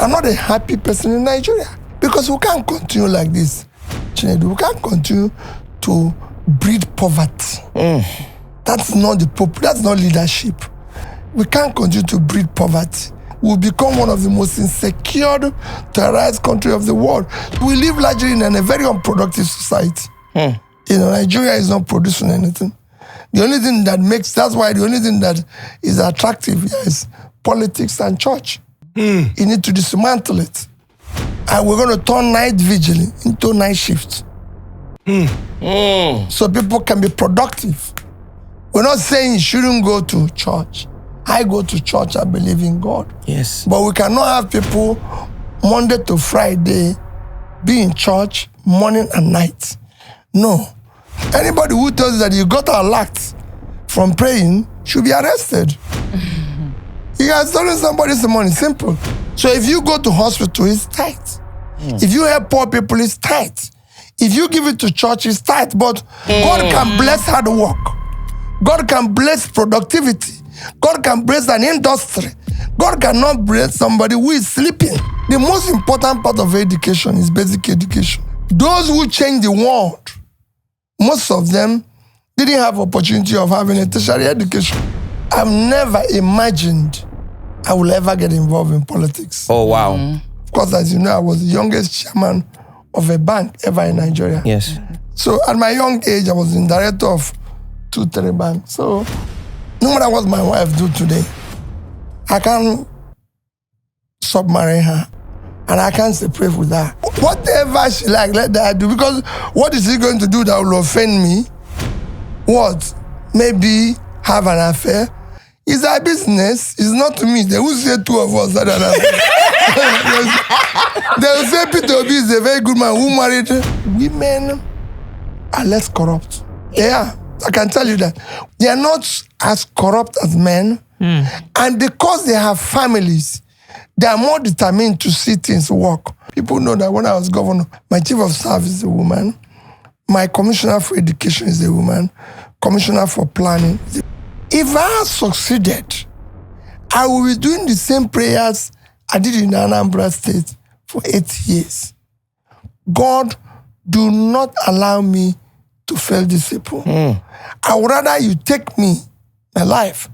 I'm not a happy person in Nigeria because we can't continue like this. Nedu, we can't continue to breed poverty. That's not that's not leadership. We can't continue to breed poverty. We'll become one of the most insecure, terrorized country of the world. We live largely in a very unproductive society. Nigeria is not producing anything. The only thing that's why the only thing that is attractive is politics and church. You need to dismantle it. And we're going to turn night vigil into night shift. So people can be productive. We're not saying you shouldn't go to church. I go to church, I believe in God. Yes. But we cannot have people Monday to Friday be in church morning and night. No. Anybody who tells you that you got alacked from praying should be arrested. You are stolen somebody's money, simple. So if you go to hospital, it's tight. If you help poor people, it's tight. If you give it to church, it's tight. But God can bless hard work. God can bless productivity. God can bless an industry. God cannot bless somebody who is sleeping. The most important part of education is basic education. Those who change the world, most of them didn't have opportunity of having a tertiary education. I've never imagined I will ever get involved in politics. Oh, wow. Of course, as you know, I was the youngest chairman of a bank ever in Nigeria. Yes. So at my young age, I was the director of 2-3 banks. So no matter what my wife do today, I can't submarine her. And I can't separate with her. Whatever she like, let her do. Because what is she going to do that will offend me? What? Maybe have an affair? It's her business. It's not to me. They will say two of us. They will say Peter Obi is a very good man who married women are less corrupt. Yeah, I can tell you that. They are not as corrupt as men. And because they have families, they are more determined to see things work. People know that when I was governor, my chief of staff is a woman. My commissioner for education is a woman. Commissioner for planning. If I succeeded, I will be doing the same prayers I did in Anambra State for 8 years. God, do not allow me to fail these people. I would rather you take me, my life.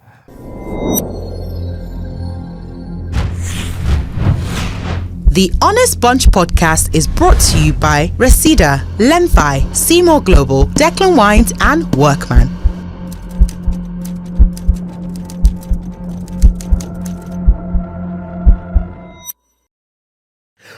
The Honest Bunch podcast is brought to you by Reseda, Lemfi, Seymour Global, Declan Wines, and Workman.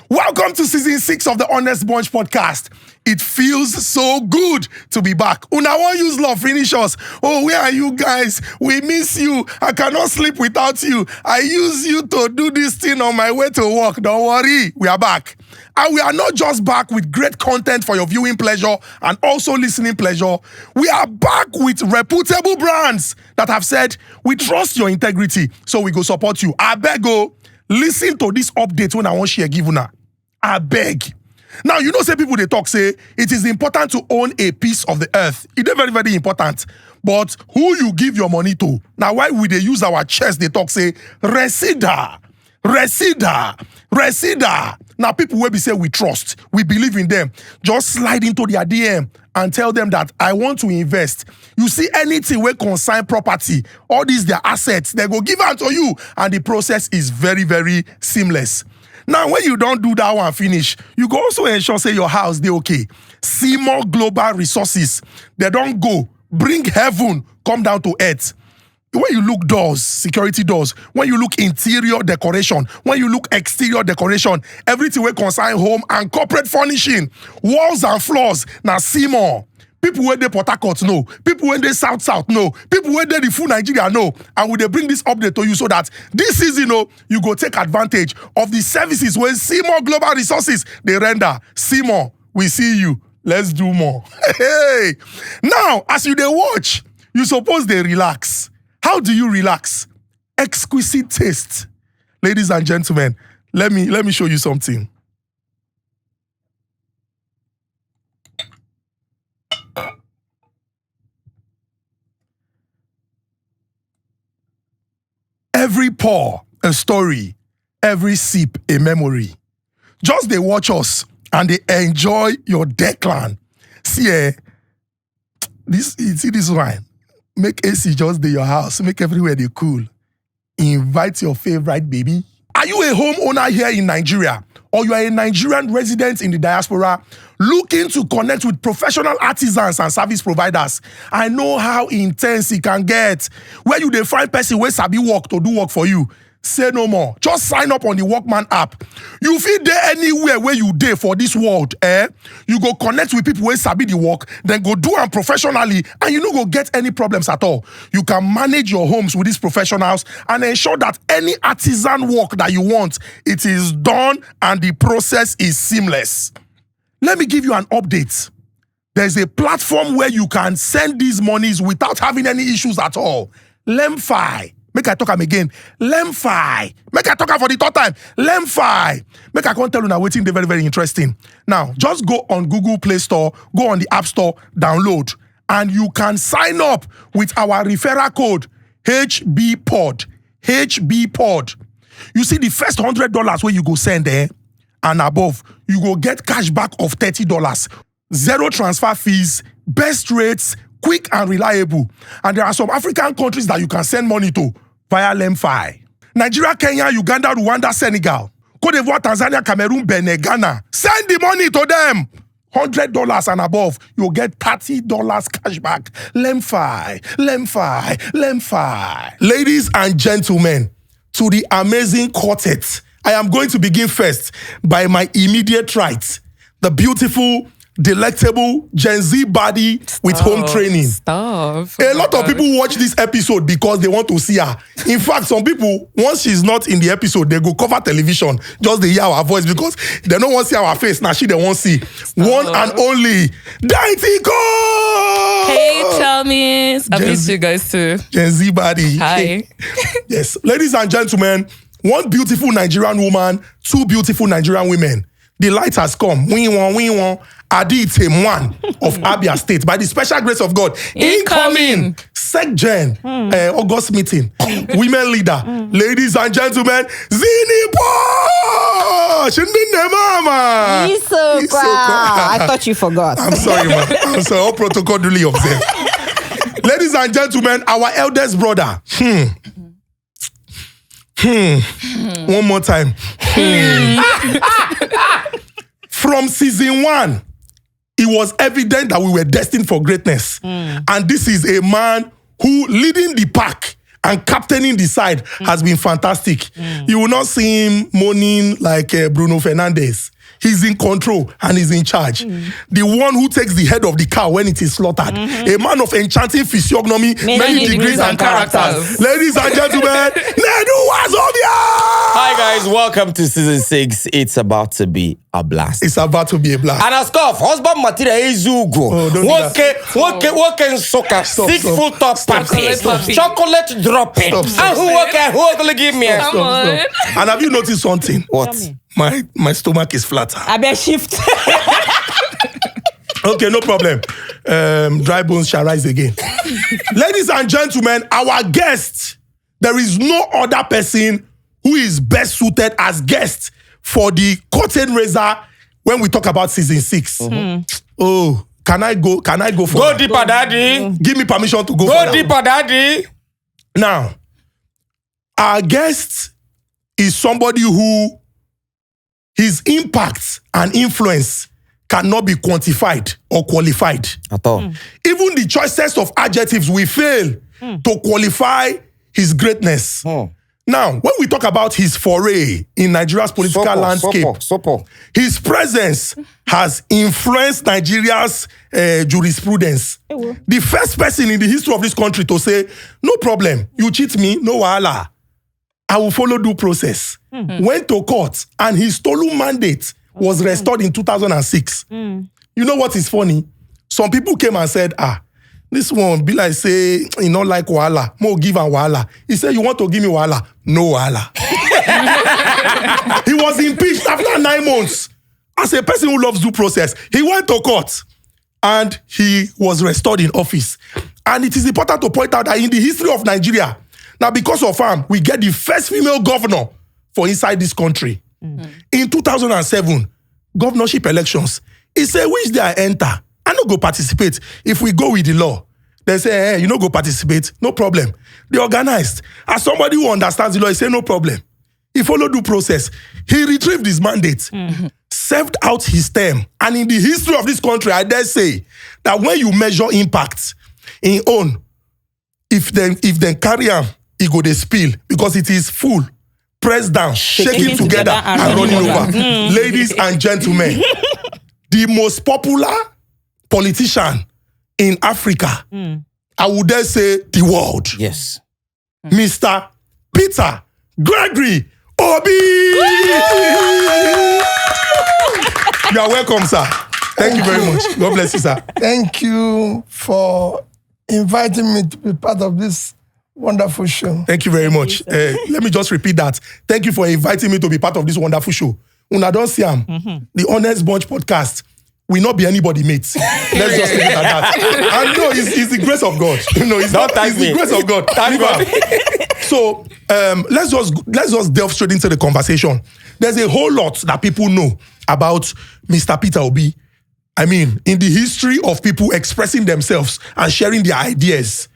Welcome to season 6 of the Honest Bunch podcast. It feels so good to be back. Una won't use love finish us. Oh, where are you guys? We miss you. I cannot sleep without you. I use you to do this thing on my way to work. Don't worry, we are back. And we are not just back with great content for your viewing pleasure and also listening pleasure. We are back with reputable brands that have said, we trust your integrity, so we go support you. I beg you, listen to this update when I want share give una. I beg. Now, you know, say people, they talk, say, it is important to own a piece of the earth. It is very, very important. But who you give your money to? Now, why would they use our chest? They talk, say, Reseda. Now, people will be say, we trust, we believe in them. Just slide into their DM and tell them that I want to invest. You see anything where consign property, all these, their assets, they go give out to you. And the process is very, very seamless. Now, when you don't do that one finish, you go also ensure, say, your house, they okay. Seymour Global Resources, they don't go. Bring heaven, come down to earth. When you look doors, security doors, when you look interior decoration, when you look exterior decoration, everything will concern home and corporate furnishing, walls and floors, now Seymour. People where they Port Harcourt know. People where they South know. People where they the full Nigeria know. And will they bring this update to you so that this season, you go take advantage of the services when Seymour Global Resources, they render. Seymour, we see you. Let's do more. Hey! Now, as you they watch, you suppose they relax. How do you relax? Exquisite taste. Ladies and gentlemen, let me show you something. Every pour, a story. every sip a memory. Just they watch us and they enjoy your Declan. See, this wine. Make AC just dey your house. Make everywhere they cool. Invite your favorite baby. Are you a homeowner here in Nigeria? Or you are a Nigerian resident in the diaspora looking to connect with professional artisans and service providers? I know how intense it can get. Where you dey find person wey sabi work to do work for you. Say no more. Just sign up on the Workman app. You fit dey anywhere where you dey for this world. You go connect with people wey sabi the work, then go do am professionally, and you no go get any problems at all. You can manage your homes with these professionals and ensure that any artisan work that you want, it is done and the process is seamless. Let me give you an update. There's a platform where you can send these monies without having any issues at all. Lemfi. Make I talk am again. Lemfi. Make I talk am for the third time. Lemfi. Make I can't tell you now waiting. They're very, very interesting. Now, just go on Google Play Store, go on the App Store, download, and you can sign up with our referral code HBPOD. HBPOD. You see the first $100 where you go send there and above, you go get cash back of $30. Zero transfer fees, best rates, quick and reliable. And there are some African countries that you can send money to via Lemfi. Nigeria, Kenya, Uganda, Rwanda, Senegal, Cote d'Ivoire, Tanzania, Cameroon, Benin, Ghana. Send the money to them. $100 and above, you'll get $30 cash back. Lemfi, Lemfi, Lemfi. Ladies and gentlemen, to the amazing quartet, I am going to begin first by my immediate right, the beautiful, delectable Gen Z body with home training. A lot of people watch this episode because they want to see her. In fact, some people, once she's not in the episode, they go cover television just to hear our voice because they don't want to see our face. Now she they won't see. One and only Deity Cole. Hey, Chalmies. I miss you guys too. Gen Z body. Hi. Yes, ladies and gentlemen, one beautiful Nigerian woman, two beautiful Nigerian women. The light has come. We want. Deity Cole of Abia State, by the special grace of God, incoming SecGen August meeting, women leader, ladies and gentlemen, Ezinne. Mama. He's so proud. I thought you forgot. I'm sorry, man. I'm sorry. All protocol duly observed. Ladies and gentlemen, our eldest brother. One more time. From season 1, it was evident that we were destined for greatness. And this is a man who, leading the pack and captaining the side, has been fantastic. You will not see him moaning like Bruno Fernandes. He's in control and he's in charge. The one who takes the head of the cow when it is slaughtered. A man of enchanting physiognomy, many degrees and characters. Ladies and gentlemen, Nedu Wazobia! Hi guys, welcome to season 6. It's about to be a blast. It's about to be a blast. And scoff, husband material is Ugo. Work and soccer, 6 foot top party, chocolate dropping. And who will give me a Come on. And have you noticed something? What? My stomach is flatter. I bet shift. Okay, no problem. Dry bones shall rise again. Ladies and gentlemen, our guest, there is no other person who is best suited as guest for the curtain raiser when we talk about season 6. Oh, can I go for Go deeper, daddy. Give me permission to go for Go deeper, daddy. Now, our guest is somebody who his impact and influence cannot be quantified or qualified. At all. Even the choicest of adjectives will fail to qualify his greatness. Now, when we talk about his foray in Nigeria's political landscape, his presence has influenced Nigeria's jurisprudence. The first person in the history of this country to say, no problem, you cheat me, no wahala, I will follow due process. Went to court and his stolen mandate was restored in 2006. You know what is funny? Some people came and said, this one be like say, you know, like wahala. More give and wahala. He said, you want to give me wahala? No wahala. He was impeached after 9 months. As a person who loves due process, he went to court and he was restored in office. And it is important to point out that in the history of Nigeria, now because of him, we get the first female governor for inside this country. In 2007, governorship elections, he said, which day I enter, I no go participate. If we go with the law, they say, hey, you no go participate, no problem. They organized. As somebody who understands the law, he say, no problem. He followed due process. He retrieved his mandate, served out his term. And in the history of this country, I dare say that when you measure impact in own, if they carry him, he go dey spill because it is full, pressed down, shaking together and running over. Ladies and gentlemen, the most popular politician in Africa, I would dare say the world. Yes. Mr. Peter Gregory Obi. You are welcome, sir. Thank you very much. God bless you, sir. Thank you for inviting me to be part of this wonderful show. Thank you very much. Let me just repeat that. Thank you for inviting me to be part of this wonderful show. Una don't see the Honest Bunch podcast will not be anybody mates. Let's just leave it at that. And no, it's the grace of God. No, it's not. It's the grace of God. Thank God. So let's just delve straight into the conversation. There's a whole lot that people know about Mr. Peter Obi. I mean, in the history of people expressing themselves and sharing their ideas,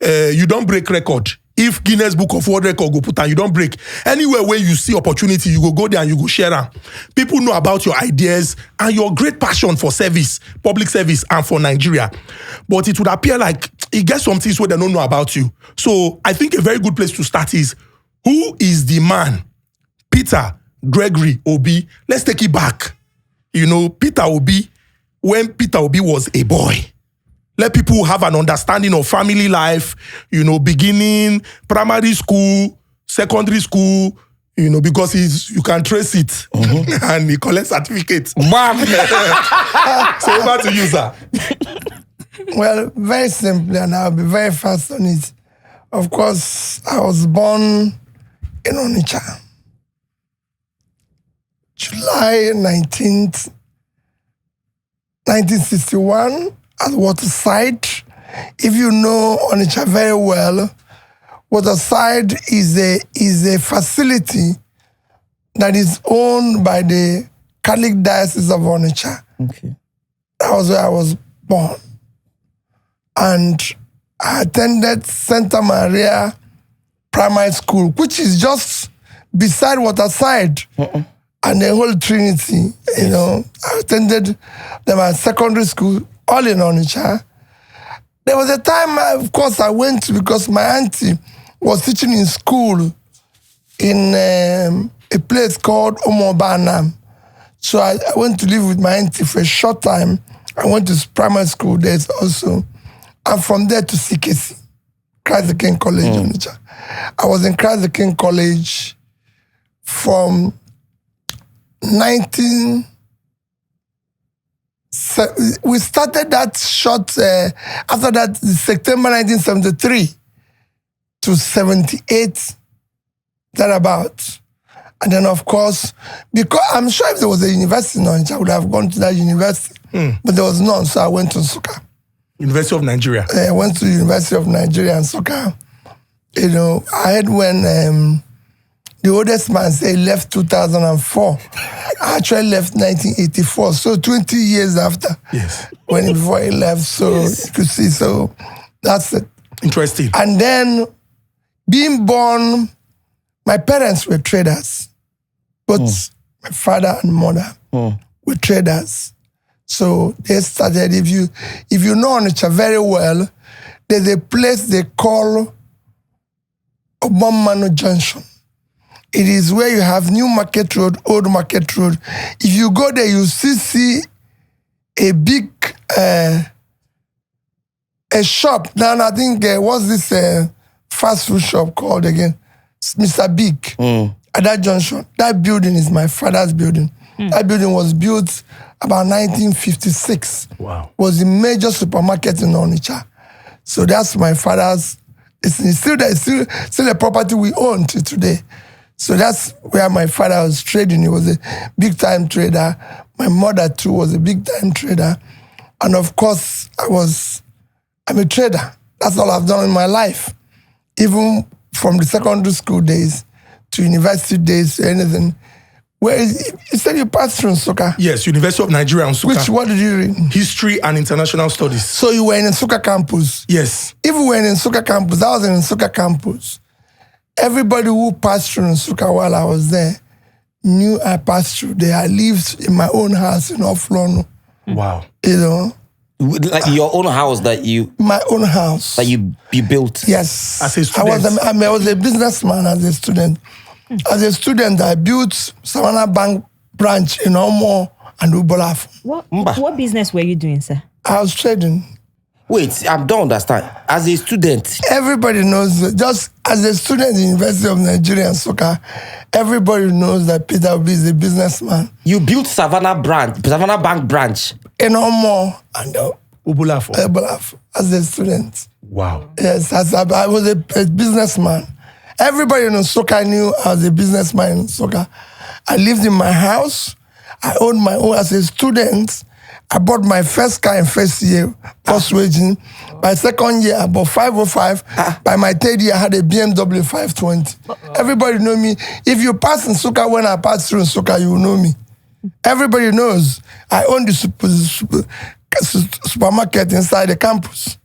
you don't break record. If Guinness Book of World Record go put on, you don't break. Anywhere where you see opportunity, you go there and you go share them. People know about your ideas and your great passion for service, public service, and for Nigeria. But it would appear like it gets some things where they don't know about you. So I think a very good place to start is, who is the man, Peter Gregory Obi? Let's take it back. You know, Peter Obi, when Peter Obi was a boy. Let people have an understanding of family life, you know, beginning, primary school, secondary school, you know, because you can trace it and he collects certificates. So over to you, sir. Well, very simply, and I'll be very fast on it. Of course, I was born in Onitsha. July 19th, 1961. At Waterside. If you know Onitsha very well, Waterside is a facility that is owned by the Catholic Diocese of Onitsha. Okay. That was where I was born. And I attended Santa Maria Primary School, which is just beside Waterside. And the whole Trinity, you know. I attended my secondary school, all in Onitsha. There was a time, of course, I went to, because my auntie was teaching in school in a place called Omobanam. So I went to live with my auntie for a short time. I went to primary school there also. And from there to CKC, Christ the King College, Onitsha. I was in Christ the King College from we started that short, after that, September 1973 to 78, thereabout. And then, of course, because I'm sure if there was a university in Onitsha, I would have gone to that university. But there was none, so I went to Nsukka. University of Nigeria. I went to the University of Nigeria and Nsukka. You know, I had when the oldest man say left 2004. I actually left 1984, so 20 years after. Yes. Before he left, so you could see, so that's it. Interesting. And then being born, my parents were traders. Both my father and mother were traders. So they started, if you know Onitsha very well, there's a place they call Ogbomanu Junction. It is where you have New Market Road, Old Market Road. If you go there, you still see a big a shop. Now I think what's this fast food shop called again? Mr. Big. At that junction. That building is my father's building. That building was built about 1956. Wow. Was the major supermarket in Onitsha. So that's my father's. It's still there. It's still a property we own till today. So that's where my father was trading. He was a big-time trader. My mother, too, was a big-time trader. And, of course, I'm a trader. That's all I've done in my life. Even from the secondary school days to university days or anything. Where you said you passed through Nsukka? Yes, University of Nigeria, Nsukka. What did you read? History and International Studies. So you were in Nsukka campus? Yes. If we were in Nsukka campus, I was in Nsukka campus. Everybody who passed through Nsukka while I was there knew I passed through there. I lived in my own house in Oflono. Wow. You know? Like your own house that you... My own house. That you built? Yes. As a student? I was a businessman as a student. As a student, I built Savannah Bank branch in Omo and Ubolaf. What business were you doing, sir? I was trading. Wait, I don't understand. As a student... Everybody knows, just as a student in the University of Nigeria and Nsukka, everybody knows that Peter Obi is a businessman. You built Savannah Bank branch? In Omo and Ubolaf. as a student. Wow. Yes, I was a businessman. Everybody in Nsukka knew I was a businessman in Nsukka. I lived in my house. I owned my own as a student. I bought my first car in first year, post waging. By second year, I bought 505. By my third year, I had a BMW 520. Everybody know me. If you pass in Nsukka when I pass through Nsukka, you will know me. Everybody knows. I own the supermarket inside the campus.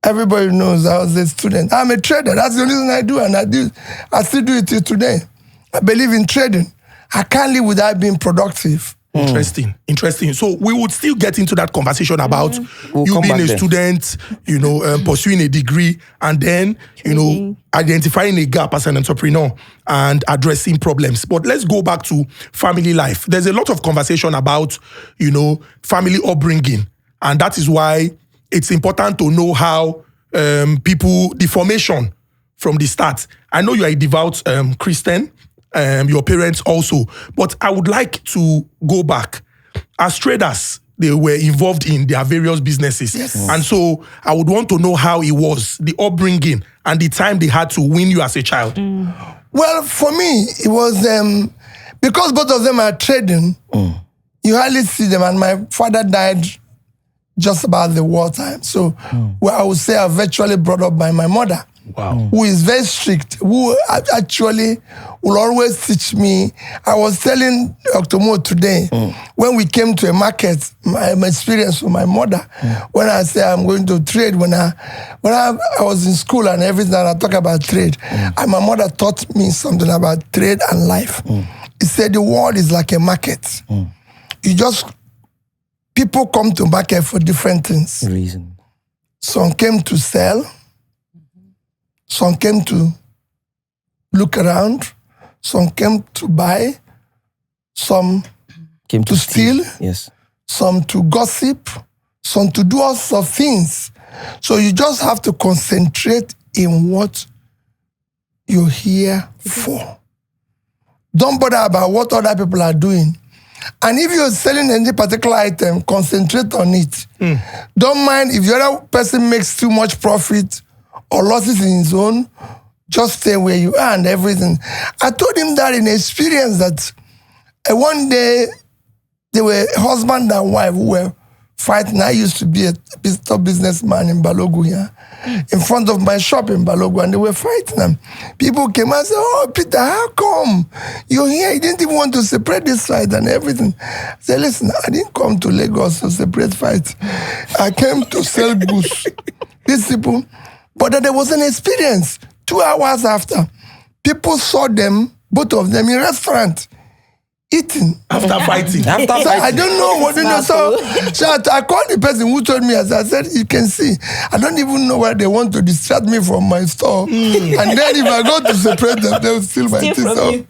Everybody knows I was a student. I'm a trader. That's the only thing I do, and I still do it till today. I believe in trading. I can't live without being productive. Interesting. So we would still get into that conversation about you being a student, pursuing a degree, and then, identifying a gap as an entrepreneur and addressing problems. But let's go back to family life. There's a lot of conversation about, family upbringing. And that is why it's important to know how the formation from the start. I know you are a devout Christian. Your parents also. But I would like to go back. As traders, they were involved in their various businesses. Yes. And so I would want to know how it was, the upbringing, and the time they had to win you as a child. Well, for me, it was because both of them are trading, you hardly see them. And my father died just about the wartime. So I would say I was virtually brought up by my mother. Wow. Who is very strict, who actually will always teach me. I was telling Dr. Mo today, when we came to a market, my experience with my mother, when I say I'm going to trade, when I was in school and everything, and I talk about trade, and my mother taught me something about trade and life. He said the world is like a market. People come to market for different things. Reason. Some came to sell. Some came to look around. Some came to buy. Some came to steal. Yes. Some to gossip. Some to do all sorts of things. So you just have to concentrate in what you're here for. Don't bother about what other people are doing. And if you're selling any particular item, concentrate on it. Don't mind if the other person makes too much profit or losses in his own, just stay where you are and everything. I told him that in experience that one day they were husband and wife who were fighting. I used to be a top businessman in Balogu here, in front of my shop in Balogu, and they were fighting them. People came and said, "Oh, Peter, how come you're here? You didn't even want to separate this fight and everything." I said, "Listen, I didn't come to Lagos to separate fights. I came to sell goods." These people. But there was an experience. 2 hours after, people saw them, both of them, in restaurant, eating. After fighting. So I don't know what, so I called the person who told me, as I said, you can see, I don't even know where they want to distract me from my store. And then if I go to separate them, they'll steal my things. So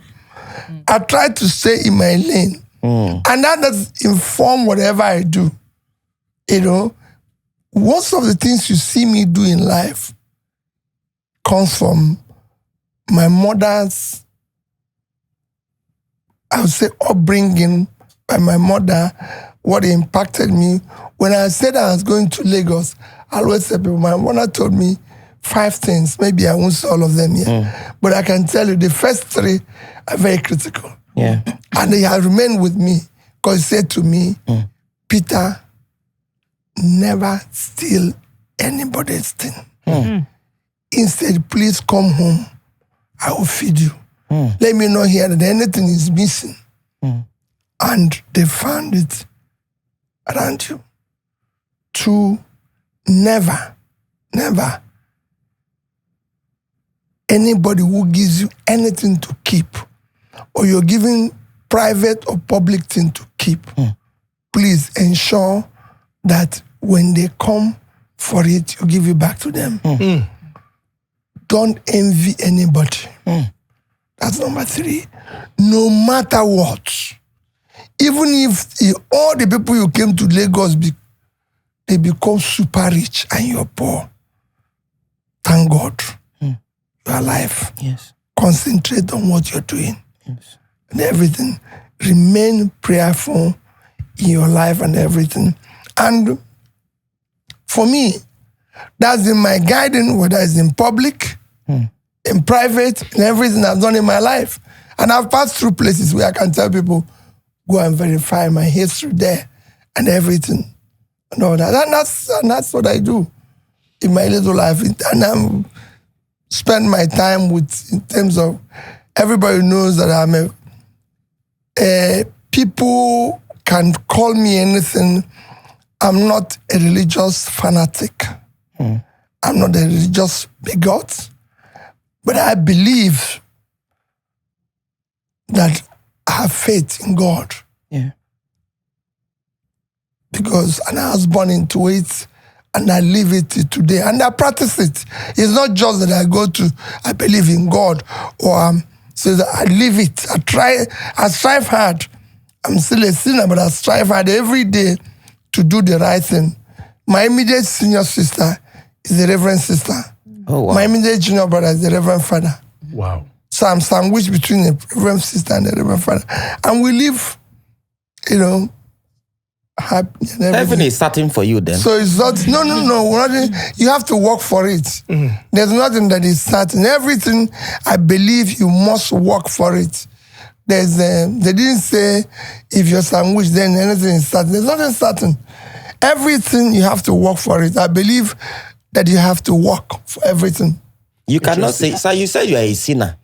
I try to stay in my lane. And that does inform whatever I do. Most of the things you see me do in life comes from my mother's, I would say, upbringing by my mother, what impacted me. When I said I was going to Lagos, I always said, my mother told me 5 things. Maybe I won't say all of them here. But I can tell you the first 3 are very critical. Yeah. And they have remained with me because he said to me, Peter, never steal anybody's thing. Instead, please come home. I will feed you. Let me not hear that anything is missing. And they found it around you. To never anybody who gives you anything to keep, or you're giving private or public thing to keep, please ensure that when they come for it, you give it back to them. Don't envy anybody. That's number 3. No matter what, even if all the people you came to Lagos, they become super rich and you're poor, thank God you're alive. Yes. Concentrate on what you're doing. Yes. And everything. Remain prayerful in your life and everything. And for me, that's in my guiding, whether it's in public, in private, and everything I've done in my life. And I've passed through places where I can tell people, go and verify my history there and everything. And all that. And that's what I do in my little life. And I spend my time with, in terms of, everybody knows that I'm people can call me anything. I'm not a religious fanatic. I'm not a religious bigot. But I believe that I have faith in God. Yeah. Because and I was born into it and I live it till today. And I practice it. It's not just that I believe in God or so that I live it. I strive hard. I'm still a sinner, but I strive hard every day to do the right thing. My immediate senior sister is the Reverend Sister. Oh, wow. My immediate junior brother is the Reverend Father. Wow. So I'm sandwiched between the Reverend Sister and the Reverend Father. And we live, happy and everything. Heaven is starting for you then. So it's not, no. You have to work for it. There's nothing that is certain. Everything, I believe you must work for it. They didn't say if you're sandwiched, then anything is certain. There's nothing certain. Everything, you have to work for it. I believe that you have to work for everything. You cannot say, so you say you are a sinner.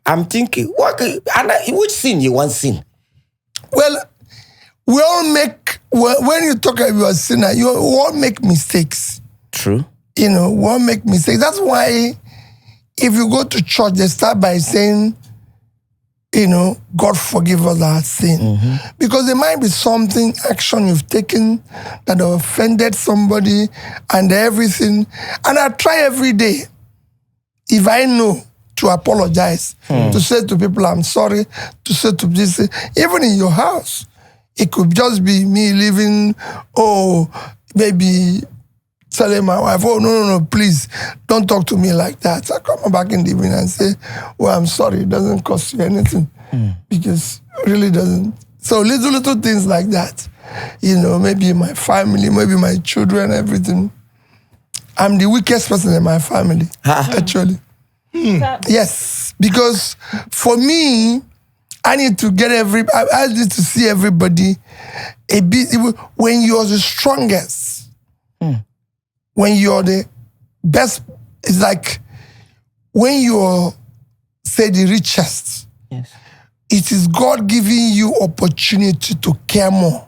I'm thinking, which sin you want sin? Well, we all make, when you talk about a sinner, we all make mistakes. True. We all make mistakes. That's why if you go to church, they start by saying, God forgive us our sin. Because there might be something, action you've taken that offended somebody and everything. And I try every day, if I know, to apologize, to say to people, I'm sorry, to say to this, even in your house. It could just be me leaving, maybe telling my wife, no, please, don't talk to me like that. I come back in the evening and say, I'm sorry, it doesn't cost you anything. Because it really doesn't. So little things like that. Maybe my family, maybe my children, everything. I'm the weakest person in my family, actually. Yes, because for me, I need to get I need to see everybody a bit. When you're the strongest, when you're the best, it's like when you're, say, the richest. Yes. It is God giving you opportunity to care more.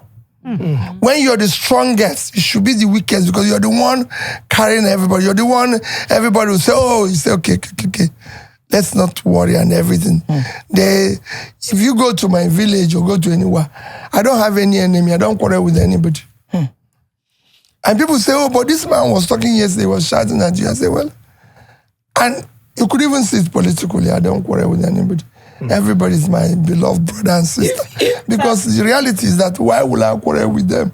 When you're the strongest, it should be the weakest because you're the one carrying everybody. You're the one, everybody will say, you say, okay. Let's not worry and everything. If you go to my village or go to anywhere, I don't have any enemy. I don't quarrel with anybody. And people say, but this man was talking yesterday, he was shouting at you. I say, well, and you could even see it politically. I don't quarrel with anybody. Everybody's my beloved brother and sister. Because the reality is that why will I quarrel with them?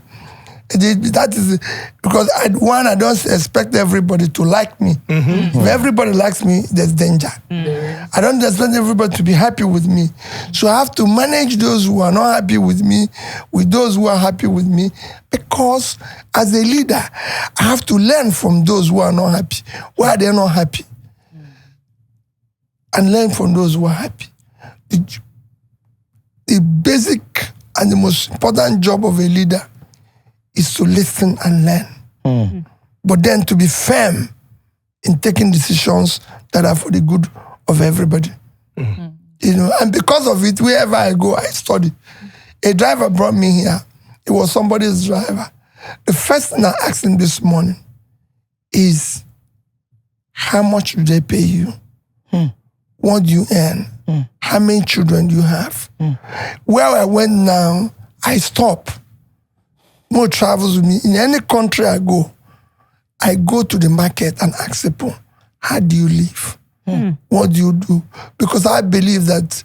That is because I don't expect everybody to like me. If everybody likes me, there's danger. I don't expect everybody to be happy with me. So I have to manage those who are not happy with me with those who are happy with me, because as a leader, I have to learn from those who are not happy. Why are they not happy? And learn from those who are happy. The basic and the most important job of a leader is to listen and learn. But then to be firm in taking decisions that are for the good of everybody. and because of it, wherever I go, I study. A driver brought me here. It was somebody's driver. The first thing I asked him this morning is, how much do they pay you? What do you earn? How many children do you have? Where I went now, I stop. More travels with me. In any country I go to the market and ask people, how do you live? What do you do? Because I believe that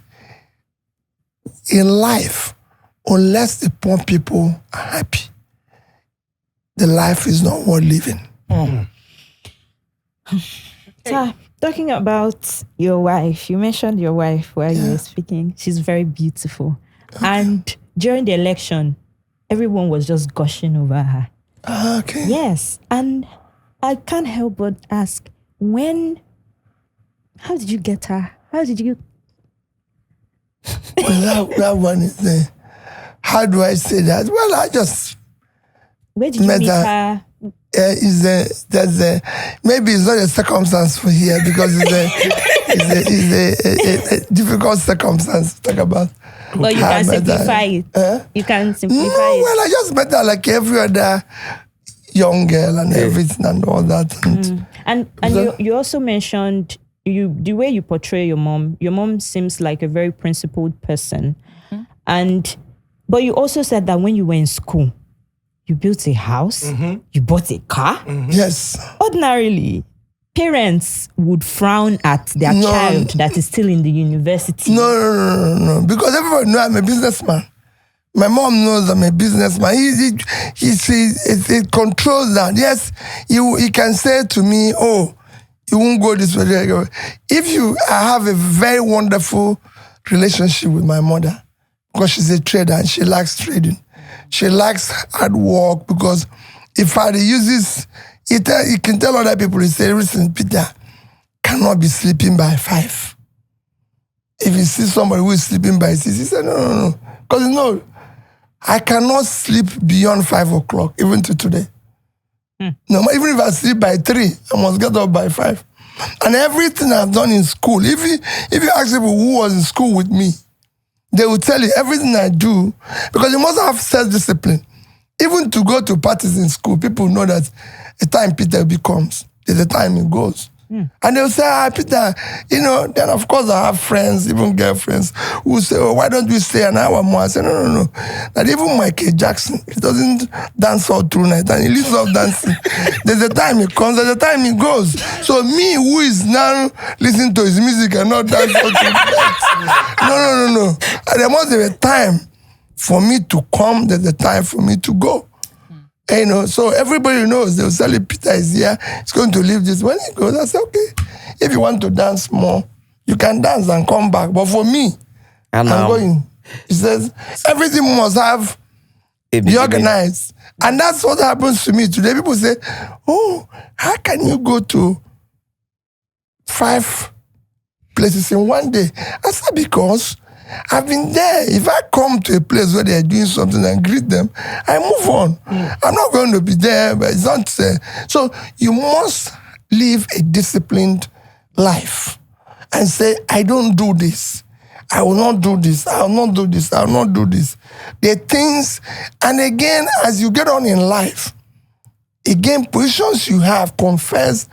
in life, unless the poor people are happy, the life is not worth living. So, talking about your wife, you mentioned your wife while you were speaking. She's very beautiful. And during the election, everyone was just gushing over her. Okay. Yes. And I can't help but ask, how did you get her? How did you? Well, that one is there. How do I say that? Well, I just Where did you meet her? Maybe it's not a circumstance for here because it's a difficult circumstance to talk about. But you can simplify it. You can simplify it. Well, I just met her like every other young girl and everything and all that. And you also mentioned the way you portray your mom. Your mom seems like a very principled person, but you also said that when you were in school, you built a house, you bought a car. Yes. Ordinarily, parents would frown at their child that is still in the university. No. Because everybody knows I'm a businessman. My mom knows I'm a businessman. He controls that. Yes, he can say to me, oh, you won't go this way. I have a very wonderful relationship with my mother because she's a trader and she likes trading. She likes hard work because if I use this, he can tell other people, he say, listen, Peter cannot be sleeping by 5. If you see somebody who is sleeping by 6, he said, no. Because I cannot sleep beyond 5 o'clock, even to today. No, even if I sleep by 3, I must get up by 5. And everything I've done in school, if you ask people who was in school with me, they will tell you everything I do, because you must have self-discipline. Even to go to parties in school, people know that a time Peter becomes, there's a time he goes. And they'll say, Peter, then of course I have friends, even girlfriends, who say, oh, why don't we stay an hour more? I say, no. That even Michael Jackson, he doesn't dance all through night and he leaves off dancing. There's a time he comes, there's a time he goes. So me, who is now listening to his music and not dance all through night, no. And there must be a time for me to come, there's a time for me to go. So everybody knows, they'll say, Peter is here, he's going to leave this. When he goes, I say, okay, if you want to dance more, you can dance and come back. But for me, I'm going. He says, everything must have be organized. And that's what happens to me today. People say, oh, how can you go to 5 places in one day? I said, because I've been there. If I come to a place where they're doing something and greet them, I move on. I'm not going to be there, but it's not. So you must live a disciplined life and say, I don't do this. I will not do this. I will not do this. I will not do this. There are things, and again, as you get on in life, again, positions you have confess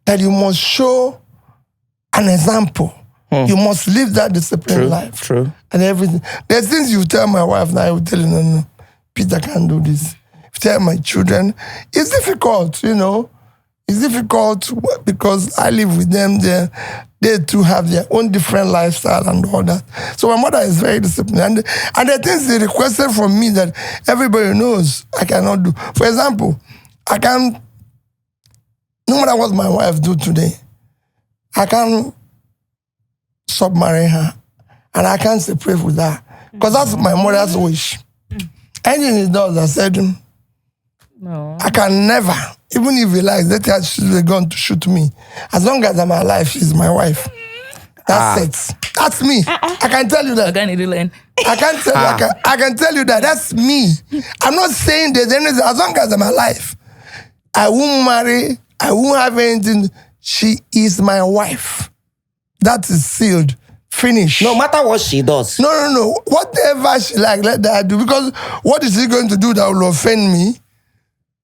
that you must show an example. You must live that disciplined life. True. And everything. There's things you tell my wife now, I will tell you, no, Peter can't do this. If you tell my children, it's difficult, It's difficult because I live with them. They too have their own different lifestyle and all that. So my mother is very disciplined. And the things they requested from me that everybody knows I cannot do. For example, no matter what my wife do today, I can't submarine her, and I can't separate with her, because that's my mother's wish. Anything he does, I said, no. I can never, even if he likes, let her choose a gun to shoot me. As long as I'm alive, she's my wife. That's it. That's me. I can tell you that. I can tell you that. That's me. I'm not saying there's anything. As long as I'm alive, I won't marry. I won't have anything. She is my wife. That is sealed finish. No matter what she does. No. Whatever she like, let that do. Because what is he going to do that will offend me?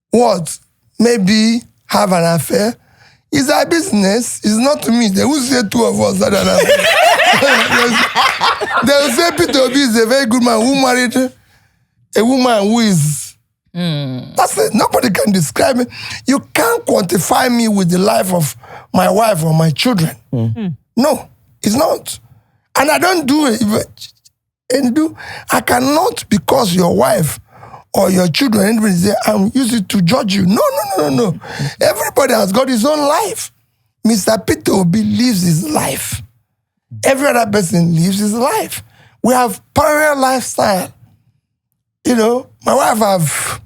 What? Maybe have an affair? It's our business. It's not to me. They will say two of us. They will say Peter Obi is a very good man who married a woman who is. That's it. Nobody can describe me. You can't quantify me with the life of my wife or my children. No, it's not. And I don't do it. I cannot, because your wife or your children, anybody say, I'm using it to judge you. No. Everybody has got his own life. Mr. Peter Obi lives his life. Every other person lives his life. We have parallel lifestyle. My wife have,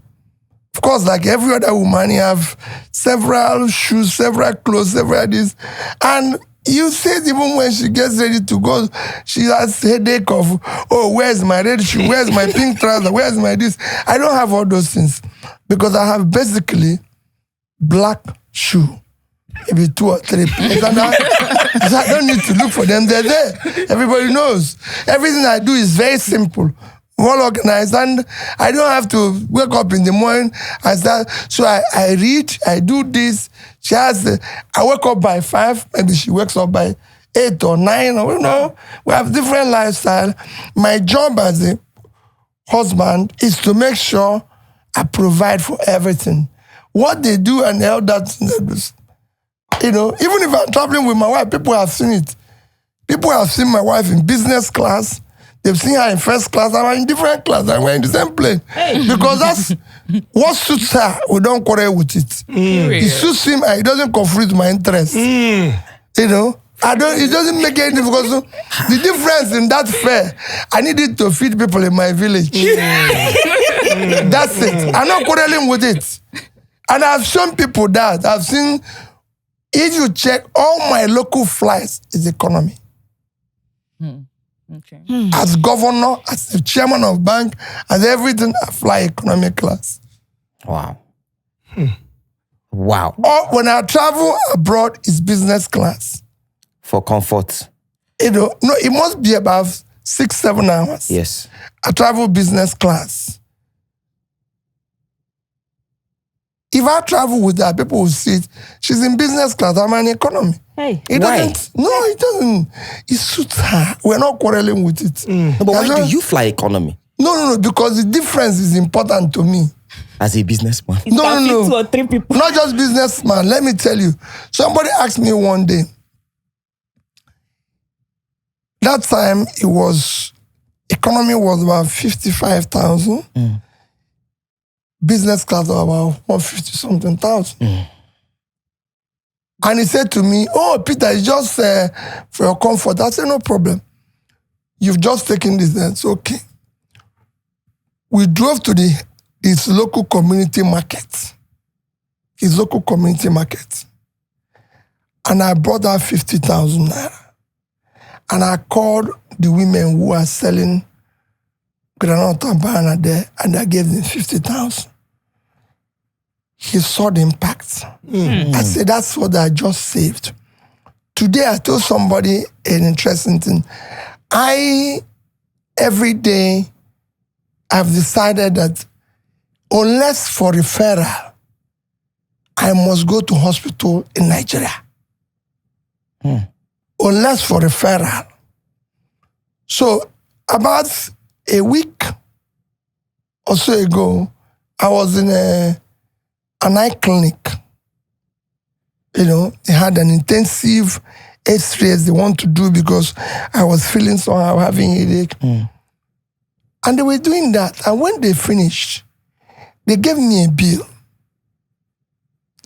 of course, like every other woman, you have several shoes, several clothes, several this. And you say even when she gets ready to go, she has headache of, where's my red shoe? Where's my pink trouser? Where's my this? I don't have all those things because I have basically black shoe, maybe 2 or 3 pairs. And I don't need to look for them. They're there. Everybody knows. Everything I do is very simple, well organized, and I don't have to wake up in the morning and start. So I read, I do this. I wake up by 5, maybe she wakes up by 8 or 9, or we have different lifestyle. My job as a husband is to make sure I provide for everything. What they do and all that, even if I'm traveling with my wife, people have seen it. People have seen my wife in business class. They've seen her in first class. I'm in different class. And we're in the same plane. Because that's what suits her. We don't quarrel with it. It suits him and it doesn't conflict my interest. It doesn't make any difference. Because the difference in that fare, I needed to feed people in my village. That's it. I'm not quarreling with it. And I've shown people that. I've seen, if you check all my local flights, is economy. Okay. As governor, as the chairman of bank, as everything, I fly economy class. Wow. Wow. Or when I travel abroad, it's business class. For comfort. It must be about 6-7 hours. Yes. I travel business class. If I travel with her, people will see it. She's in business class, I'm in economy. Hey. It doesn't. No, it doesn't. It suits her. We're not quarreling with it. No, but why do you fly economy? No, because the difference is important to me. As a businessman? No. 2 or 3 people. Not just businessman. Let me tell you. Somebody asked me one day. That time, economy was about 55,000. Business class was about 150-something thousand. And he said to me, Peter, it's just for your comfort. I said, no problem. You've just taken this. That's okay. We drove to his local community market. And I brought her 50,000 naira. And I called the women who are selling granite and banana there, and I gave them 50,000. He saw the impact. I said, that's what I just saved. Today, I told somebody an interesting thing. Every day, I've decided that unless for referral, I must go to hospital in Nigeria. Unless for referral. So, about a week or so ago, I was in an eye clinic. They had an intensive X-rays they want to do because I was feeling somehow, having a headache. And they were doing that. And when they finished, they gave me a bill.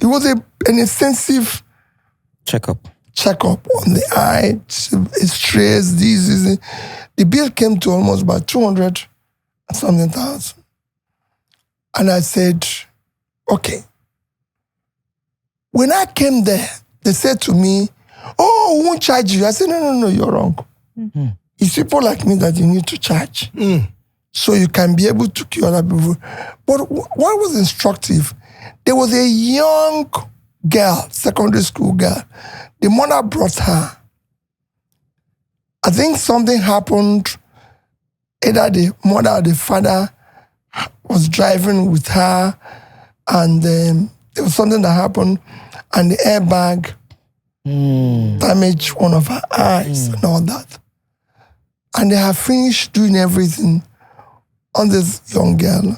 It was an extensive checkup on the eye, X-rays, this. The bill came to almost about 200 and something thousand. And I said, okay. When I came there, they said to me, we won't charge you. I said, no, you're wrong. It's people like me that you need to charge. So you can be able to cure other people. But what was instructive, there was a young girl, secondary school girl. The mother brought her. I think something happened. Either the mother or the father was driving with her, and there was something that happened, and the airbag damaged one of her eyes and all that. And they have finished doing everything on this young girl,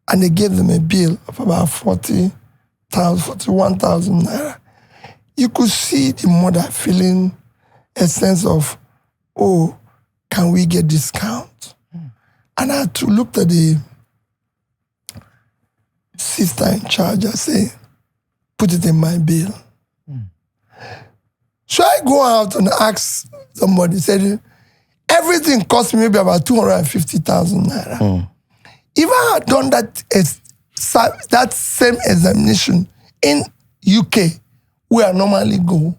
and they gave them a bill of about 41,000 naira. You could see the mother feeling a sense of, oh, can we get discount? And I had to look at the sister in charge. I say, put it in my bill. So I go out and ask somebody, said, everything cost me maybe about 250,000 naira. If I had done that same examination in UK, where I normally go,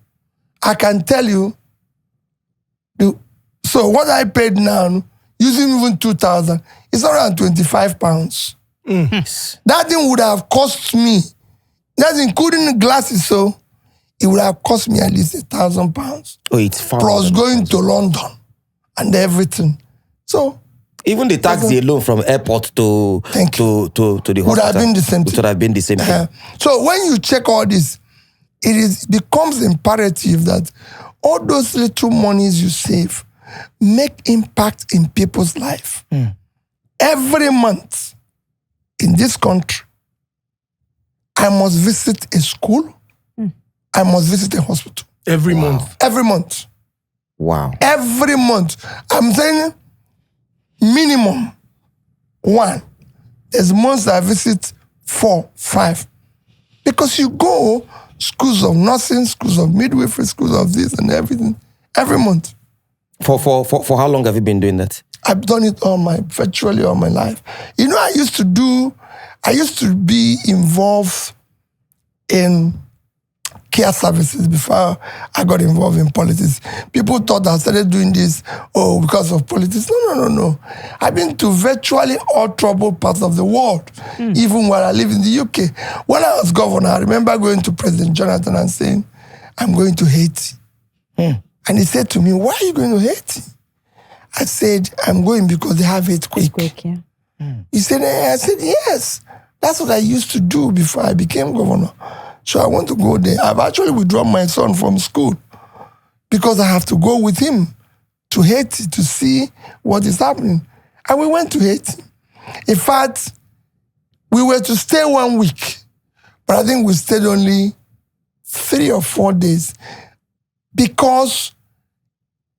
I can tell you, so what I paid now, using even 2,000, it's around 25 pounds. That thing would have cost me, that's including the glasses, so it would have cost me at least 1,000 pounds. Oh, it's far. Plus going to London and everything. So even the taxi alone from airport to the hospital would have been the same thing. Would have been the same thing. So when you check all this, it becomes imperative that all those little monies you save make impact in people's life. Every month in this country, I must visit a school. I must visit a hospital. Every month. Every month. Wow. Every month. I'm saying minimum 1. There's months I visit 4, 5. Because you go schools of nursing, schools of midwifery, schools of this and everything, every month. For how long have you been doing that? I've done it virtually all my life. You know, I used to be involved in care services before I got involved in politics. People thought I started doing this, because of politics. No. I've been to virtually all troubled parts of the world, even while I live in the UK. When I was governor, I remember going to President Jonathan and saying, I'm going to Haiti. And he said to me, why are you going to Haiti? I said, I'm going because they have earthquake. Yeah. He said, I said, yes. That's what I used to do before I became governor. So I want to go there. I've actually withdrawn my son from school because I have to go with him to Haiti to see what is happening. And we went to Haiti. In fact, we were to stay 1 week, but I think we stayed only 3 or 4 days because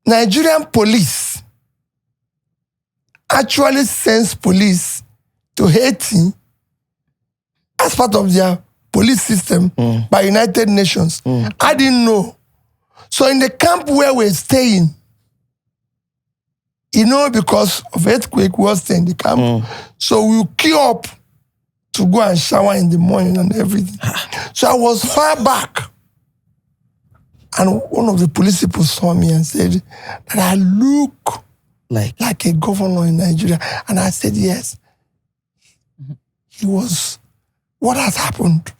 Nigerian police actually sends police to Haiti as part of their police system by United Nations. I didn't know. So in the camp where we're staying, because of earthquake, we were staying in the camp. So we queue up to go and shower in the morning and everything. So I was far back. And one of the police people saw me and said that I look like a governor in Nigeria. And I said, yes. He was, what has happened?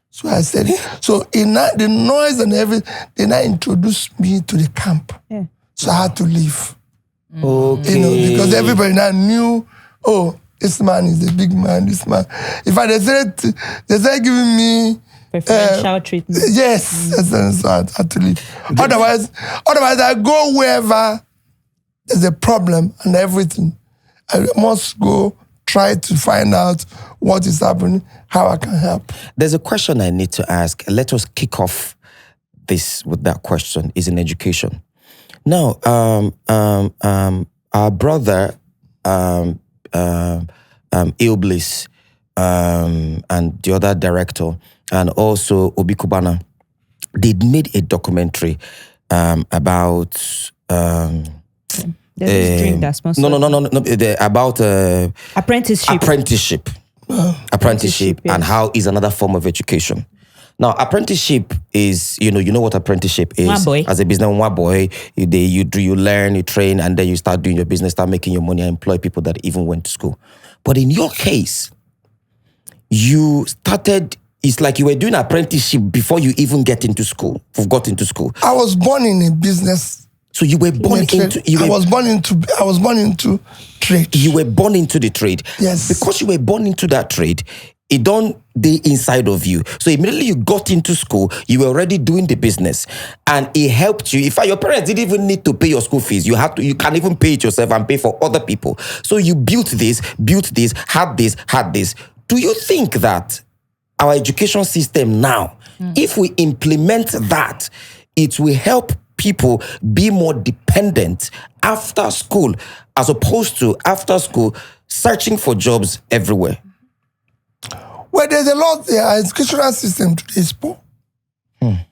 So I said, so in the noise and everything, they now introduced me to the camp. Yeah. So I had to leave. Okay. Because everybody now knew, this man is a big man, this man. In fact, they started giving me preferential treatment. Yes. So I had to leave. Otherwise, I go wherever there's a problem and everything. I must go try to find out what is happening, how I can help. There's a question I need to ask. Let us kick off this with that question, is in education. Now, our brother, Ilbliss, and the other director, and also Obi Kubana, they made a documentary about... There's a drink that's sponsored. No. About apprenticeship. Apprenticeship, yes. And how is another form of education. Now, apprenticeship is, you know what apprenticeship is. As a business, one boy, you learn, you train, and then you start doing your business, start making your money, and employ people that even went to school. But in your case, you started. It's like you were doing apprenticeship before you even got into school. I was born in a business So you were born into. I was born into trade. You were born into the trade. Yes. Because you were born into that trade, it don't be inside of you. So immediately you got into school, you were already doing the business, and it helped you. In fact, your parents didn't even need to pay your school fees. You can't even pay it yourself and pay for other people. So you built this, had this. Do you think that our education system now, if we implement that, it will help people be more dependent after school, as opposed to after school searching for jobs everywhere? Well, there's a lot. The educational system today is poor, and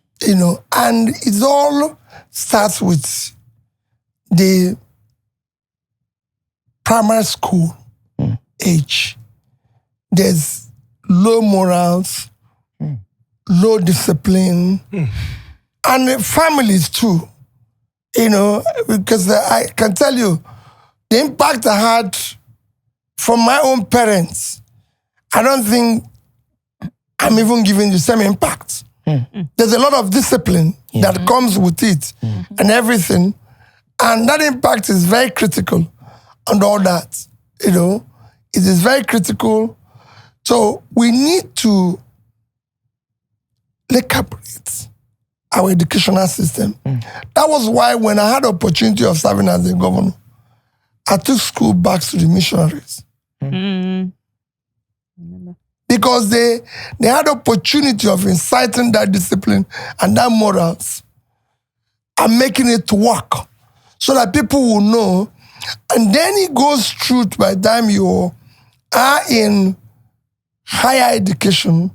it all starts with the primary school age. There's low morals, low discipline, and the families too, because I can tell you the impact I had from my own parents. I don't think I'm even giving the same impact. There's a lot of discipline that comes with it and everything, and that impact is very critical and all that, it is very critical. So we need to recalibrate our educational system. That was why when I had the opportunity of serving as a governor, I took school back to the missionaries. Because they had the opportunity of inciting that discipline and that morals and making it work so that people will know. And then it goes through by the time you are in higher education,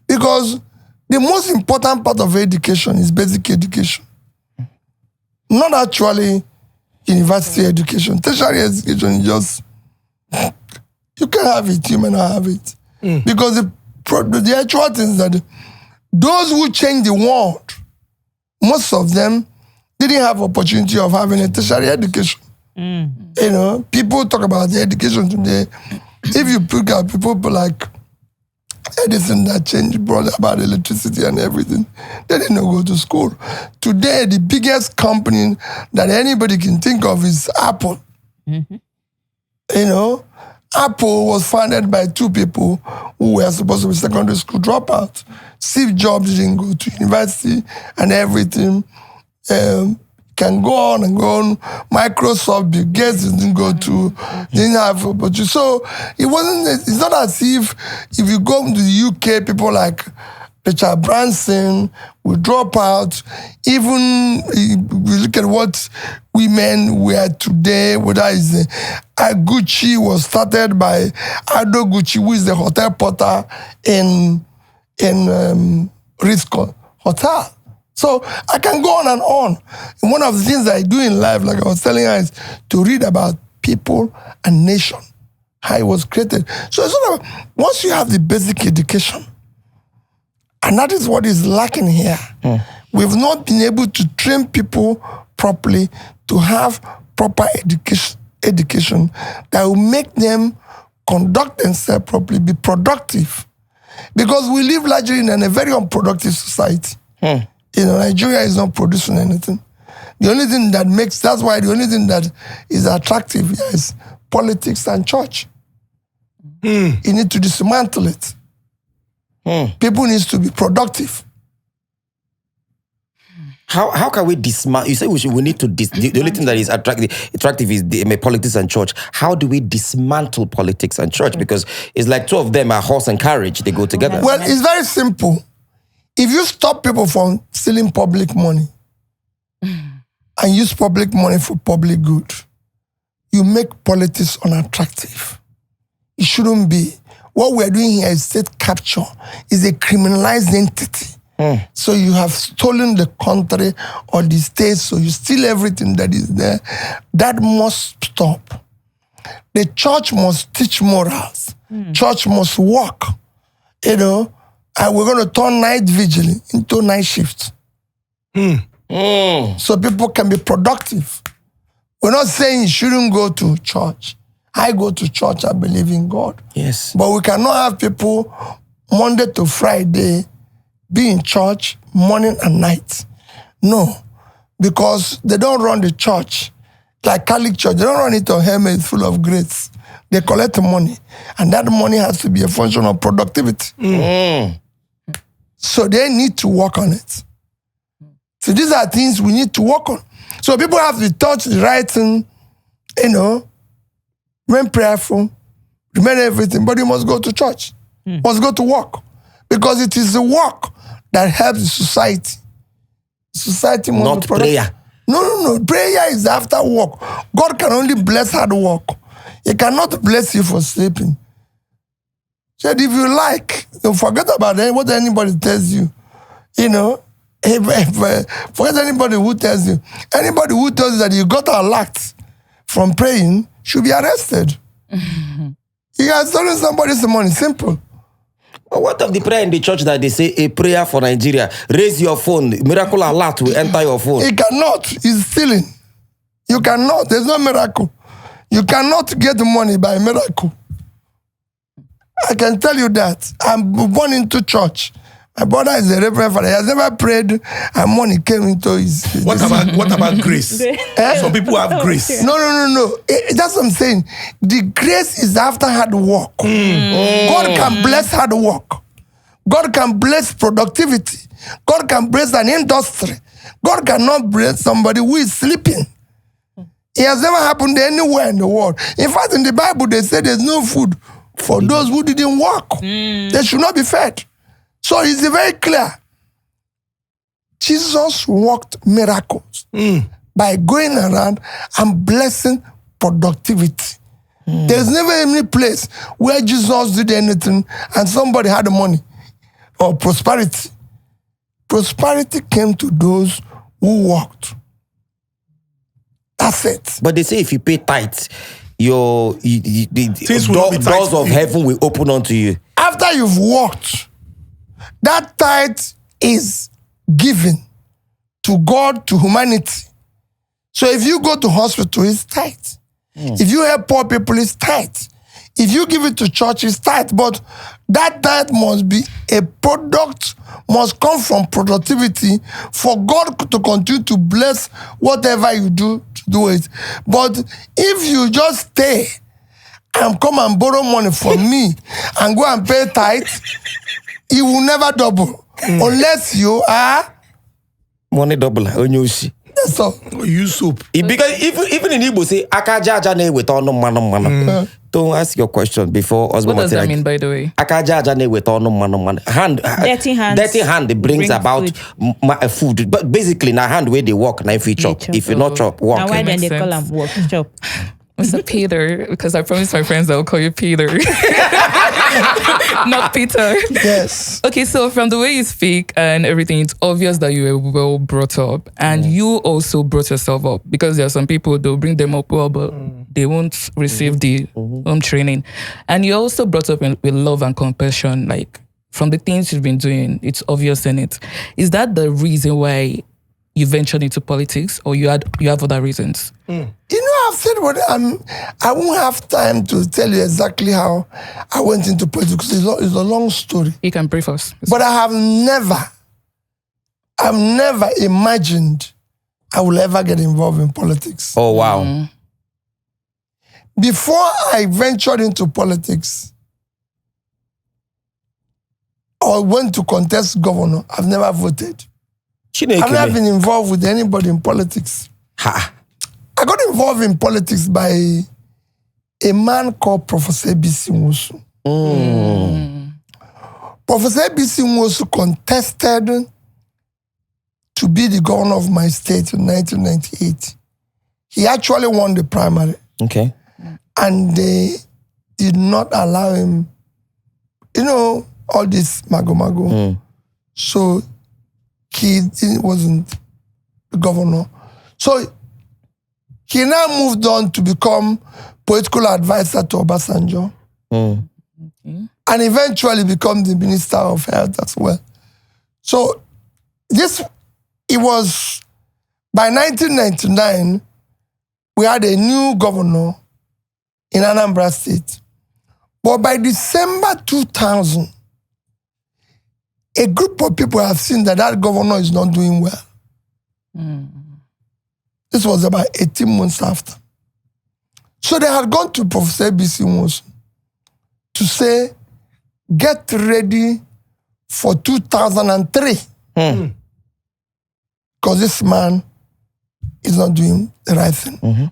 because the most important part of education is basic education. Not actually university education. Tertiary education is just, you can have it, you may not have it. Because the actual thing is that those who change the world, most of them didn't have opportunity of having a tertiary education. People talk about the education today. If you pick up people like Edison that brought about electricity and everything, they didn't go to school. Today, the biggest company that anybody can think of is Apple. Apple was founded by two people who were supposed to be secondary school dropouts. Steve Jobs didn't go to university and everything. Can go on and go on. Microsoft, Bill Gates didn't have opportunity. So it's not as if you go to the UK, people like Richard Branson will drop out. Even if you look at what women wear today, whether it's Gucci was started by Ado Gucci, who is the hotel porter in Ritz Hotel. So I can go on and on. And one of the things I do in life, like I was telling you, is to read about people and nation, how it was created. So it's sort of, once you have the basic education, and that is what is lacking here. We've not been able to train people properly to have proper education that will make them conduct themselves properly, be productive. Because we live largely in a very unproductive society. Nigeria is not producing anything. The only thing that's why the only thing that is attractive here is politics and church. You need to dismantle it. People need to be productive. How can we dismantle? You say we need to the only thing that is attractive is the politics and church. How do we dismantle politics and church? Because it's like two of them are horse and carriage. They go together. Well, it's very simple. If you stop people from stealing public money and use public money for public good, you make politics unattractive. It shouldn't be. What we're doing here is state capture. It's a criminalized entity. So you have stolen the country or the state, so you steal everything that is there. That must stop. The church must teach morals. Church must work. And we're going to turn night vigil into night shift. So people can be productive. We're not saying you shouldn't go to church. I go to church, I believe in God. Yes. But we cannot have people Monday to Friday be in church morning and night. No. because they don't run the church like Catholic Church. They don't run it on helmets full of grades. They collect money, and that money has to be a function of productivity. So they need to work on it. So these are things we need to work on. So people have to touch the right thing, remain prayerful, remain everything, but you must go to church, must go to work, because it is the work that helps the society. Society must not prayer. No. Prayer is after work. God can only bless hard work. He cannot bless you for sleeping. So if you like, don't forget about what anybody tells you. Forget anybody who tells you. Anybody who tells you that you got unlocked from praying should be arrested. You are stolen somebody's money. Simple. But what of the prayer in the church that they say a prayer for Nigeria? Raise your phone. Miracle alert will enter your phone. It cannot. It's stealing. You cannot. There's no miracle. You cannot get money by miracle. I can tell you that. I'm born into church. My brother is a reverend father. He has never prayed and money came into his... What about grace? Some people have grace. No. That's what I'm saying. The grace is after hard work. God can bless hard work. God can bless productivity. God can bless an industry. God cannot bless somebody who is sleeping. It has never happened anywhere in the world. In fact, in the Bible, they say there's no food for those who didn't work. They should not be fed. So it's very clear. Jesus worked miracles by going around and blessing productivity. There's never any place where Jesus did anything and somebody had money or prosperity. Prosperity came to those who worked. That's it. But they say if you pay tithes, the doors of heaven will open unto you. After you've worked, that tithe is given to God, to humanity. So if you go to hospital, it's tithe. If you help poor people, it's tithe. If you give it to church, it's tithe. But that tithe must be a product, must come from productivity for God to continue to bless whatever you do to do it. But if you just stay and come and borrow money from me and go and pay tithe, it will never double unless you are money double on you see. That's all. Use soap. Because even in Igbo say akajaja ne with no mano. Don't ask your question before husband. What does that mean, by the way? Akajaja ne with no mano. Dirty hands. Dirty hand brings about food. But basically, na hand where they walk, na if you chop. If you not chop, walk. Now why then they call them walk chop? Mr. Peter, because I promised my friends I'll call you Peter. Not Peter. Yes. Okay, so from the way you speak and everything, it's obvious that you were well brought up. And you also brought yourself up. Because there are some people, they'll bring them up well, but they won't receive the home training. And you also brought up with love and compassion. Like, from the things you've been doing, it's obvious in it. Is that the reason why you ventured into politics, or you have other reasons? I've said I won't have time to tell you exactly how I went into politics. It's a long story. You can brief us. But I have never imagined I will ever get involved in politics. Oh, wow. Before I ventured into politics or went to contest governor, I've never voted. I've never been involved with anybody in politics. I got involved in politics by a man called Professor B.C. Nwosu. Professor B.C. Nwosu contested to be the governor of my state in 1998. He actually won the primary. Okay. And they did not allow him, all this mago. So he wasn't the governor. So he now moved on to become political advisor to Obasanjo. And eventually become the Minister of Health as well. So it was by 1999, we had a new governor in Anambra State. But by December 2000, a group of people have seen that governor is not doing well. This was about 18 months after. So they had gone to Professor BC once to say, get ready for 2003. Because this man is not doing the right thing.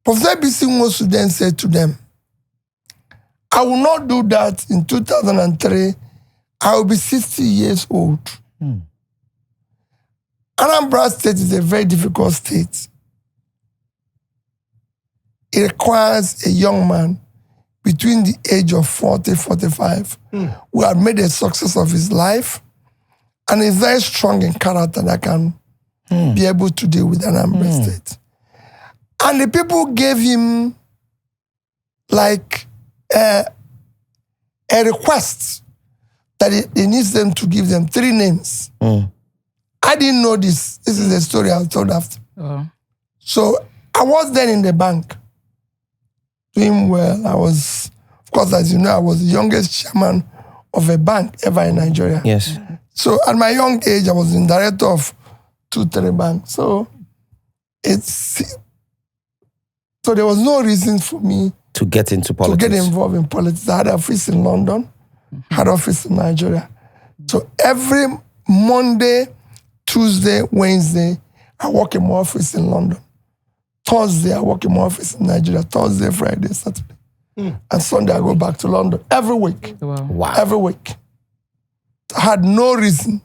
Professor BC wants to then say to them, I will not do that in 2003. I will be 60 years old. Anambra State is a very difficult state. It requires a young man between the age of 40, 45 who had made a success of his life and is very strong in character that can be able to deal with Anambra State. And the people gave him like a request that he needs them to give them 3 names. I didn't know this. This is a story I was told after. So I was then in the bank, doing well. I was, of course, as you know, I was the youngest chairman of a bank ever in Nigeria. Yes. So at my young age, I was the director of 2-3 banks. So there was no reason for me to get into politics. To get involved in politics. I had an office in London, had an office in Nigeria. So every Monday, Tuesday, Wednesday, I work in my office in London. Thursday, I work in my office in Nigeria. Thursday, Friday, Saturday. And Sunday, I go back to London every week. Wow. Every week. I had no reason.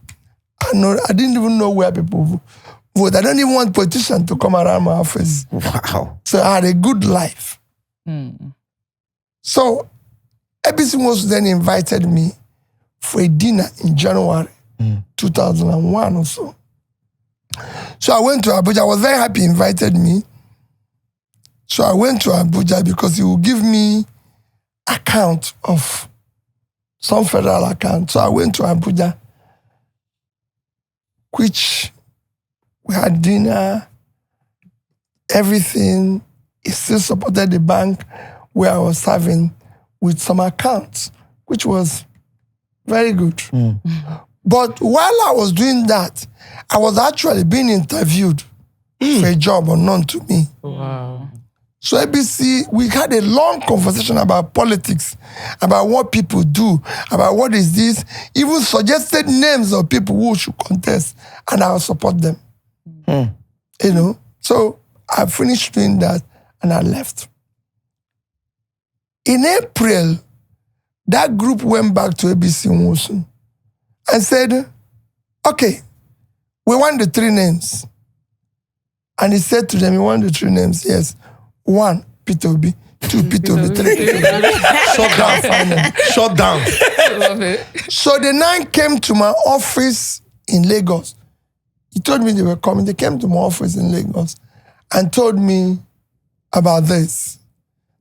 I didn't even know where people vote. I don't even want politicians to come around my office. Wow. So I had a good life. So ABC was then invited me for a dinner in January 2001 or so. So I went to Abuja. I was very happy he invited me. So I went to Abuja because he would give me account of some federal account. So I went to Abuja, which we had dinner, everything. He still supported the bank where I was serving with some accounts, which was very good. But while I was doing that, I was actually being interviewed for a job unknown to me. Wow. So ABC, we had a long conversation about politics, about what people do, about what is this, even suggested names of people who should contest, and I'll support them. You know? So I finished doing that, and I left. In April, that group went back to ABC Nwosu and said, okay, we want the 3 names. And he said to them, you want the 3 names? Yes. 1, Peter Obi. 2, Peter Obi. 3, Peter Obi. Shut down, finally. Shut down. I love it. So the 9 came to my office in Lagos. He told me they were coming. They came to my office in Lagos and told me about this,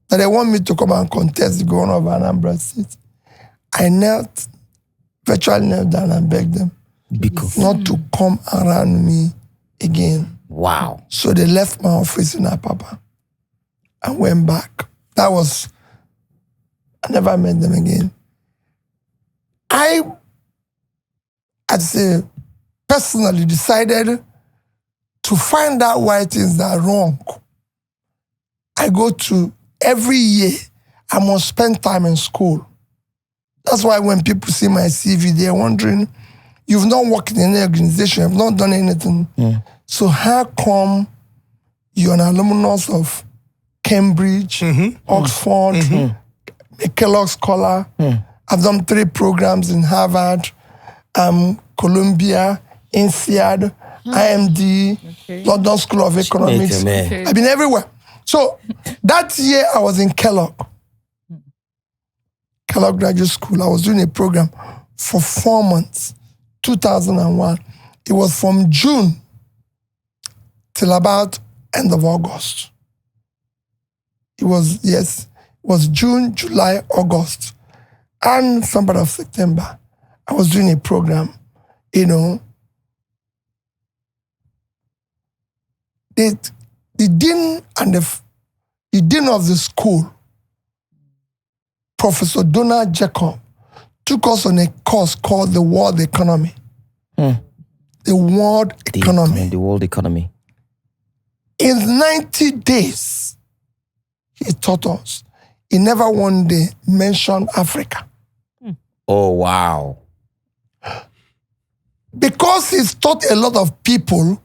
that they want me to come and contest the Governor of Anambra State. I virtually knelt down and begged them not to come around me again. Wow. So they left my office in Apapa and went back. I never met them again. I personally decided to find out why things are wrong. I go to, every year, I must spend time in school. That's why when people see my CV, they're wondering, you've not worked in any organization, you've not done anything. So how come you're an alumnus of Cambridge, Oxford, a Kellogg Scholar? I've done 3 programs in Harvard, Columbia, INSEAD, IMD, London School of Economics. I've been everywhere. So that year I was in Kellogg Graduate School. I was doing a program for 4 months, 2001. It was from June till about end of August. It was June, July, August, and some part of September. I was doing a program, you know. The dean and the dean of the school, Professor Donald Jacob, took us on a course called the World Economy. The World Economy. The world economy. In 90 days, he taught us. He never one day mentioned Africa. Oh, wow. Because he's taught a lot of people,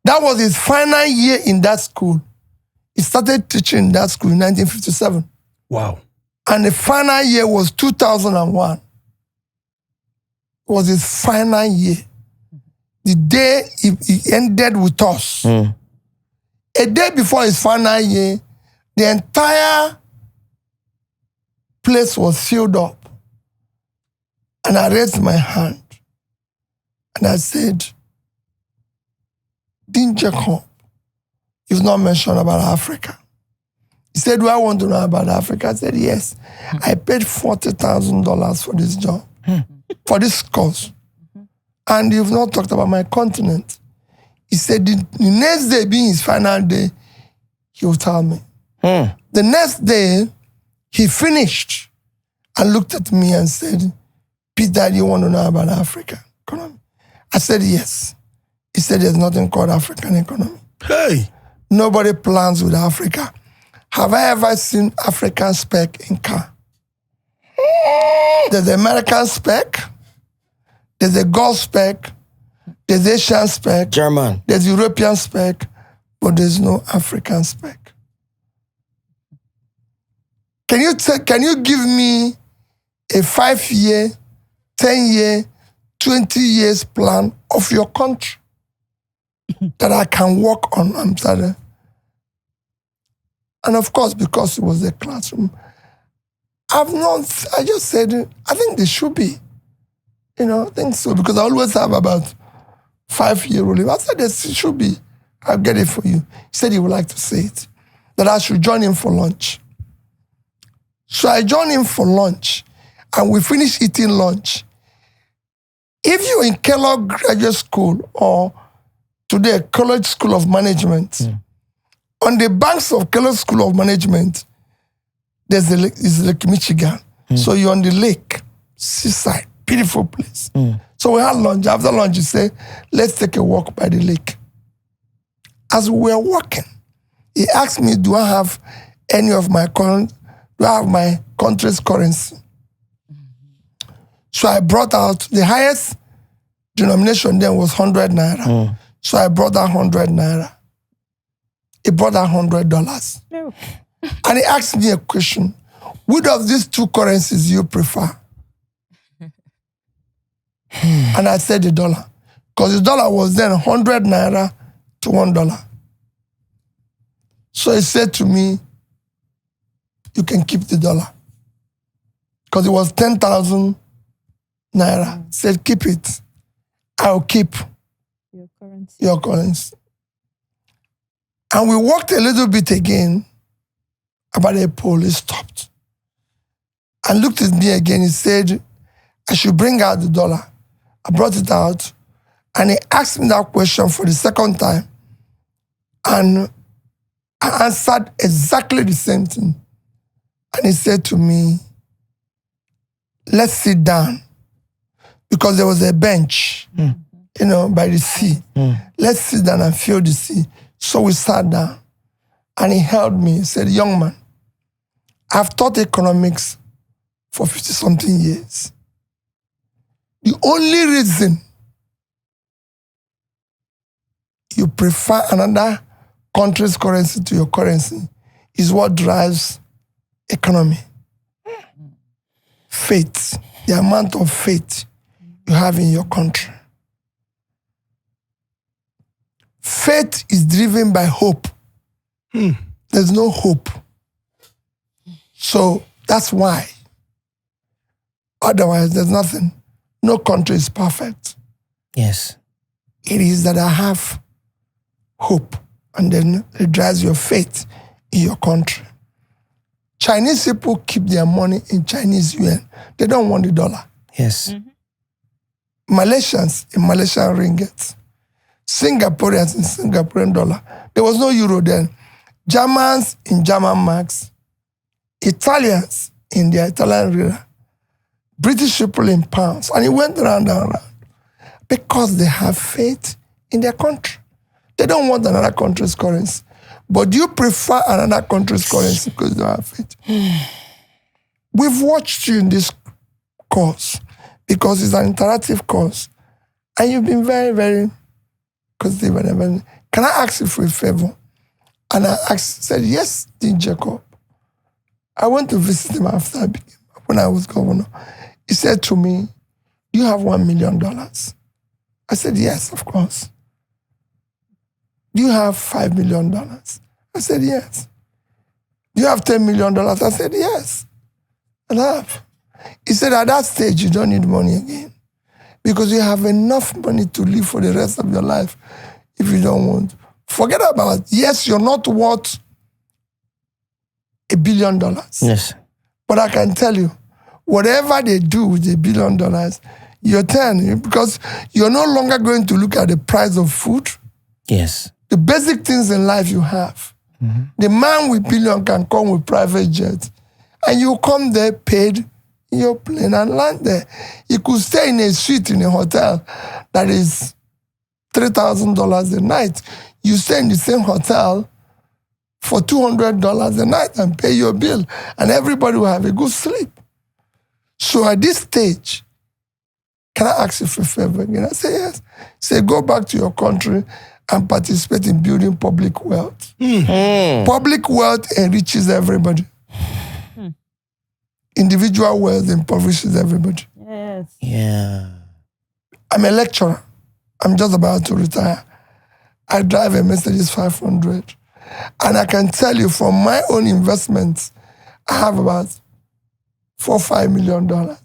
that was his final year in that school. He started teaching in that school in 1957. Wow. And the final year was 2001. It was his final year. The day he ended with us. A day before his final year, the entire place was filled up. And I raised my hand. And I said, Dean Jacob, you've not mentioned about Africa. He said, do I want to know about Africa? I said, yes. I paid $40,000 for this job, for this course. And you've not talked about my continent. He said, the next day being his final day, he will tell me. The next day, he finished and looked at me and said, Peter, you want to know about Africa economy? I said, yes. He said, there's nothing called African economy. Hey. Nobody plans with Africa. Have I ever seen African spec in car? There's the American spec, there's the Gulf spec, there's Asian spec, German, there's European spec, but there's no African spec. Can you give me a 5-year, 10-year, 20 years plan of your country that I can work on? I'm sorry. And of course, because it was a classroom, I just said, I think they should be. I think so, because I always have about 5-year ruling. I said, there should be. I'll get it for you. He said he would like to say it, that I should join him for lunch. So I joined him for lunch, and we finished eating lunch. If you're in Kellogg Graduate School or today College School of Management, on the banks of Kellogg School of Management, there's Lake Michigan. So you're on the lake, seaside, beautiful place. So we had lunch. After lunch, he said, let's take a walk by the lake. As we were walking, he asked me, do I have any of my country's currency? So I brought out, the highest denomination then was 100 naira. So I brought out 100 naira. He brought out $100. And he asked me a question. Which of these two currencies do you prefer? And I said the dollar. Because the dollar was then 100 naira to $1. So he said to me, you can keep the dollar. Because it was 10,000 naira. He said, keep it. I'll keep your currency. And we walked a little bit again about a pole. He stopped and looked at me again. He said, I should bring out the dollar. I brought it out, and he asked me that question for the second time. And I answered exactly the same thing. And he said to me, let's sit down. Because there was a bench, by the sea. Let's sit down and feel the sea. So we sat down, and he held me. He said, young man, I've taught economics for 50-something years. The only reason you prefer another country's currency to your currency is what drives economy. Faith, the amount of faith you have in your country. Faith is driven by hope. There's no hope. So that's why. Otherwise, there's nothing. No country is perfect. Yes. It is that I have hope, and then it drives your faith in your country. Chinese people keep their money in Chinese yuan. They don't want the dollar. Yes. Malaysians in Malaysian ringgit. Singaporeans in Singaporean dollar. There was no euro then. Germans in German marks. Italians in their Italian lira. British people in pounds. And it went round and round. Because they have faith in their country. They don't want another country's currency. But do you prefer another country's currency because you don't have faith? We've watched you in this course because it's an interactive course. And you've been very, very positive and everything. Can I ask you for a favor? And I said, yes, Dean Jacob. I went to visit him when I was governor. He said to me, you have $1 million. I said, yes, of course. Do you have $5 million? I said, yes. Do you have $10 million? I said, yes. I have. He said, at that stage, you don't need money again because you have enough money to live for the rest of your life if you don't want. Forget about it. Yes, you're not worth $1 billion. Yes. But I can tell you, whatever they do with $1 billion, you're turning because you're no longer going to look at the price of food. Yes. The basic things in life you have. Mm-hmm. The man with billion can come with private jets, and you come there paid in your plane and land there. You could stay in a suite in a hotel that is $3,000 a night. You stay in the same hotel for $200 a night and pay your bill, and everybody will have a good sleep. So at this stage, can I ask you for a favor again? I say, yes. Say, go back to your country and participate in building public wealth. Mm. Public wealth enriches everybody. Mm. Individual wealth impoverishes everybody. Yes. Yeah. I'm a lecturer. I'm just about to retire. I drive a Mercedes 500. And I can tell you from my own investments, I have about $4-5 million.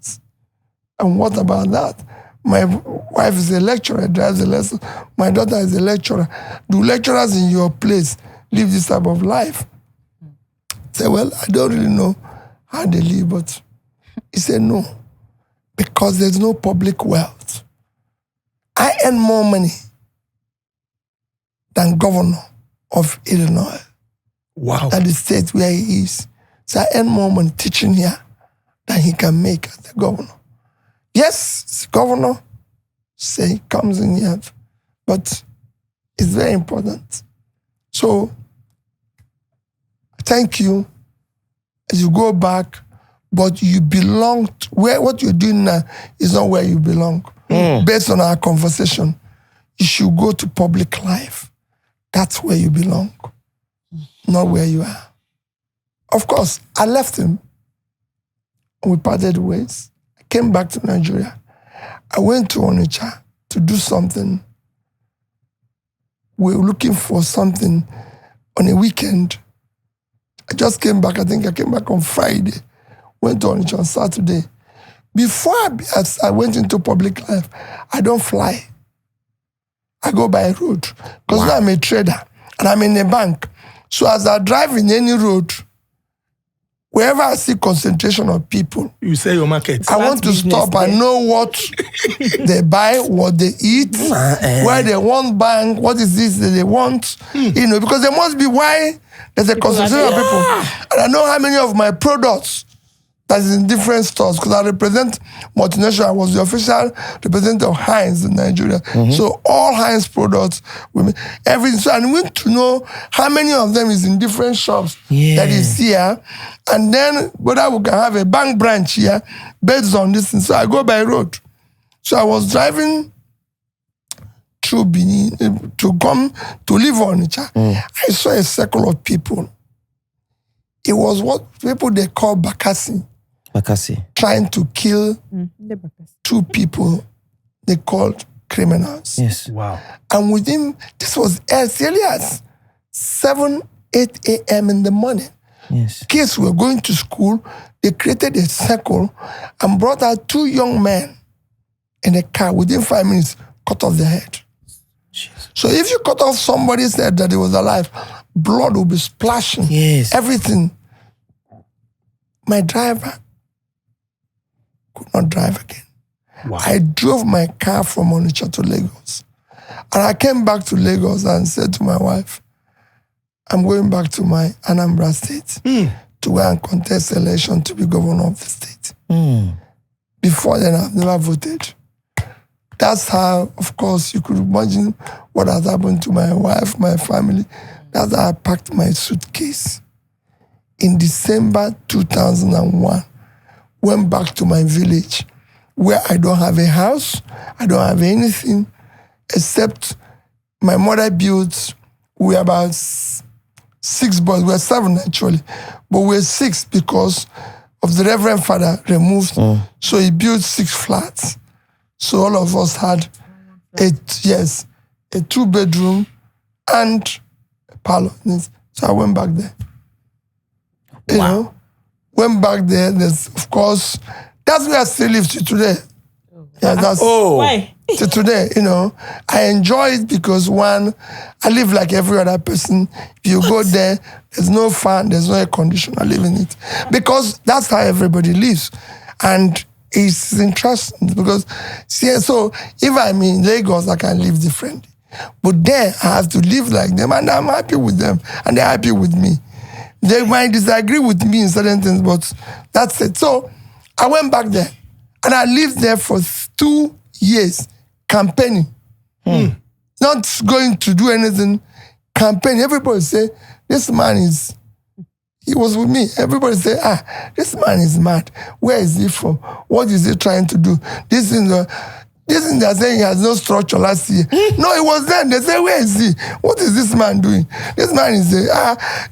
And what about that? My wife is a lecturer, drives a lesson. My daughter is a lecturer. Do lecturers in your place live this type of life? I say, well, I don't really know how they live, but he said, no, because there's no public wealth. I earn more money than governor of Illinois. Wow. At the state where he is. So I earn more money teaching here than he can make as the governor. Yes, the governor say he comes in here, but it's very important. So thank you as you go back, but you belong to where what you're doing now is not where you belong. Mm. Based on our conversation, you should go to public life. That's where you belong, not where you are. Of course, I left him and we parted ways. I came back to Nigeria. I went to Onitsha to do something. We were looking for something on a weekend. I just came back. I think I came back on Friday. Went to Onitsha on Saturday. Before I went into public life, I don't fly. I go by road. Because now I'm a trader and I'm in a bank. So as I drive in any road, wherever I see concentration of people, you say your market. I want to stop and know what they buy, what they eat, where they want bank, what is this that they want, you know, because there must be why there's a concentration of people. And I know how many of my products that is in different stores, because I represent multinational. I was the official representative of Heinz in Nigeria. Mm-hmm. So all Heinz products, everything. So I need to know how many of them is in different shops that is here. And then whether we can have a bank branch here based on this thing. So I go by road. So I was driving through Benin to come to live on Onitsha. I saw a circle of people. It was what people they call Bakassi. Trying to kill two people they called criminals. Yes. Wow. And within, this was as early as 7, 8 a.m. in the morning. Yes. Kids were going to school. They created a circle and brought out 2 young men in a car. Within 5 minutes, cut off their head. Jesus. So if you cut off somebody's head that he was alive, blood will be splashing. Yes. Everything. My driver could not drive again. Wow. I drove my car from Onitsha to Lagos. And I came back to Lagos and said to my wife, I'm going back to my Anambra State to go and contest the election to be governor of the state. Before then, I've never voted. that's how, of course, you could imagine what has happened to my wife, my family. That's how I packed my suitcase. In December 2001, went back to my village where I don't have a house, I don't have anything, except my mother built, we were about 6 boys, we were 7 actually, but we were 6 because of the Reverend Father removed, so he built 6 flats. So all of us had a 2-bedroom and a parlor. So I went back there. You know, went back there. There's, of course, that's where I still live to today. Yeah, that's Why? to today, you know. I enjoy it because, one, I live like every other person. If you go there, there's no fan, there's no air conditioner. I live in it. Because that's how everybody lives. And it's interesting because, see, so if I'm in Lagos, I can live differently. But there, I have to live like them, and I'm happy with them, and they're happy with me. They might disagree with me in certain things, but that's it. So I went back there, and I lived there for 2 years, campaigning. Not going to do anything, campaigning. Everybody say, this man is, he was with me. Everybody say, this man is mad. Where is he from? What is he trying to do? This thing they're saying he has no structure last year. No, he was there. They say, where is he? What is this man doing? This man is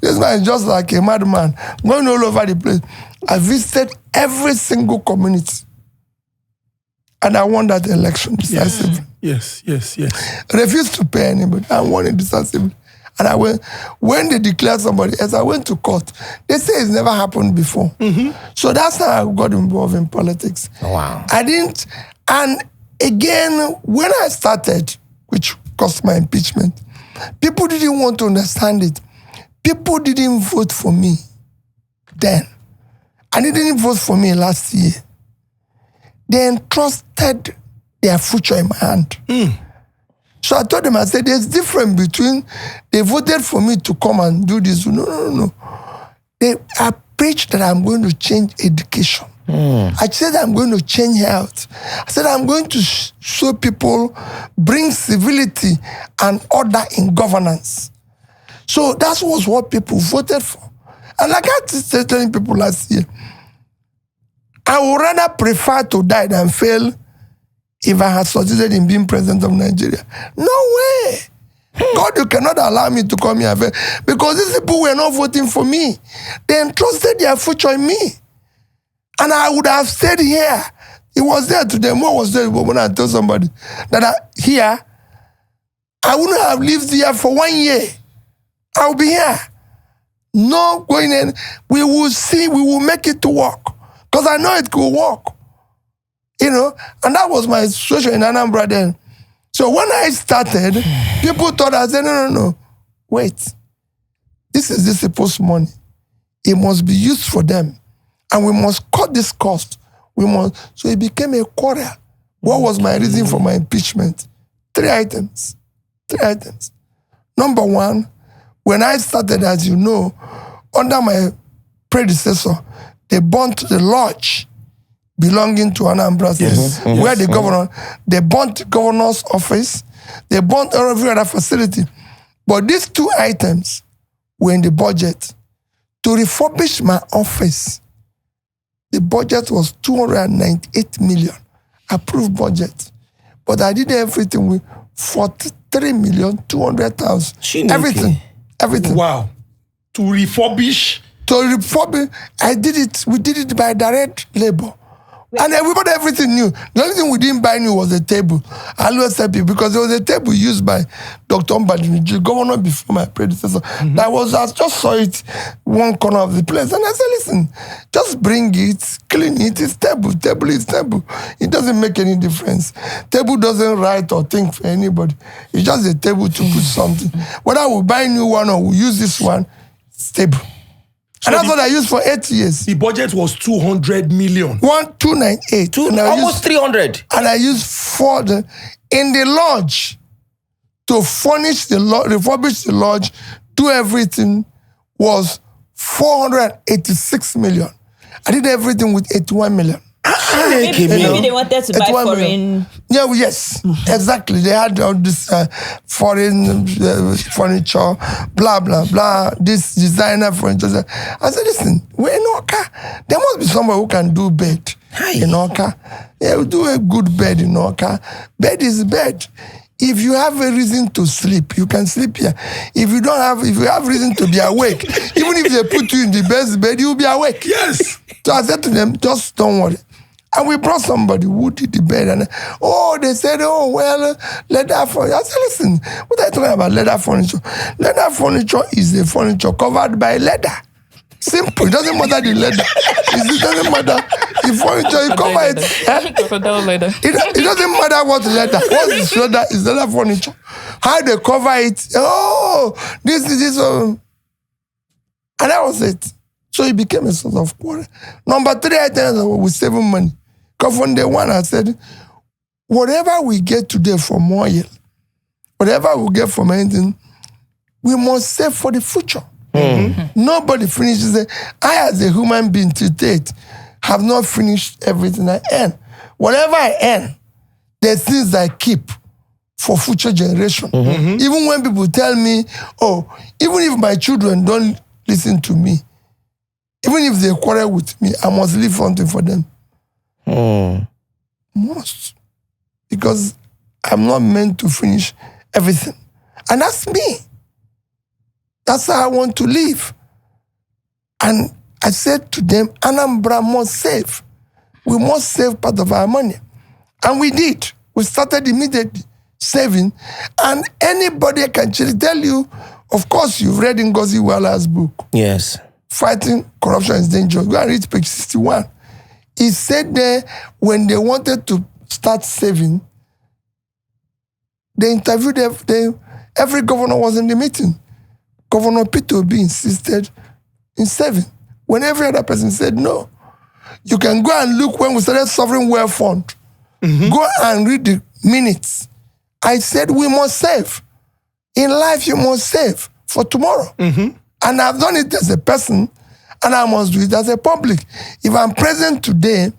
this man is just like a madman, going all over the place. I visited every single community. And I won that election decisively. Yes. I refused to pay anybody. I won it decisively. And I went, when they declared somebody else, I went to court. They say it's never happened before. So that's how I got involved in politics. Wow. I didn't, and again, when I started, which caused my impeachment, people didn't want to understand it. People didn't vote for me then. And they didn't vote for me last year. They entrusted their future in my hand. So I told them, I said, there's difference between they voted for me to come and do this. No. I preached that I'm going to change education. I said I'm going to change health. I said I'm going to show people, bring civility and order in governance. So that was what people voted for. And like I was telling people last year, I would rather prefer to die than fail if I had succeeded in being president of Nigeria. No way. God, you cannot allow me to come here and fail. Because these people were not voting for me. They entrusted their future in me. And I would have stayed here. It was there today. What was there when I told somebody that here, I wouldn't have lived here for 1 year. I'll be here. No going in. We will see, we will make it to work. Because I know it could work. You know, and that was my situation in Anambra then. So when I started, people thought, I said, no. Wait. This is disciples' money. It must be used for them. And we must cut this cost. So it became a quarrel. What was my reason for my impeachment? 3 items. Number 1, when I started, as you know, under my predecessor, they burnt the lodge belonging to Anambra State, where the governor, they burnt the governor's office, they burnt every other facility. But these 2 items were in the budget. To refurbish my office, the budget was 298 million, approved budget. But I did everything with 43,200,000. Everything. Wow. To refurbish? I did it, we did it by direct labor. And everybody, everything new. The only thing we didn't buy new was a table. I always tell people, because there was a table used by Dr. Mbadiniji, governor before my predecessor. I just saw it one corner of the place. And I said, listen, just bring it, clean it, it's table. Table is table. It doesn't make any difference. Table doesn't write or think for anybody. It's just a table to put something. Whether we buy a new one or we use this one, it's table. So and that's what I used for 8 years. The budget was 200 million. 298. Almost 300. And I used in the lodge to furnish the lodge, refurbish the lodge, do everything was 486 million. I did everything with 81 million. maybe they wanted to buy foreign. Yeah, yes, exactly. They had all this foreign furniture, blah, blah, blah, this designer furniture. I said, listen, we're in Oka. There must be somebody who can do bed in Oka. Yeah, we do a good bed in Oka. Bed is bed. If you have a reason to sleep, you can sleep here. If you have reason to be awake, even if they put you in the best bed, you'll be awake. Yes. So I said to them, just don't worry. And we brought somebody who did the bed. And they said, leather furniture. I said, listen, what are you talking about leather furniture? Leather furniture is a furniture covered by leather. Simple. It doesn't matter the leather. It doesn't matter the furniture. You cover it. It doesn't matter what leather. What is leather? Is leather furniture. How they cover it. This is this. And that was it. So it became a sort of quarrel. Number 3, I tell them we're saving money. Because from day one, I said, whatever we get today from oil, whatever we get from anything, we must save for the future. Mm-hmm. Nobody finishes it. I, as a human being to date, have not finished everything I earn. Whatever I earn, there's things I keep for future generation. Mm-hmm. Even when people tell me, even if my children don't listen to me, even if they quarrel with me, I must leave something for them. Must. Because I'm not meant to finish everything. And that's me. That's how I want to live. And I said to them, Anambra must save. We must save part of our money. And we did. We started immediately saving. And anybody can tell you, of course, you've read Ngozi Iweala's book. Yes. Fighting Corruption is Dangerous. Go and read page 61. He said there, when they wanted to start saving, they interviewed every governor was in the meeting. Governor Peter Obi insisted in saving, when every other person said no. You can go and look when we started Sovereign Wealth Fund. Mm-hmm. Go and read the minutes. I said we must save. In life, you must save for tomorrow. Mm-hmm. And I've done it as a person, and I must do it as a public. If I'm present today,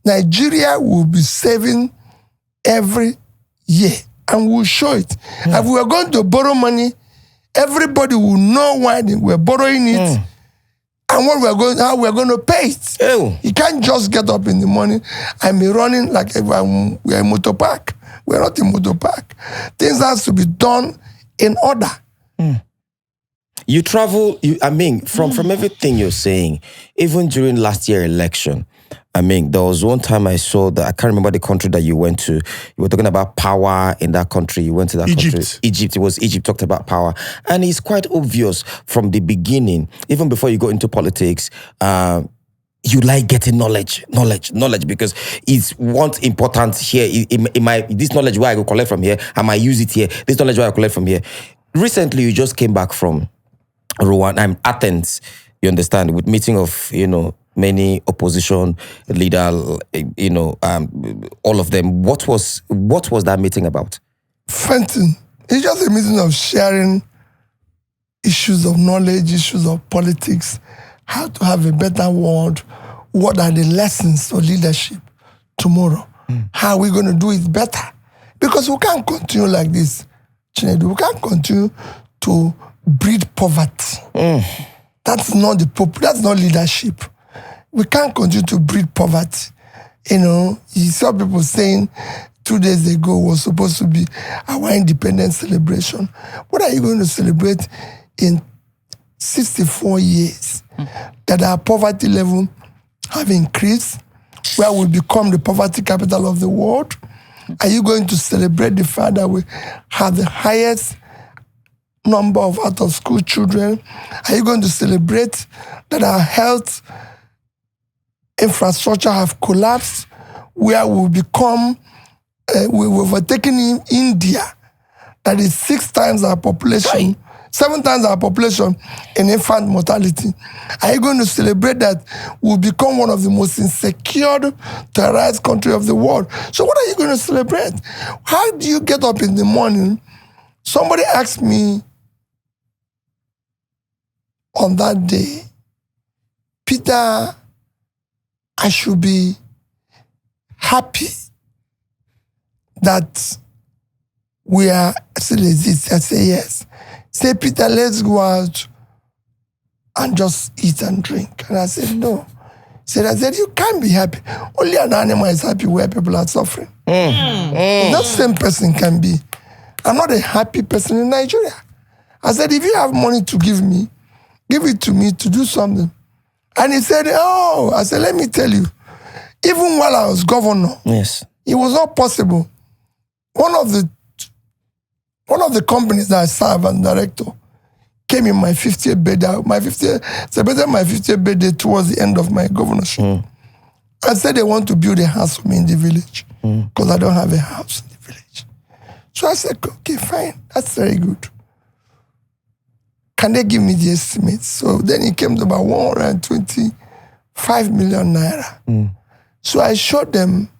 Nigeria will be saving every year, and we'll show it. If we are going to borrow money, everybody will know why we're borrowing it and how we're going to pay it. Ew. You can't just get up in the morning and be running like if we're in motor park. We're not in motor park. Things has to be done in order. You travel, from everything you're saying, even during last year's election, there was one time I saw that, I can't remember the country that you went to. You were talking about power in that country. You went to that country. Egypt. It was Egypt, talked about power. And it's quite obvious from the beginning, even before you go into politics, you like getting knowledge, because it's what's important here. This knowledge where I go collect from here, I might use it here. This knowledge where I collect from here. Recently, you just came back from Rwanda, Athens, you understand, with meeting of, many opposition leaders, all of them. What was that meeting about? Fenton. It's just a meeting of sharing issues of knowledge, issues of politics, how to have a better world, what are the lessons for leadership tomorrow, how are we going to do it better? Because we can't continue like this, Chinedu. We can't continue to breed poverty. That's not that's not leadership. We can't continue to breed poverty. You saw people saying 2 days ago was supposed to be our independence celebration. What are you going to celebrate in 64 years that our poverty level have increased, where we become the poverty capital of the world? Are you going to celebrate the fact that we have the highest number of out-of-school children? Are you going to celebrate that our health infrastructure have collapsed, where we've become, we've overtaken India, that is 6 times our population, 7 times our population in infant mortality? Are you going to celebrate that we'll become one of the most insecure, terrorized country of the world? So what are you going to celebrate? How do you get up in the morning? Somebody asked me on that day, Peter, I should be happy that we are still exist? I say yes. Say, Peter, let's go out and just eat and drink. And I said, no. I said, you can't be happy. Only an animal is happy where people are suffering. That same person can be. I'm not a happy person in Nigeria. I said, if you have money to give me, give it to me to do something. And he said, oh, I said, let me tell you, even while I was governor, yes, it was not possible. One of the companies that I serve as director came in my 50th birthday. Celebrated my 50th birthday towards the end of my governorship. I said they want to build a house for me in the village because I don't have a house in the village. So I said, okay, fine, that's very good. Can they give me the estimate? So then it came to about 125 million naira. So I showed them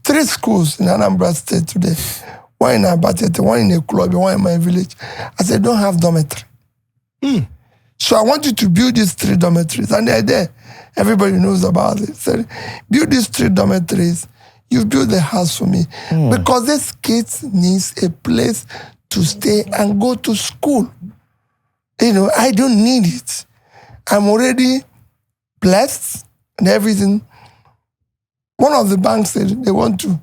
3 schools in Anambra State today. One in Abatete, one in a club, one in my village. I said, don't have dormitory. So I want you to build these 3 dormitories. And they're there. Everybody knows about it. So build these 3 dormitories. You build the house for me. Because this kids needs a place to stay and go to school. You know, I don't need it. I'm already blessed and everything. One of the banks said they want to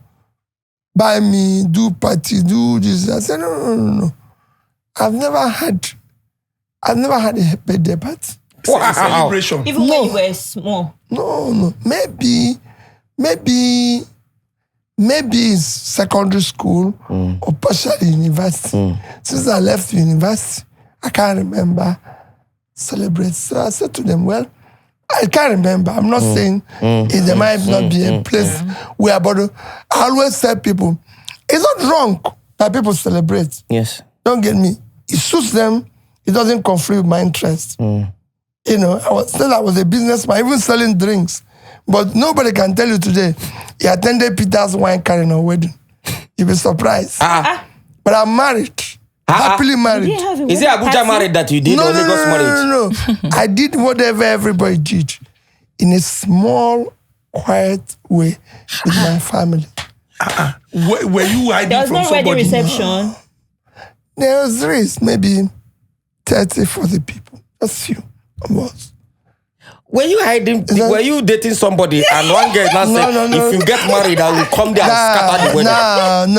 buy me, do party, do this. I said, no. I've never had a birthday party. Wow. Celebration. Even when you were small. No. Maybe it's secondary school or partially university. Since I left university, I can't remember celebrate. So I said to them, well, I can't remember. I'm not saying there might not be a place where, but I always tell people, it's not wrong that people celebrate. Yes. Don't get me. It suits them. It doesn't conflict with my interest. You know, I was a businessman, even selling drinks. But nobody can tell you today, he attended Peter's wine carrying a wedding. You'll be surprised. But I'm married. Happily married. Is it Abuja married that you did or Lagos marriage? No. I did whatever everybody did in a small, quiet way with my family. Were you hiding from somebody? There was no wedding reception. There was risk, maybe 30, 40 people. Just few of us. Were you hiding? Were you dating somebody and one girl now said, if you get married, I will come there and scatter the wedding?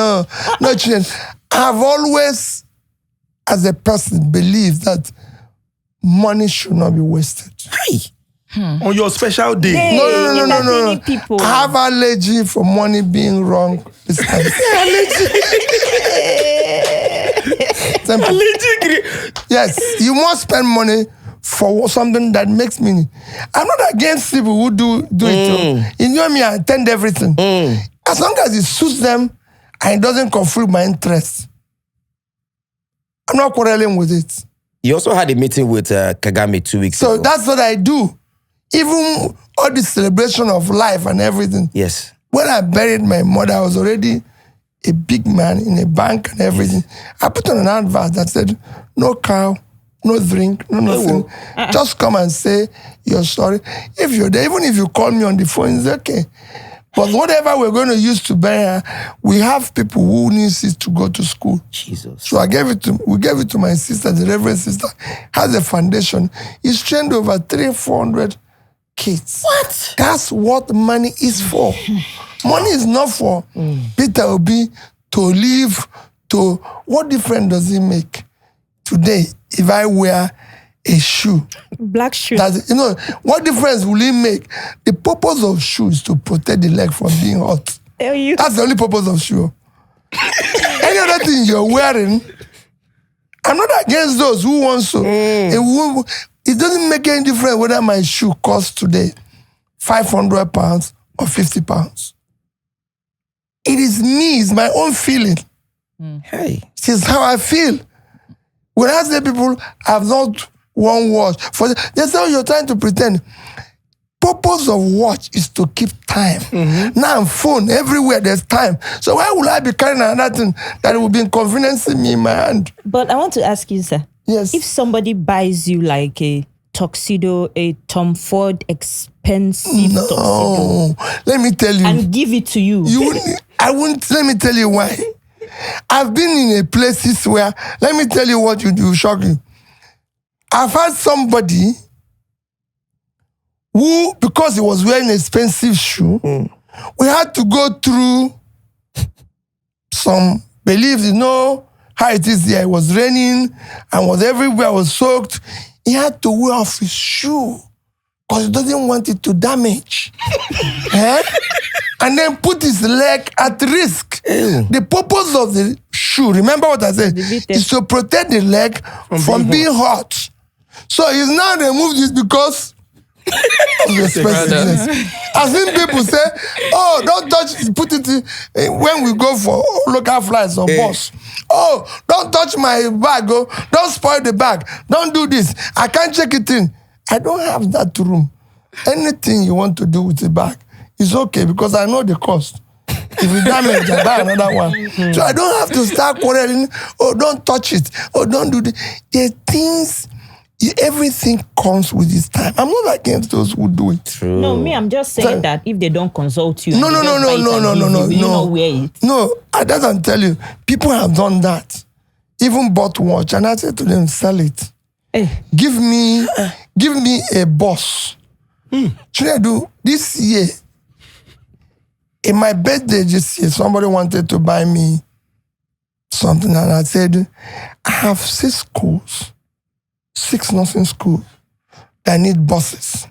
No, children. I've always, as a person, believed that money should not be wasted. On your special day? No. People. I have allergy for money being wrong. Yes, you must spend money for something that makes meaning. I'm not against people who do it. You know me, I attend everything. As long as it suits them and it doesn't conflict my interests, I'm not quarreling with it. You also had a meeting with Kagame 2 weeks ago. So that's what I do. Even all the celebration of life and everything. Yes. When I buried my mother, I was already a big man in a bank and everything. I put on an advert that said, no cow, no drink, no nothing. Just come and say you're sorry. If you're there, even if you call me on the phone, it's okay. But whatever we're going to use to bury her, we have people who need it to go to school. Jesus. So we gave it to my sister, the Reverend sister, has a foundation. He's trained over 300-400 kids. What? That's what money is for. Money is not for Peter Obi to live to. What difference does it make today if I wear a shoe? Black shoe. What difference will it make? The purpose of shoe is to protect the leg from being hot. That's the only purpose of shoe. Any other thing you're wearing, I'm not against those who want to. It doesn't make any difference whether my shoe costs today £500 or £50. It is me, it's my own feeling. Hey. It is how I feel. When I say people have not one watch, they say, you're trying to pretend. Purpose of watch is to keep time. Now phone, everywhere there's time. So why would I be carrying another thing that will be inconveniencing me in my hand? But I want to ask you, sir. Yes. If somebody buys you like a tuxedo, a Tom Ford expensive tuxedo let me tell you. and give it to you. I wouldn't. Let me tell you why. I've been in a places where, let me tell you what you do, shock you. I've had somebody who, because he was wearing an expensive shoe, we had to go through some beliefs, how it is there. It was raining and was everywhere was soaked. He had to wear off his shoe because he doesn't want it to damage. And then put his leg at risk. The purpose of the shoe, remember what I said, is to protect the leg from being hot. So he's now removed it because of the expensiveness. I've seen people say, oh, don't touch it, put it in, when we go for local flights or bus. Oh, don't touch my bag, don't spoil the bag, don't do this. I can't check it in. I don't have that room. Anything you want to do with the bag, it's okay because I know the cost. If you damage, I buy another one. So I don't have to start quarreling. Oh, don't touch it. Oh, don't do this. There are things, everything comes with its time. I'm not against those who do it. True. No, me, I'm just saying that if they don't consult you, No. wear it. No, I doesn't tell you. People have done that. Even bought watch, and I said to them, sell it. Give me a boss. Should I do this year? In my birthday this year, somebody wanted to buy me something, and I said, I have 6 schools, 6 nursing schools that need buses.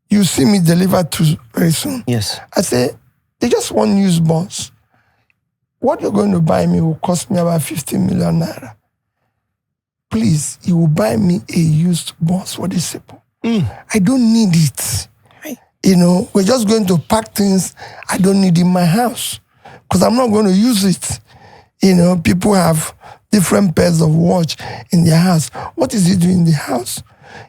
You see me deliver to very soon. Yes. I said, they just want used bus. What you're going to buy me will cost me about 15 million naira. Please, you will buy me a used bus for this people. I don't need it. We're just going to pack things I don't need in my house because I'm not going to use it. People have different pairs of watch in their house. What is he doing in the house?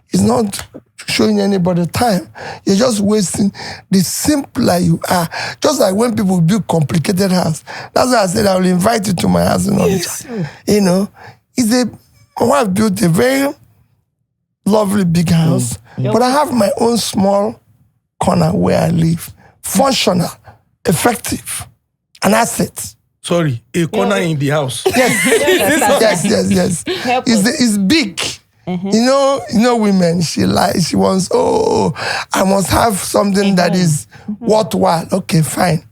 It's not showing anybody time. You're just wasting. The simpler you are, just like when people build complicated house. That's why I said I will invite you to my house in Onitsha. My wife built a very lovely big house, but I have my own small corner where I live. Functional, effective, an asset. Sorry, a corner in the house. Yes. It's big. Women, she wants, I must have something that is worthwhile. Okay, fine.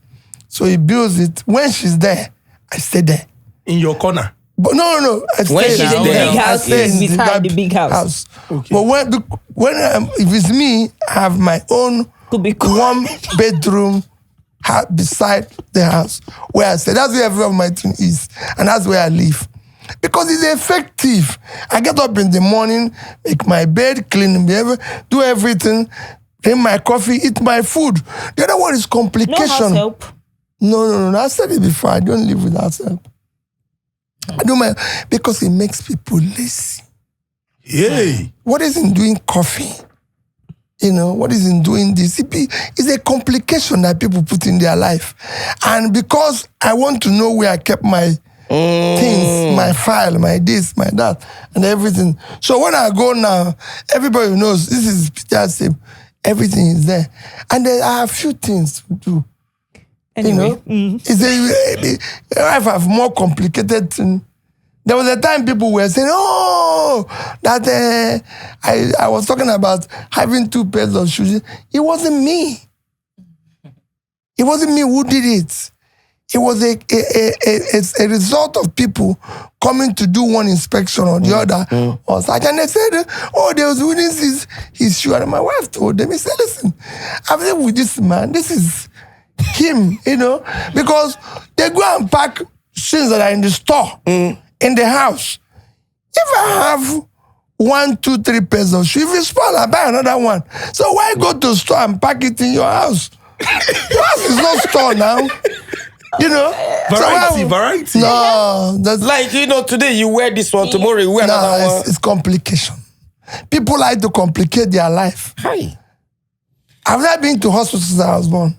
So he builds it. When she's there, I stay there. In your corner? But no. I stay in the big house, the big house. Okay. But when if it's me, I have my own 1 bedroom beside the house where I stay. That's where every of my thing is, and that's where I live. Because it's effective. I get up in the morning, make my bed, clean, do everything, drink my coffee, eat my food. The other one is complication. No house help. No. I said it before. I don't live with house help. I do because it makes people lazy. Yay. What is in doing coffee? What is in doing this? It's a complication that people put in their life. And because I want to know where I kept my things, my file, my this, my that, and everything. So when I go now, everybody knows this is Peter's same. Everything is there. And there are a few things to do. Anyway. If I have more complicated thing. There was a time people were saying, that I was talking about having 2 pairs of shoes. It wasn't me. It wasn't me who did it. It was a result of people coming to do one inspection or the other. And they said, they was winning his shoe. And my wife told them, he said, listen, I've been with this man. This is him, because they go and pack shoes that are in the store, in the house. If I have 1, 2, 3 pairs of shoes, if it's spoil, I buy another one. So why go to the store and pack it in your house? Your house is not store now. Variety. No, that's like today you wear this one, tomorrow you wear another one. It's complication. People like to complicate their life. Hi. I've never been to hospitals since I was born.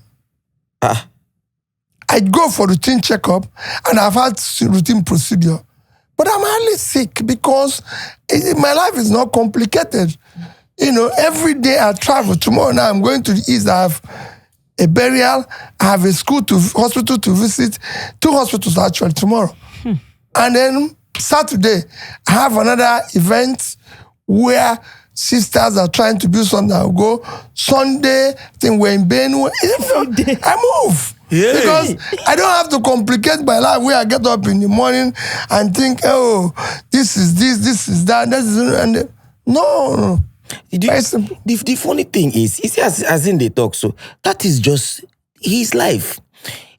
I go for routine checkup and I've had routine procedure. But I'm hardly sick because my life is not complicated. every day I travel. Tomorrow now I'm going to the east. I have a burial. I have a hospital to visit. 2 hospitals actually tomorrow. And then Saturday, I have another event where sisters are trying to build something. I'll go. Sunday, I think we're in Benue. I move. Yeah. Because I don't have to complicate my life where I get up in the morning and think, oh, this is that, no. The funny thing is, you see, as in they talk, so that is just his life.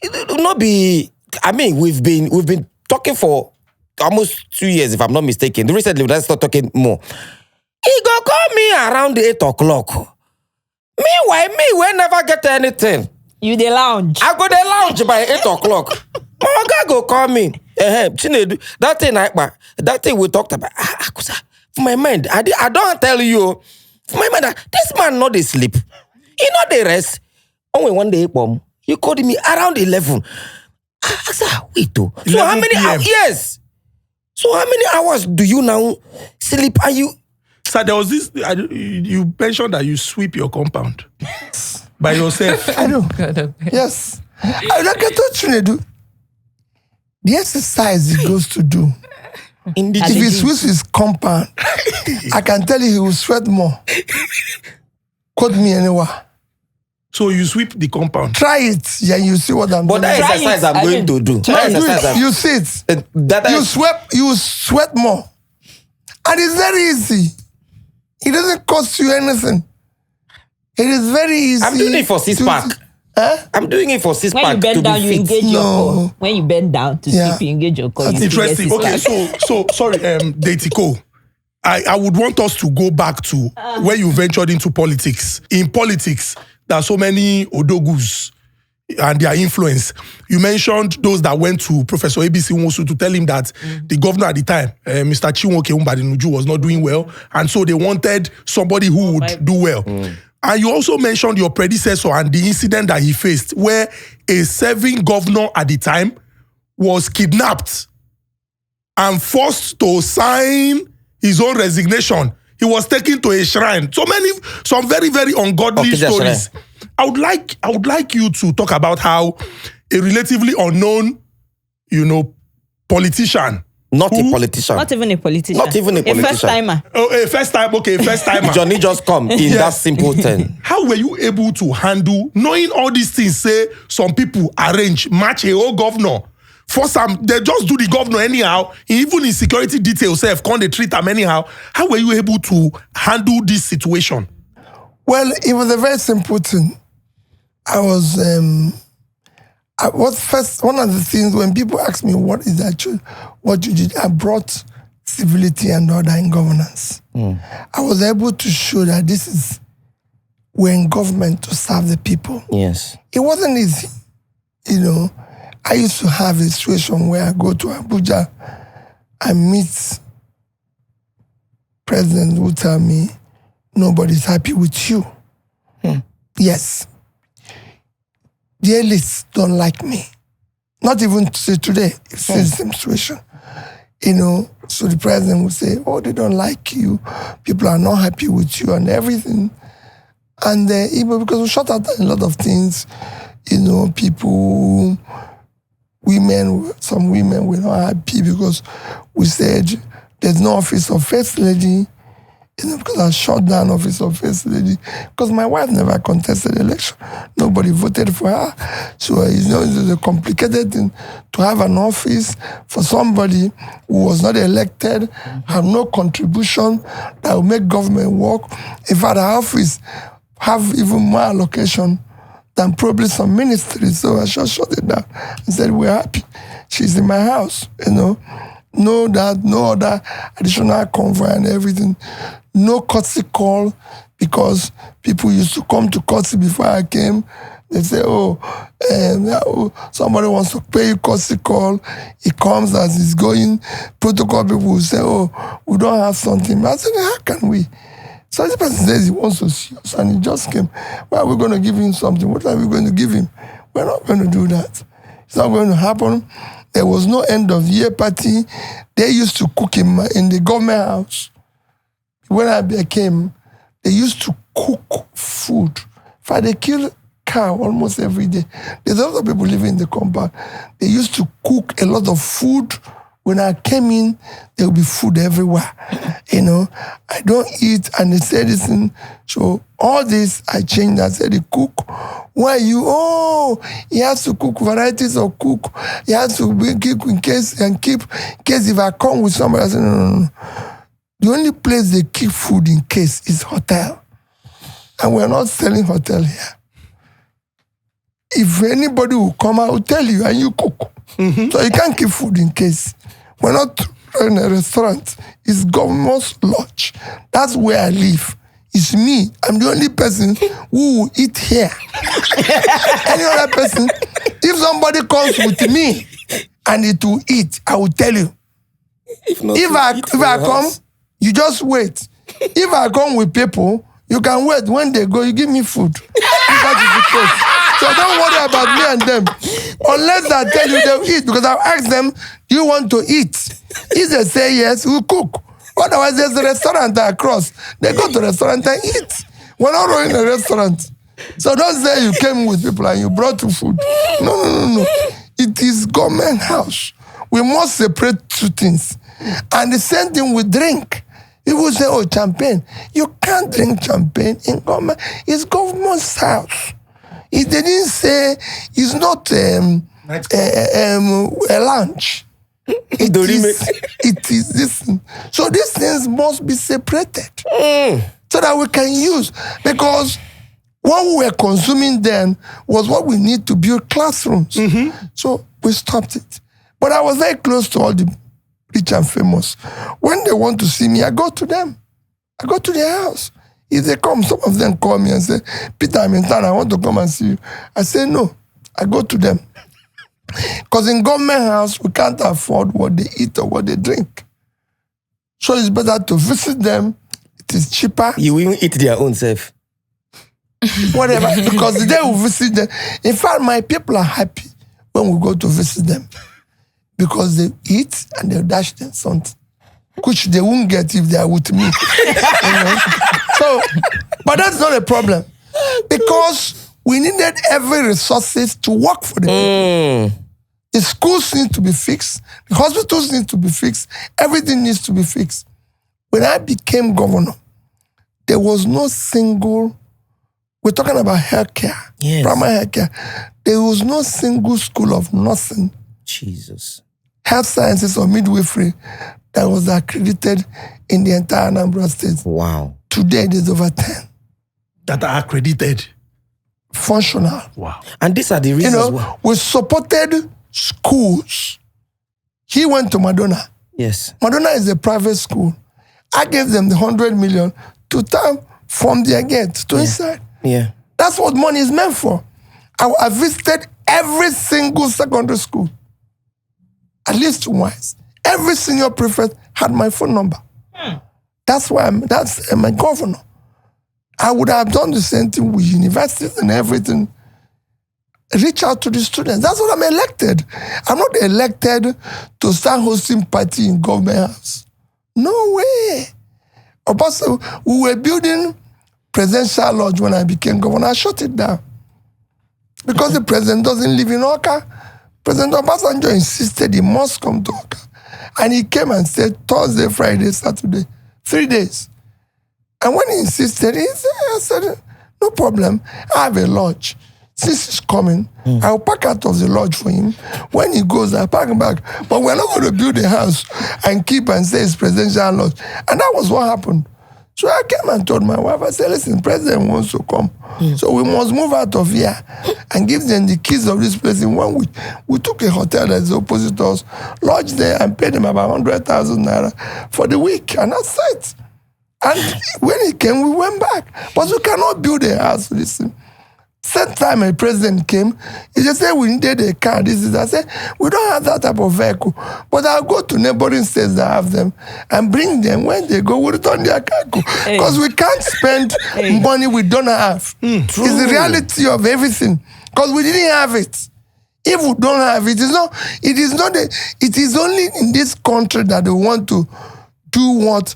It will not be. I mean, we've been talking for almost 2 years, if I'm not mistaken. Recently, let's start talking more. He go call me around 8 o'clock. Meanwhile, we never get anything. You the lounge. I go the lounge by 8 o'clock. My guy go call me. Chinedu, that thing we talked about. For my mind, I don't tell you. For my mind, this man not they sleep. He not they rest. Only one day, you called me around 11. I said, wait, so how many hours? Yes. So how many hours do you now sleep? Are you? So there was this. You mentioned that you sweep your compound by yourself. I know. Yes. I don't get to Nedu. The exercise he goes to do. If he sweeps his compound, I can tell you he will sweat more. Quote me anywhere. So you sweep the compound. Try it, yeah. You see what I'm doing. But that exercise I'm going to do. You see it. You sweat more, and it's very easy. It doesn't cost you anything. It is very easy. I'm doing it for 6-pack. I'm doing it for 6-pack. When you bend down, you engage your core. When you bend down to sleep, you engage your core. That's interesting. Okay, so sorry, Deity Cole. I would want us to go back to where you ventured into politics. In politics, there are so many odogus and their influence. You mentioned those that went to Professor ABC Nwosu to tell him that the governor at the time, Mr. Chinwoke Mbadinuju, was not doing well, and so they wanted somebody who would do well. And you also mentioned your predecessor and the incident that he faced, where a serving governor at the time was kidnapped and forced to sign his own resignation. He was taken to a shrine. Some very, very ungodly stories. I would like you to talk about how a relatively unknown, politician. Not a politician. Not even a politician. Not even a politician. A first timer. Oh, a first time. Okay, a first timer. Johnny just come in that simple thing. How were you able to handle knowing all these things? Say some people match a whole governor. For some, they just do the governor anyhow. Even in security details, can't they treat them anyhow? How were you able to handle this situation? Well, it was a very simple thing. I was one of the things when people ask me what is actually what you did, I brought civility and order in governance. I was able to show that we're in government to serve the people. Yes. It wasn't easy. I used to have a situation where I go to Abuja and meet presidents who tell me nobody's happy with you. Yes. The elites don't like me. Not even today, it's the same situation. So the president will say, oh, they don't like you. People are not happy with you and everything. And because we shut out a lot of things, people, some women were not happy because we said there's no office of first lady. Because I shut down office of first lady. Because my wife never contested election. Nobody voted for her. So, it's a complicated thing to have an office for somebody who was not elected, have no contribution, that will make government work. In fact, our office have even more allocation than probably some ministries. So I just shut it down and said, we're happy. She's in my house, No other additional convoy and everything. No courtesy call, because people used to come to courtesy before I came. They say, somebody wants to pay you courtesy call. He comes as he's going. Protocol people will say, we don't have something. I said, how can we? So this person says he wants to see us, and he just came. Well, we're going to give him something. What are we going to give him? We're not going to do that. It's not going to happen. There was no end of year party. They used to cook in the government house. When I came, they used to cook food. In fact, they kill cow almost every day. There's a lot of people living in the compound. They used to cook a lot of food. When I came in, there would be food everywhere. You know, I don't eat, and they said this thing. So all this, I changed. I said, the cook, why you? Oh, he has to cook varieties of cook. He has to keep in case if I come with somebody. I said, no. The only place they keep food in case is hotel. And we're not selling hotel here. If anybody will come, I will tell you, and you cook. Mm-hmm. So you can't keep food in case. We're not in a restaurant. It's government's lodge. That's where I live. It's me. I'm the only person who will eat here. Any other person, if somebody comes with me and it will eat, I will tell you. If I come, you just wait. If I come with people, you can wait. When they go, you give me food. That is the case. So don't worry about me and them. Unless I tell you they'll eat, because I'll ask them, do you want to eat? If they say yes, we'll cook. Otherwise, there's a restaurant across. They go to the restaurant and eat. We're not running a restaurant. So don't say you came with people and you brought food. No. It is government house. We must separate two things. And the same thing with drink. People say, oh, champagne. You can't drink champagne in government. It's government's house. They didn't say it's not a lunch. It is this. So these things must be separated so that we can use. Because what we were consuming then was what we need to build classrooms. Mm-hmm. So we stopped it. But I was very close to all the rich and famous. When they want to see me, I go to them. I go to their house. If they come, some of them call me and say, Peter, I'm in town, I want to come and see you. I say, no, I go to them. Because in government house, we can't afford what they eat or what they drink. So it's better to visit them. It is cheaper. You will eat their own self. Whatever, because they will visit them. In fact, my people are happy when we go to visit them. Because they eat and they'll dash them something, which they won't get if they are with me. You know? So, but that's not a problem. Because we needed every resources to work for the people. The schools need to be fixed. The hospitals need to be fixed. Everything needs to be fixed. When I became governor, there was no single, we're talking about healthcare, primary healthcare. There was no single school of nursing, Jesus, health sciences or midwifery that was accredited in the entire Anambra State. Wow. Today, there's over 10. That are accredited. Functional. Wow. And these are the reasons why. We supported schools. He went to Madonna. Yes. Madonna is a private school. I gave them the 100 million to from their gate to inside. Yeah. That's what money is meant for. I visited every single secondary school. At least once. Every senior prefect had my phone number. That's why I'm a governor. I would have done the same thing with universities and everything. Reach out to the students. That's what I'm elected. I'm not elected to start hosting party in government house. No way. Also, we were building presidential lodge when I became governor. I shut it down. Because the president doesn't live in Oka. President Obasanjo insisted he must come to Oka. And he came and said Thursday, Friday, Saturday, 3 days. And when he insisted, I said, no problem, I have a lodge. Since he's coming, I'll pack out of the lodge for him. When he goes, I'll pack him back. But we're not going to build a house and keep and say it's presidential lodge. And that was what happened. So I came and told my wife, I said, listen, president wants to come. So we must move out of here and give them the keys of this place in 1 week. We took a hotel that's opposite to us, lodged there and paid him about 100,000 naira for the week. And that's it. And when he came, we went back. But we cannot build a house. Listen. Same time a president came, he just said we needed a car. I said, we don't have that type of vehicle. But I'll go to neighboring states that have them and bring them. When they go, we'll return their car. Because we can't spend money we don't have. It's the reality of everything. Because we didn't have it. If we don't have it, it is only in this country that we want to do what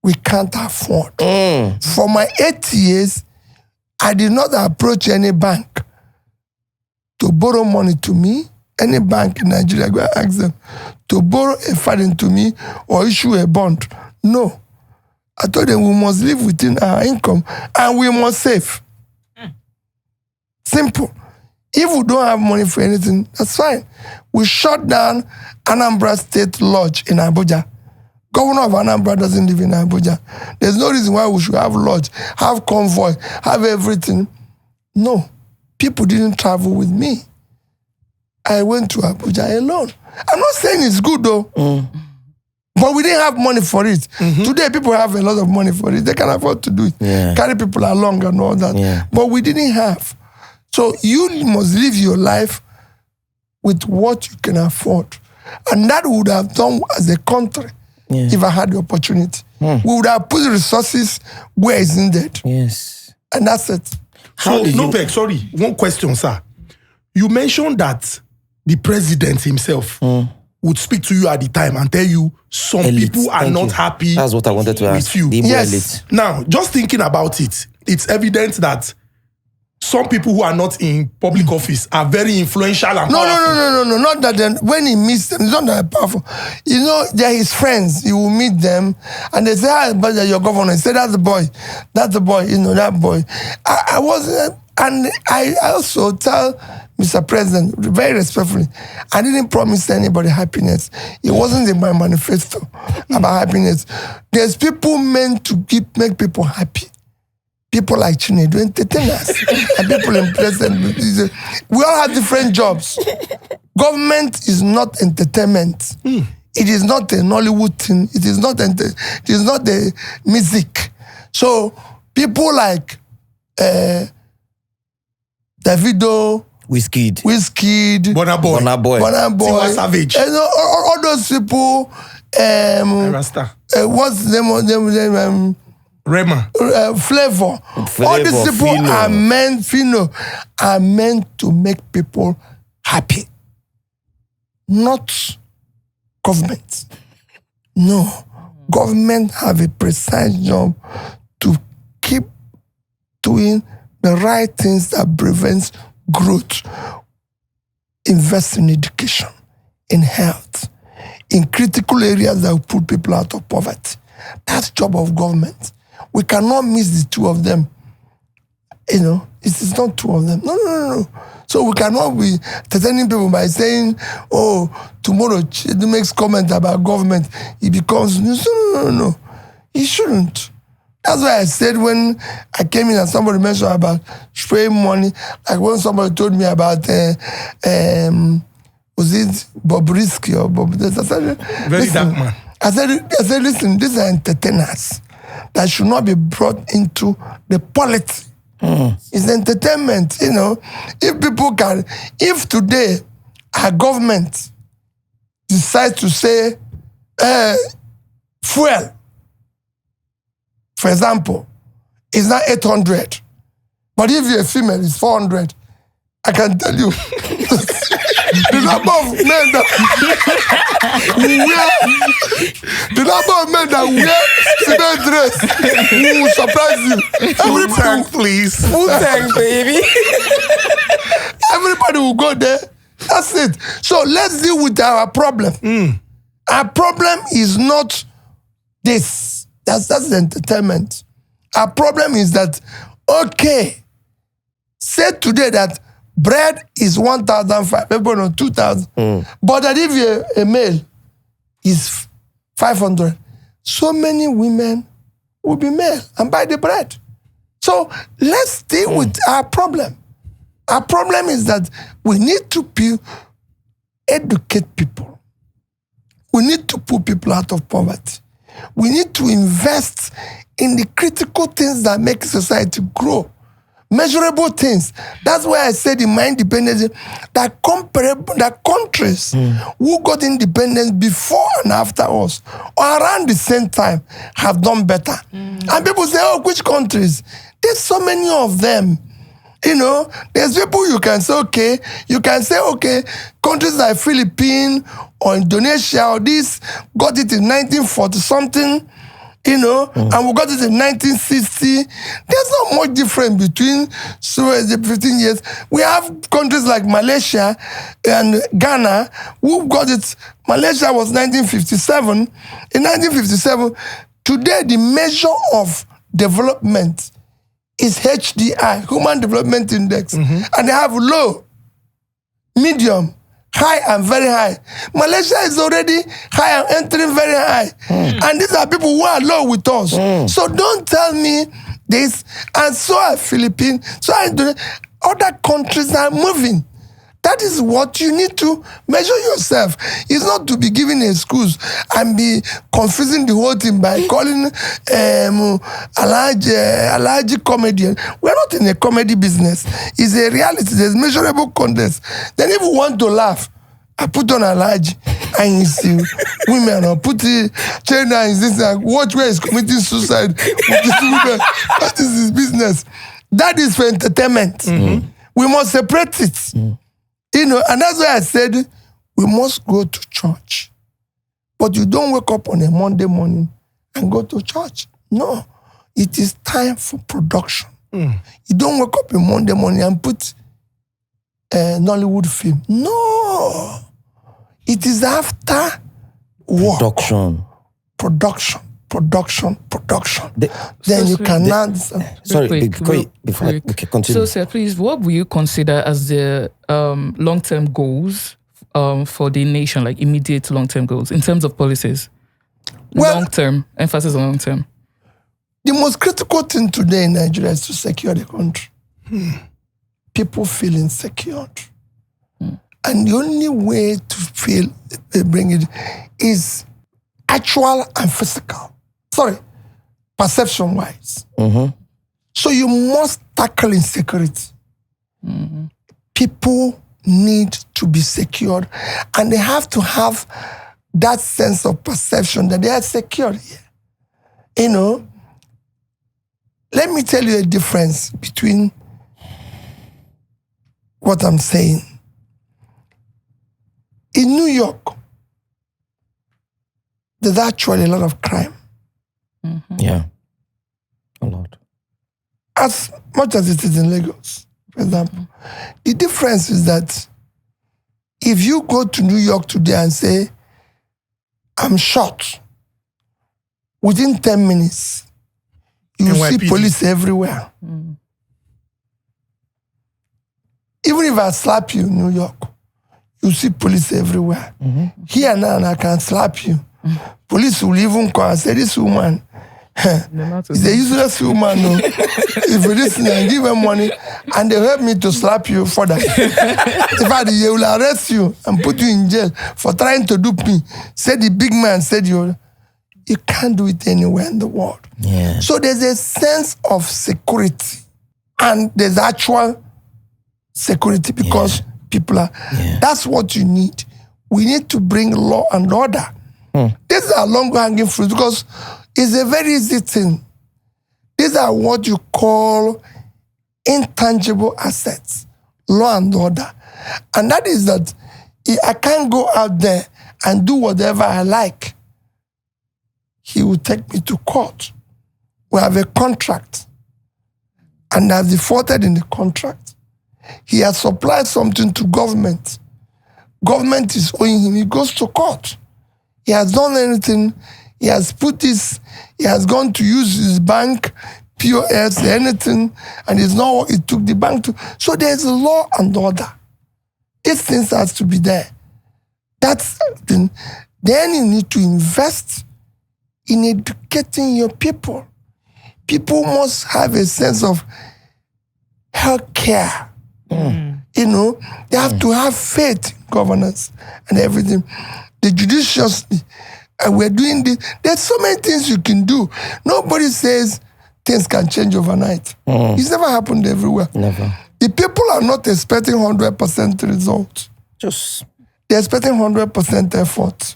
we can't afford. For my 8 years, I did not approach any bank to borrow money to me. Any bank in Nigeria, go ask them to borrow a funding to me or issue a bond. No. I told them we must live within our income and we must save. Simple. If we don't have money for anything, that's fine. We shut down Anambra State Lodge in Abuja. Governor of Anambra doesn't live in Abuja. There's no reason why we should have lodge, have convoy, have everything. No. People didn't travel with me. I went to Abuja alone. I'm not saying it's good though. But we didn't have money for it. Today, people have a lot of money for it. They can afford to do it. Carry people along and all that. But we didn't have. So you must live your life with what you can afford. And that would have done as a country if I had the opportunity. We would have put resources where it's needed. Yes. And that's it. So, sorry, one question, sir. You mentioned that the president himself would speak to you at the time and tell you some people are not happy. That's what I wanted to ask. With you. Yes. Now, just thinking about it, it's evident that some people who are not in public office are very influential and powerful. No. Not that then when he meets them, it's not that powerful. You know, they're his friends. He will meet them and they say, "Hi, but your governor." He said, "That's the boy. That's the boy." You know, that boy. I was, and I also tell Mr. President, very respectfully, I didn't promise anybody happiness. It wasn't in my manifesto about happiness. There's people meant to make people happy. People like Nedu, entertainers, and people in president. We all have different jobs. Government is not entertainment. It is not a Nollywood thing. It is not the music. So people like Davido, Wizkid, Burna Boy, Tiwa Savage, all those people. Rasta. What's the name of them? Rema. Flavor. All these people are meant to make people happy. Not government. No. Government have a precise job to keep doing the right things that prevents growth. Invest in education, in health, in critical areas that will put people out of poverty. That's the job of government. We cannot miss the two of them. You know, it is not two of them. No. So we cannot be entertaining people by saying, "Oh, tomorrow he makes comment about government, he becomes news." No. He shouldn't. That's why I said when I came in and somebody mentioned about spraying money, like when somebody told me about was it Bobrisky or Bob? I said, very dark man. I said, listen, these are entertainers that should not be brought into the politics. It's entertainment, you know. If today our government decides to say fuel, for example, is now 800, but if you're a female, it's 400. I can tell you, the number of men that wear female dress will surprise you. Everybody, please. Wu-Tang, baby. Everybody will go there. That's it. So let's deal with our problem. Our problem is not this. That's the entertainment. Our problem is that, okay, say today that bread is 1,500, people know 2,000. But that if you're a male, is 500. So many women will be male and buy the bread. So let's deal with our problem. Our problem is that we need to educate people. We need to put people out of poverty. We need to invest in the critical things that make society grow. Measurable things. That's why I said in my independence that countries who got independence before and after us, or around the same time, have done better. And people say, "Oh, which countries?" There's so many of them. You know, there's people you can say, okay, countries like Philippines or Indonesia or this got it in 1940 something. and we got it in 1960. There's not much difference between 15 years. We have countries like Malaysia and Ghana who got it. Malaysia was 1957. In 1957, today the measure of development is HDI, Human Development Index, and they have low, medium, high and very high. Malaysia is already high and entering very high. And these are people who are low with us. So don't tell me this. And so are Philippines. So are other countries are moving. That is what you need to measure yourself. It's not to be giving an excuse and be confusing the whole thing by calling a large comedian. We're not in a comedy business. It's a reality. There's measurable contest. Then if you want to laugh, I put on a large and you see women or put the chain and this and watch where he's committing suicide with this woman. That is his business. That is for entertainment. We must separate it. And that's why I said we must go to church. But you don't wake up on a Monday morning and go to church. No. It is time for production. You don't wake up on Monday morning and put a Nollywood film. No. It is after work. Production. Then you can answer. Sorry, before I continue. So, sir, please, what will you consider as the long-term goals for the nation, like immediate long-term goals in terms of policies? Long-term, emphasis on long-term. The most critical thing today in Nigeria is to secure the country. People feel insecure. And the only way to bring it is actual and physical. Perception-wise. So you must tackle insecurity. People need to be secured, and they have to have that sense of perception that they are secure here. Let me tell you a difference between what I'm saying. In New York, there's actually a lot of crime. Yeah, a lot. As much as it is in Lagos, for example. The difference is that if you go to New York today and say, I'm shot, within 10 minutes, you see police everywhere. Even if I slap you in New York, you see police everywhere. Here now, I can slap you. Police will even come and say, this woman, is a useless woman. No? If you listen and give them money, and they help me to slap you for that. In fact, they will arrest you and put you in jail for trying to dupe me. Said the big man said you can't do it anywhere in the world. Yeah. So there's a sense of security, and there's actual security because people are. That's what you need. We need to bring law and order. These are long-hanging fruits because it's a very easy thing. These are what you call intangible assets, law and order. And that is that I can't go out there and do whatever I like. He will take me to court. We have a contract. And I've defaulted in the contract. He has supplied something to government. Government is owing him. He goes to court. He has done anything. He has put this, he has gone to use his bank, POS, anything, and it's not what it took the bank to. So there's law and order. These things has to be there. That's something. Then you need to invest in educating your people. People must have a sense of health care. They have to have faith in governance and everything. The judiciously, and we're doing this. There's so many things you can do. Nobody says things can change overnight. It's never happened everywhere. Never. The people are not expecting 100% results. They're expecting 100% effort.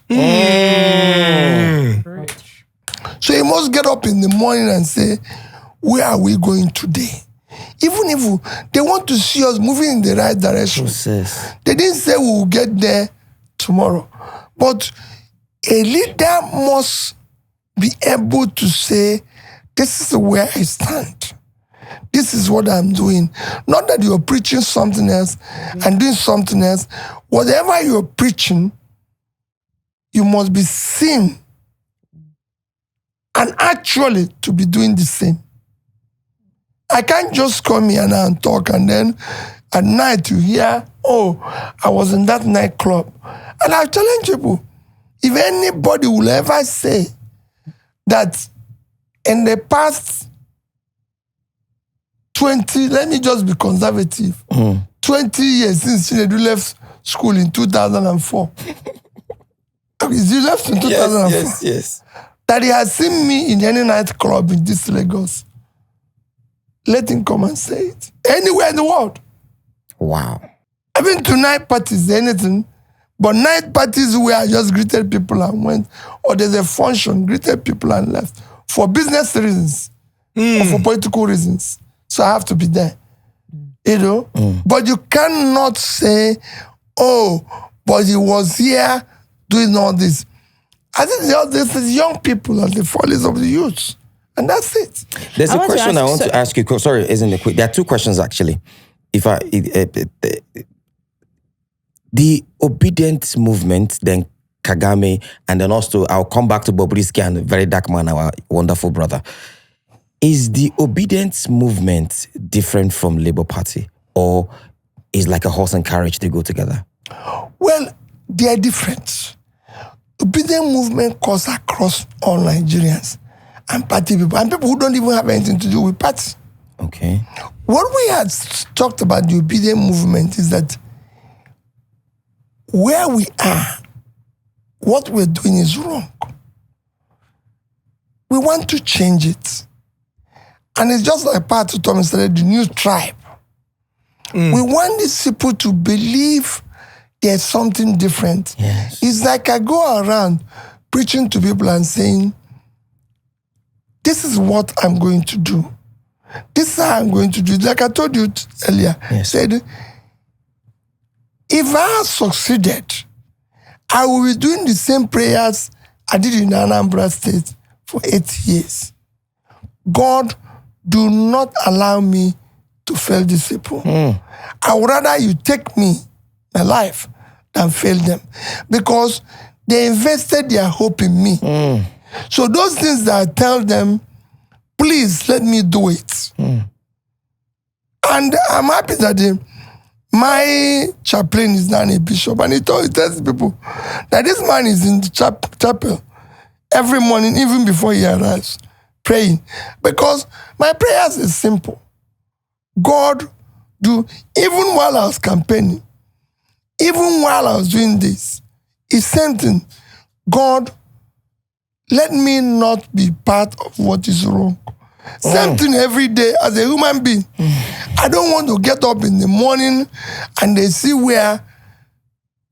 So you must get up in the morning and say, where are we going today? Even if they want to see us moving in the right direction. They didn't say we will get there tomorrow. But a leader must be able to say, this is where I stand. This is what I'm doing. Not that you're preaching something else and doing something else. Whatever you're preaching, you must be seen and actually to be doing the same. I can't just come here now and talk and then at night you hear, oh, I was in that nightclub. And I challenge people, if anybody will ever say that in the past 20, let me just be conservative, 20 years since Nedu left school in 2004. He left in 2004. Yes. That he has seen me in any nightclub in this Lagos. Let him come and say it. Anywhere in the world. Wow. I've been to night parties, anything, but night parties where I just greeted people and went, or there's a function, greeted people and left, for business reasons, or for political reasons. So I have to be there. You know? But you cannot say, oh, but he was here doing all this. I think this is young people and the follies of the youth. And that's it. There's a question I want to ask you. Sorry, isn't it quick? There are two questions actually. The obedient movement, then Kagame, and then also I'll come back to Bobrisky and Very Dark Man, our wonderful brother. Is the obedience movement different from Labour Party, or is like a horse and carriage, they go together? Well, they are different. Obedient movement cuts across all Nigerians and party people, and people who don't even have anything to do with party. Okay. What we had talked about the obedient movement is that where we are, what we're doing is wrong. We want to change it. And it's just like Pastor Thomas said, the new tribe. We want these people to believe there's something different. Yes. It's like I go around preaching to people and saying, this is what I'm going to do. This is how I'm going to do it. Like I told you earlier, said, if I succeeded, I will be doing the same prayers I did in Anambra State for 8 years. God, do not allow me to fail these people. I would rather you take me, my life, than fail them. Because they invested their hope in me. So those things that I tell them, please let me do it. And I'm happy that my chaplain is now a bishop, and he tells people that this man is in the chapel every morning, even before he arrives, praying. Because my prayers is simple. God, even while I was campaigning, even while I was doing this, it's same thing. God, let me not be part of what is wrong. Same thing every day as a human being. I don't want to get up in the morning and they see where,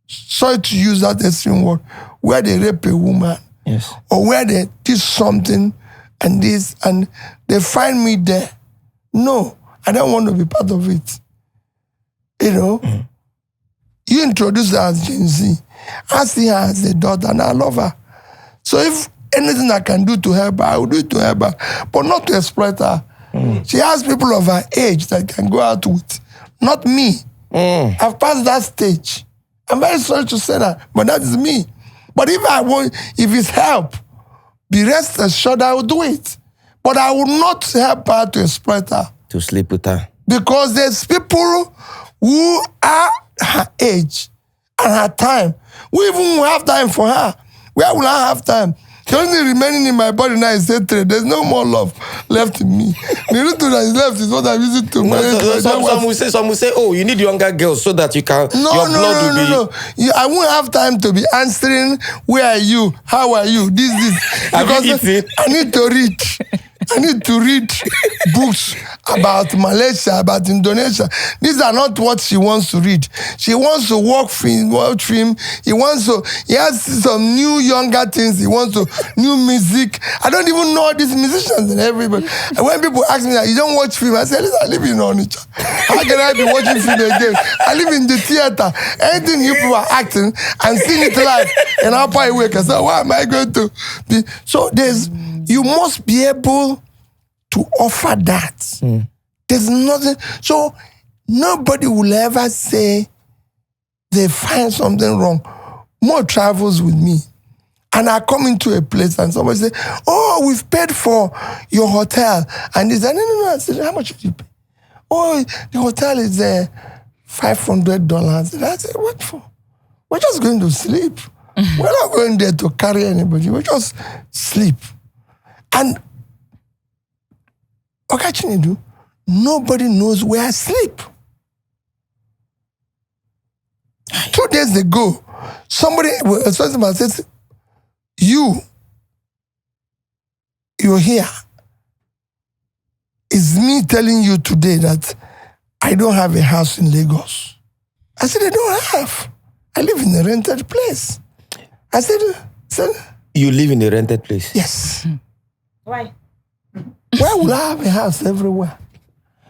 sorry to use that extreme word, where they rape a woman. Yes. Or where they did something and this, and they find me there. No, I don't want to be part of it. You know? You introduce her as Gen Z. I see her as a daughter and I love her. So if anything I can do to help her, I will do it to help her, but not to exploit her. She has people of her age that can go out with, not me. I've passed that stage. I'm very sorry to say that, but that is me. But if it's help, be rest assured I will do it. But I will not help her to exploit her. To sleep with her. Because there's people who are her age and her time. We even have time for her. Where will I have time? The only remaining in my body now is hatred. There's no more love left in me. The little that is left is what I'm using to manage. Some will say, oh, you need younger girls so that you can. No. I won't have time to be answering, where are you? How are you? This. Because I need to read. I need to read books about Malaysia, about Indonesia. These are not what she wants to read. She wants to watch film. He has some new younger things. He wants to new music. I don't even know these musicians and everybody. And when people ask me that you don't watch film, I say, listen, I live in Onitsha. How can I be watching film again? I live in the theater. Anything you people are acting and seeing it live and I'll probably wake and say, why am I going to be? So you must be able to offer that. There's nothing. So nobody will ever say they find something wrong. More travels with me. And I come into a place and somebody say, oh, we've paid for your hotel. And they say, no. I said, how much did you pay? Oh, the hotel is $500. And I said, what for? We're just going to sleep. We're not going there to carry anybody. We just sleep. And Nedu, nobody knows where I sleep. 2 days ago, somebody said, you're here. It's me telling you today that I don't have a house in Lagos. I said, I don't have. I live in a rented place. I said, you live in a rented place? Yes. Why? Why would I have a house everywhere?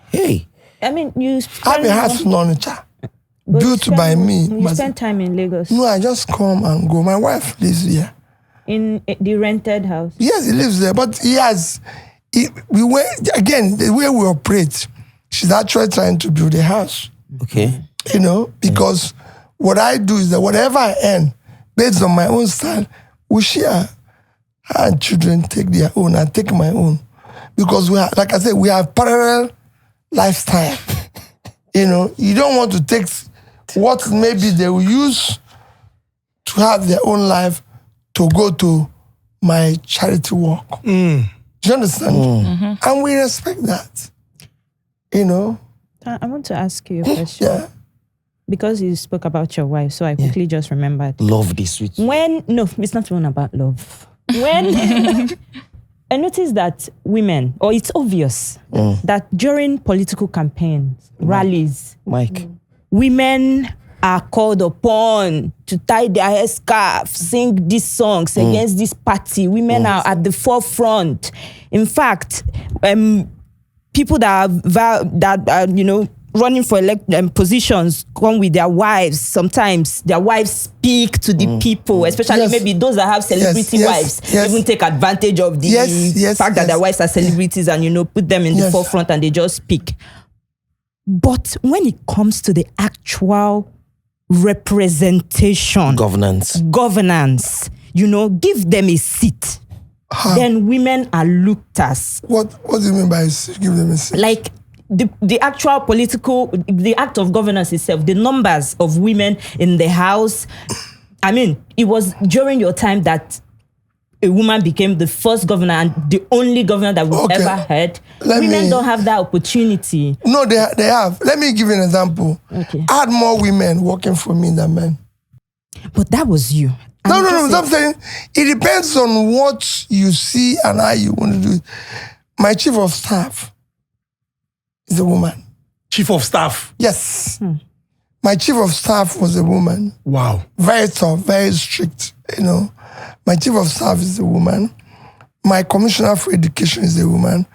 Hey. I mean, you I have a house in Onitsha, built by me. You spend time in Lagos? No, I just come and go. My wife lives here. In the rented house? Yes, he lives there, but we were, again, the way we operate, she's actually trying to build a house. Okay. Because what I do is that whatever I earn, based on my own style, we share. Her and children take their own, I take my own. Because like I said, we have parallel lifestyle. You don't want to take what maybe they will use to have their own life to go to my charity work. Do you understand? And we respect that. I want to ask you a question. Yeah. Because you spoke about your wife, so I quickly just remembered. Love this sweet. No, it's not one about love. When I noticed that women, or it's obvious, that during political campaigns, rallies, women are called upon to tie their hair sing these songs against this party. Women are at the forefront. In fact, people that are running for positions come with their wives. Sometimes their wives speak to the people, especially maybe those that have celebrity wives, even take advantage of the fact that their wives are celebrities and, put them in the forefront and they just speak. But when it comes to the actual representation, governance, give them a seat. Then women are looked as. What do you mean by give them a seat? Like, the actual the act of governance itself, the numbers of women in the house. I mean, it was during your time that a woman became the first governor and the only governor that we've ever had. Women don't have that opportunity. No, they have. Let me give you an example. Okay. I had more women working for me than men. But that was you. No. I'm saying it depends on what you see and how you want to do it. My chief of staff is a woman. Chief of staff? Yes. My chief of staff was a woman. Wow. Very tough, very strict, My chief of staff is a woman. My commissioner for education is a woman.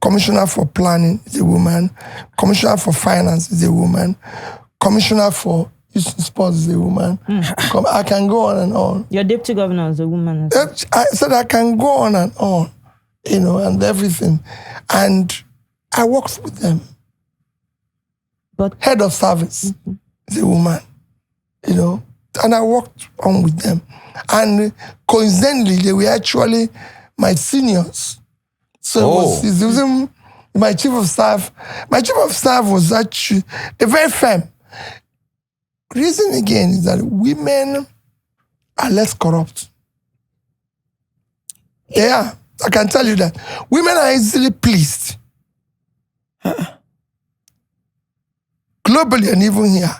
Commissioner for planning is a woman. Commissioner for finance is a woman. Commissioner for youth and sports is a woman. I can go on and on. Your deputy governor is a woman. I said I can go on and on, and everything. And I worked with them. But head of service is a woman, and I worked on with them. And coincidentally, they were actually my seniors. So it was my chief of staff. My chief of staff was actually very firm. Reason again is that women are less corrupt. Yeah, I can tell you that. Women are easily pleased. Globally and even here.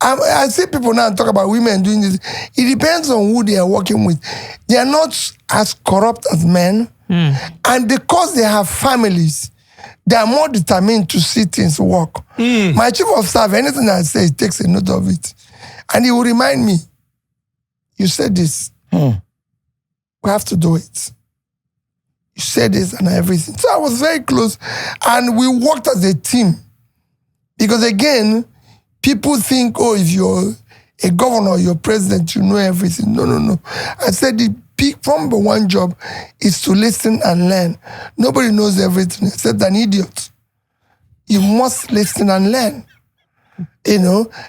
I see people now talk about women doing this. It depends on who they are working with. They are not as corrupt as men, And because they have families, they are more determined to see things work. My chief of staff, anything I say, he takes a note of it. And he will remind me, you said this. We have to do it. You said this and everything. So I was very close. And we worked as a team. Because again, people think, oh, if you're a governor, you're president, you know everything. No. I said the big number one job is to listen and learn. Nobody knows everything except an idiot. You must listen and learn.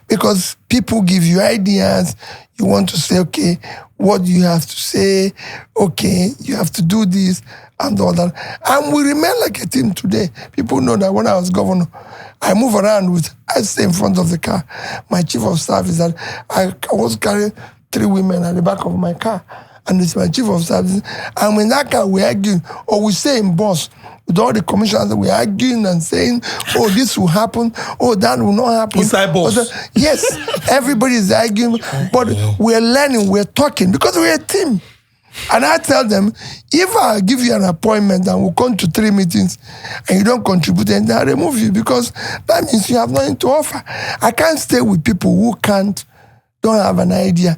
Because people give you ideas. You want to say, okay, what do you have to say? Okay, you have to do this and all that. And we remain like a team today. People know that when I was governor, I move around I stay in front of the car. My chief of staff is that I was carrying 3 women at the back of my car. And it's my chief of staff. And when that car, we're arguing, or we say in bus, with all the commissioners, we're arguing and saying, oh, this will happen, oh, that will not happen. Inside boss. Yes, everybody is arguing, but we're learning, we're talking, because we're a team. And I tell them, if I give you an appointment and we'll come to 3 meetings and you don't contribute, then I'll remove you, because that means you have nothing to offer. I can't stay with people who don't have an idea.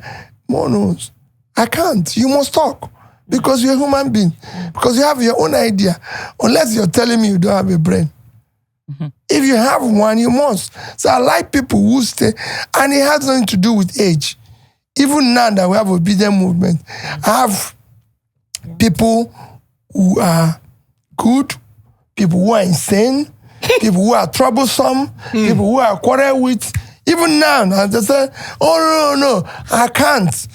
Monos. I can't. You must talk. Because you're a human being. Because you have your own idea. Unless you're telling me you don't have a brain. If you have one, you must. So I like people who stay. And it has nothing to do with age. Even now that we have obedient movement, I have people who are good, people who are insane, people who are troublesome, people who are quarrel with. Even now, they say, oh, no, I can't.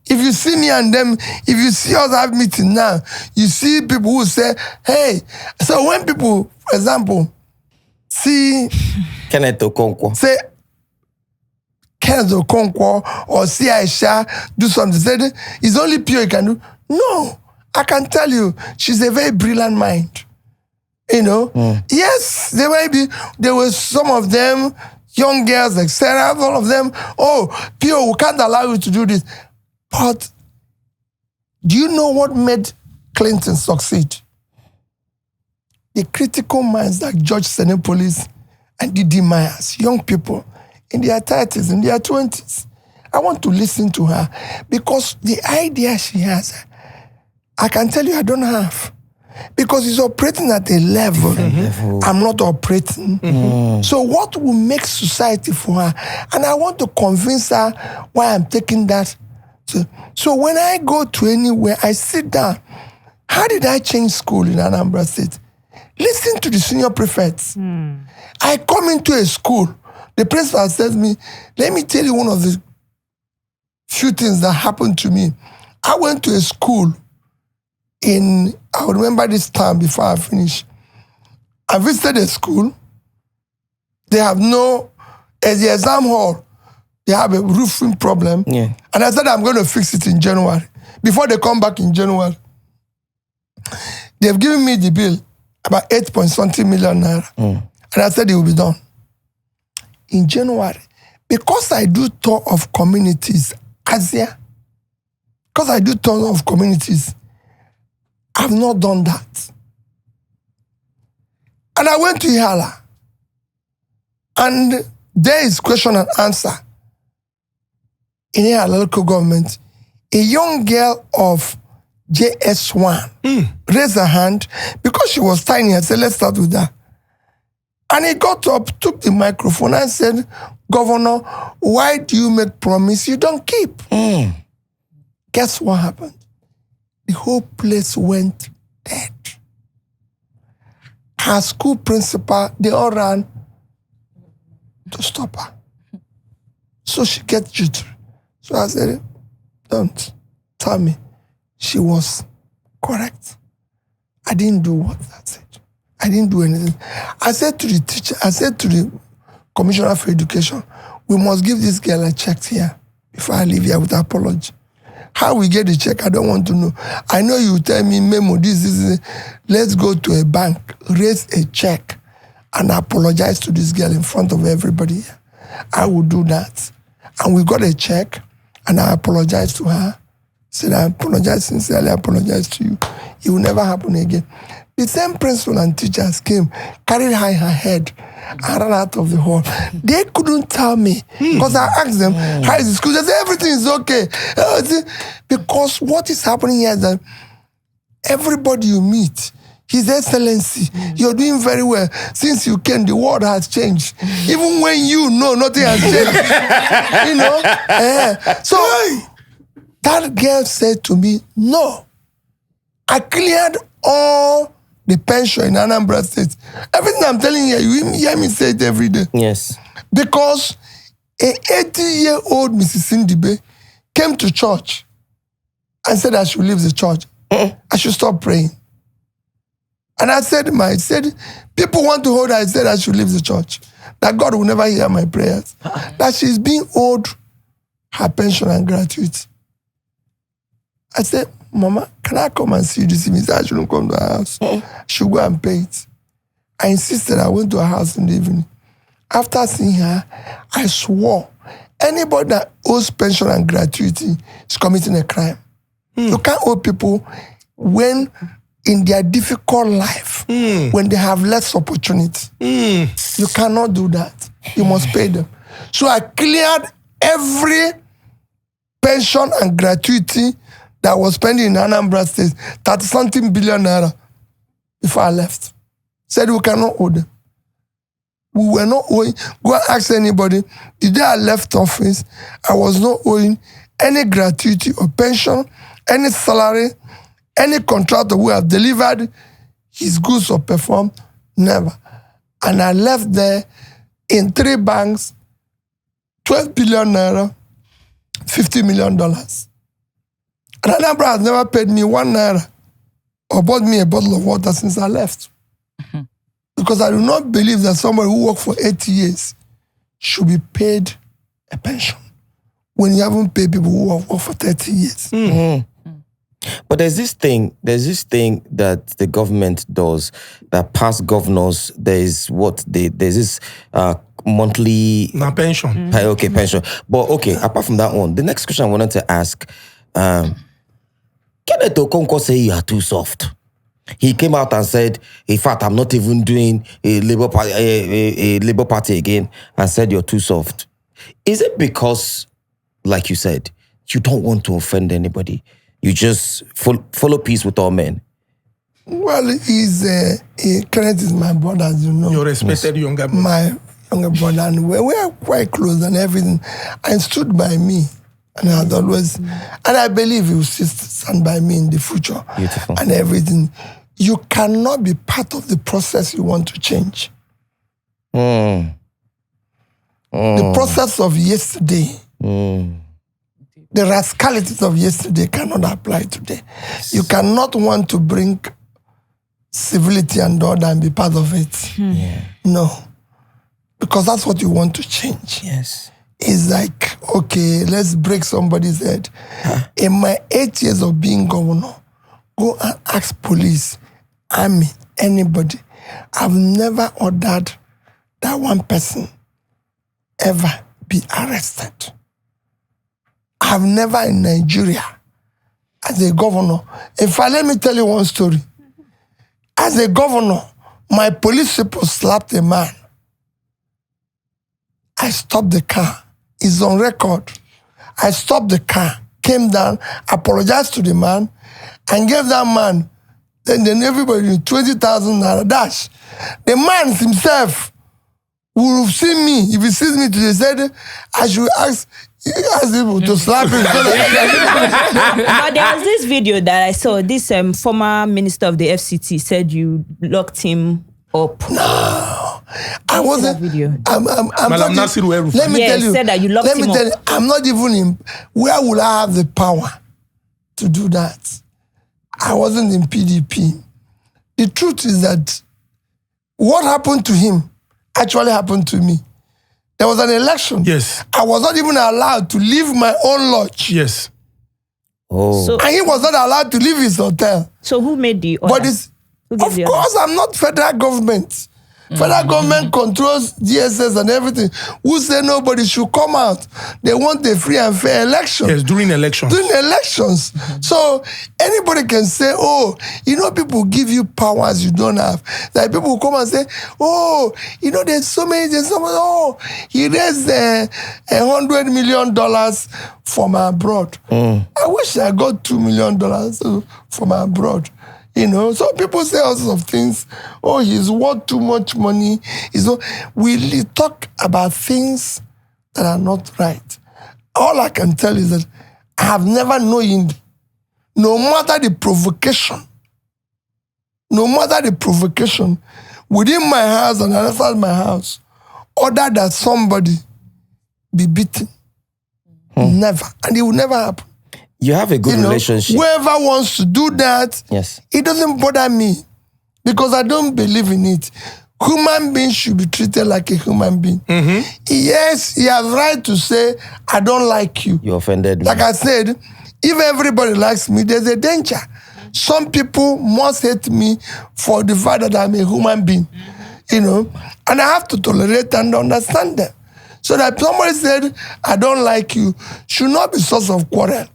If you see me and them, if you see us have meeting now, you see people who say, hey. So when people, for example, see Kenneth Okonkwo, say Kenneth Okonkwo or see Aisha do something, say it's only pure you can do. No, I can tell you, she's a very brilliant mind. Yes, there were some of them, young girls, etc. All of them, oh, pure, we can't allow you to do this. But do you know what made Clinton succeed? The critical minds like George Senepolis and Didi Myers, young people in their 30s, in their 20s. I want to listen to her because the idea she has, I can tell you I don't have. Because it's operating at a level I'm not operating. So what will make society for her? And I want to convince her why I'm taking that. So when I go to anywhere, I sit down. How did I change school in Anambra State? Listen to the senior prefects. I come into a school. The principal says to me, let me tell you one of the few things that happened to me. I went to a school I remember this time before I finish. I visited a school. They have as the exam hall, they have a roofing problem. Yeah. And I said, I'm going to fix it in January. Before they come back in January, they've given me the bill, about 8.something million naira. And I said it will be done. In January, because I do tour of communities, Asia, because I do tour of communities, I've not done that. And I went to Ihala. And there is question and answer. In Ihala local government, a young girl of JS1 raised her hand because she was tiny. I said, let's start with that. And he got up, took the microphone and said, Governor, why do you make promise you don't keep? Guess what happened? The whole place went dead. Her school principal, they all ran to stop her. So she gets jittery. So I said, don't tell me. She was correct. I didn't do what I said. I didn't do anything. I said to the teacher, I said to the Commissioner for Education, we must give this girl a check here before I leave here with apology. How we get the check, I don't want to know. I know you tell me, Memo, let's go to a bank, raise a check, and apologize to this girl in front of everybody. I will do that. And we got a check, and I apologized to her said, I apologize, sincerely apologize to you. It will never happen again. The same principal and teachers came, carried her head, and ran out of the hall. They couldn't tell me, because I asked them, how is the school? They said, everything is okay. Because what is happening here is that everybody you meet, His Excellency, you're doing very well. Since you came, the world has changed. Even when you know nothing has changed. You know? So that girl said to me, no, I cleared all the pension in Anambra State. Everything I'm telling you, you hear me say it every day. Yes. Because an 80-year-old Mrs. Sindibe came to church and said I should leave the church. I should stop praying. And I said, people want to hold her. I said I should leave the church. That God will never hear my prayers. That she's being owed her pension and gratuity. I said, Mama, can I come and see you this evening? She said, I shouldn't come to her house. I should go and pay it. I insisted. I went to her house in the evening. After seeing her, I swore anybody that owes pension and gratuity is committing a crime. You can't owe people when in their difficult life, when they have less opportunity. You cannot do that. You must pay them. So I cleared every pension and gratuity that was pending in Anambra State, 30-something billion naira, before I left. Said we cannot owe them. We were not owing. Go and ask anybody. The day I left office, I was not owing any gratuity or pension, any salary, any contractor who have delivered his goods or performed, never. And I left there in 3 banks, 12 billion naira, $50 million. And Anambra has never paid me 1 naira or bought me a bottle of water since I left. Because I do not believe that somebody who worked for 80 years should be paid a pension when you haven't paid people who have worked for 30 years. But there's this thing that the government does that past governors, there's this monthly pension. Okay, pension. But okay, apart from that one, the next question I wanted to ask, Kenneth Okonkwo say you are too soft. He came out and said, in fact, I'm not even doing a Labour Party again, and said you're too soft. Is it because, like you said, you don't want to offend anybody? You just follow peace with all men? Well, Kenneth is my brother, as you know. Your respected younger brother. My younger brother, and we are quite close and everything. And stood by me. And I had always, and I believe he will stand by me in the future. Beautiful. And everything. You cannot be part of the process you want to change. The process of yesterday, the rascalities of yesterday cannot apply today. You cannot want to bring civility and order and be part of it. No. Because that's what you want to change. Yes. It's like, okay, let's break somebody's head. In my 8 years of being governor, go and ask police, army, anybody. I've never ordered that one person ever be arrested. I've never in Nigeria, as a governor. In fact, let me tell you one story. As a governor, my police people slapped a man. I stopped the car. It's on record. I stopped the car, came down, apologized to the man, and gave that man, then everybody 20,000 naira dash. The man himself will have seen me. If he sees me today, said, I should ask people to slap him. But there was this video that I saw. This former minister of the FCT said you locked him up. No, I wasn't. Video. I'm let me tell you. Said that you locked him up. I'm not even in. Where will I have the power to do that? I wasn't in PDP. The truth is that what happened to him actually happened to me. There was an election. Yes. I was not even allowed to leave my own lodge. Yes. Oh. And he was not allowed to leave his hotel. So who made the order? But of course, I'm not federal government. Federal government controls DSS and everything. Who say nobody should come out? They want a free and fair election. Yes, during elections. So anybody can say, oh, people give you powers you don't have. Like people will come and say, oh, there's so many, oh, he raised $100 million from abroad. I wish I got $2 million from abroad. So people say all sorts of things. Oh, he's worth too much money. We talk about things that are not right. All I can tell is that I have never known, no matter the provocation, within my house and outside my house, other than somebody be beaten. Never. And it will never happen. You have a good relationship. Whoever wants to do that, yes, it doesn't bother me because I don't believe in it. Human beings should be treated like a human being. Yes, he has right to say, I don't like you. You offended me. Like I said, if everybody likes me, there's a danger. Some people must hate me for the fact that I'm a human being. And I have to tolerate and understand them. So that somebody said, I don't like you, should not be source of quarrel.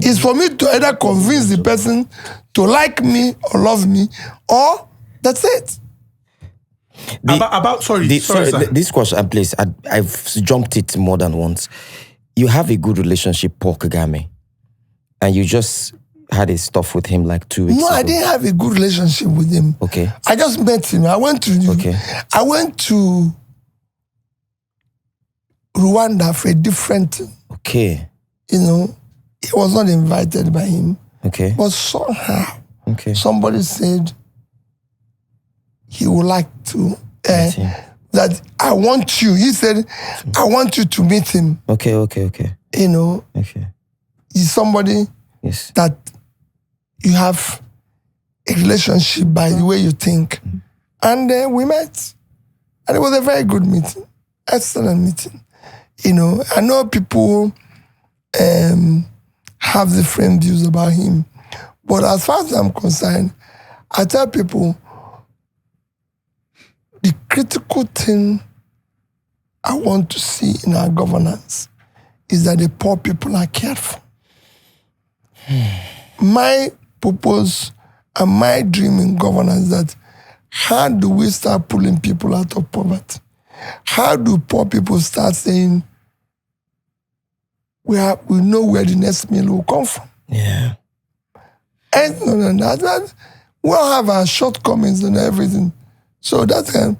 It's for me to either convince the person to like me or love me, or that's it. This question, please, I've jumped it more than once. You have a good relationship, Paul Kagame, and you just had a stuff with him like 2 weeks ago. No, I didn't have a good relationship with him. Okay. I just met him. I went to Rwanda for a different thing. Okay. He was not invited by him. Okay. But somehow, somebody said he would like to, that I want you. He said, I want you to meet him. Okay. Okay. He's somebody that you have a relationship by the way you think. And we met. And it was a very good meeting. Excellent meeting. I know people have different views about him. But as far as I'm concerned, I tell people the critical thing I want to see in our governance is that the poor people are cared for. My purpose and my dream in governance is that how do we start pulling people out of poverty? How do poor people start saying, we know where the next meal will come from? Yeah. And that we all have our shortcomings and everything. So that's a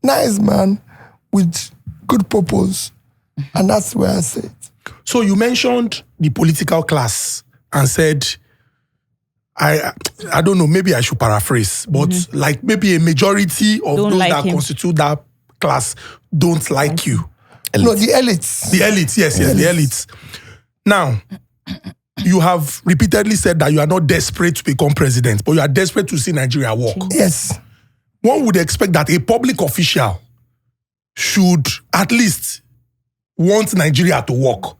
nice man with good purpose. And that's where I say it. So you mentioned the political class and said, I don't know, maybe I should paraphrase, but like maybe a majority of those that constitute that class don't like you. Elites. No, the elites. The elites, yes, the elites. Now, you have repeatedly said that you are not desperate to become president, but you are desperate to see Nigeria work. Yes. One would expect that a public official should at least want Nigeria to work.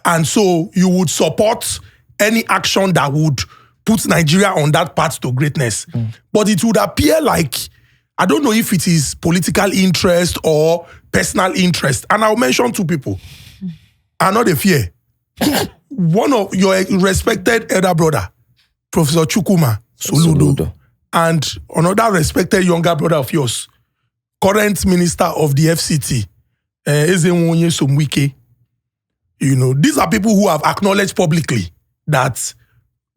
And so you would support any action that would put Nigeria on that path to greatness. But it would appear like, I don't know if it is political interest or personal interest. And I'll mention two people. And not a fear. One of your respected elder brother, Professor Chukwuma Soludo, and another respected younger brother of yours, current minister of the FCT, Ezinne. These are people who have acknowledged publicly that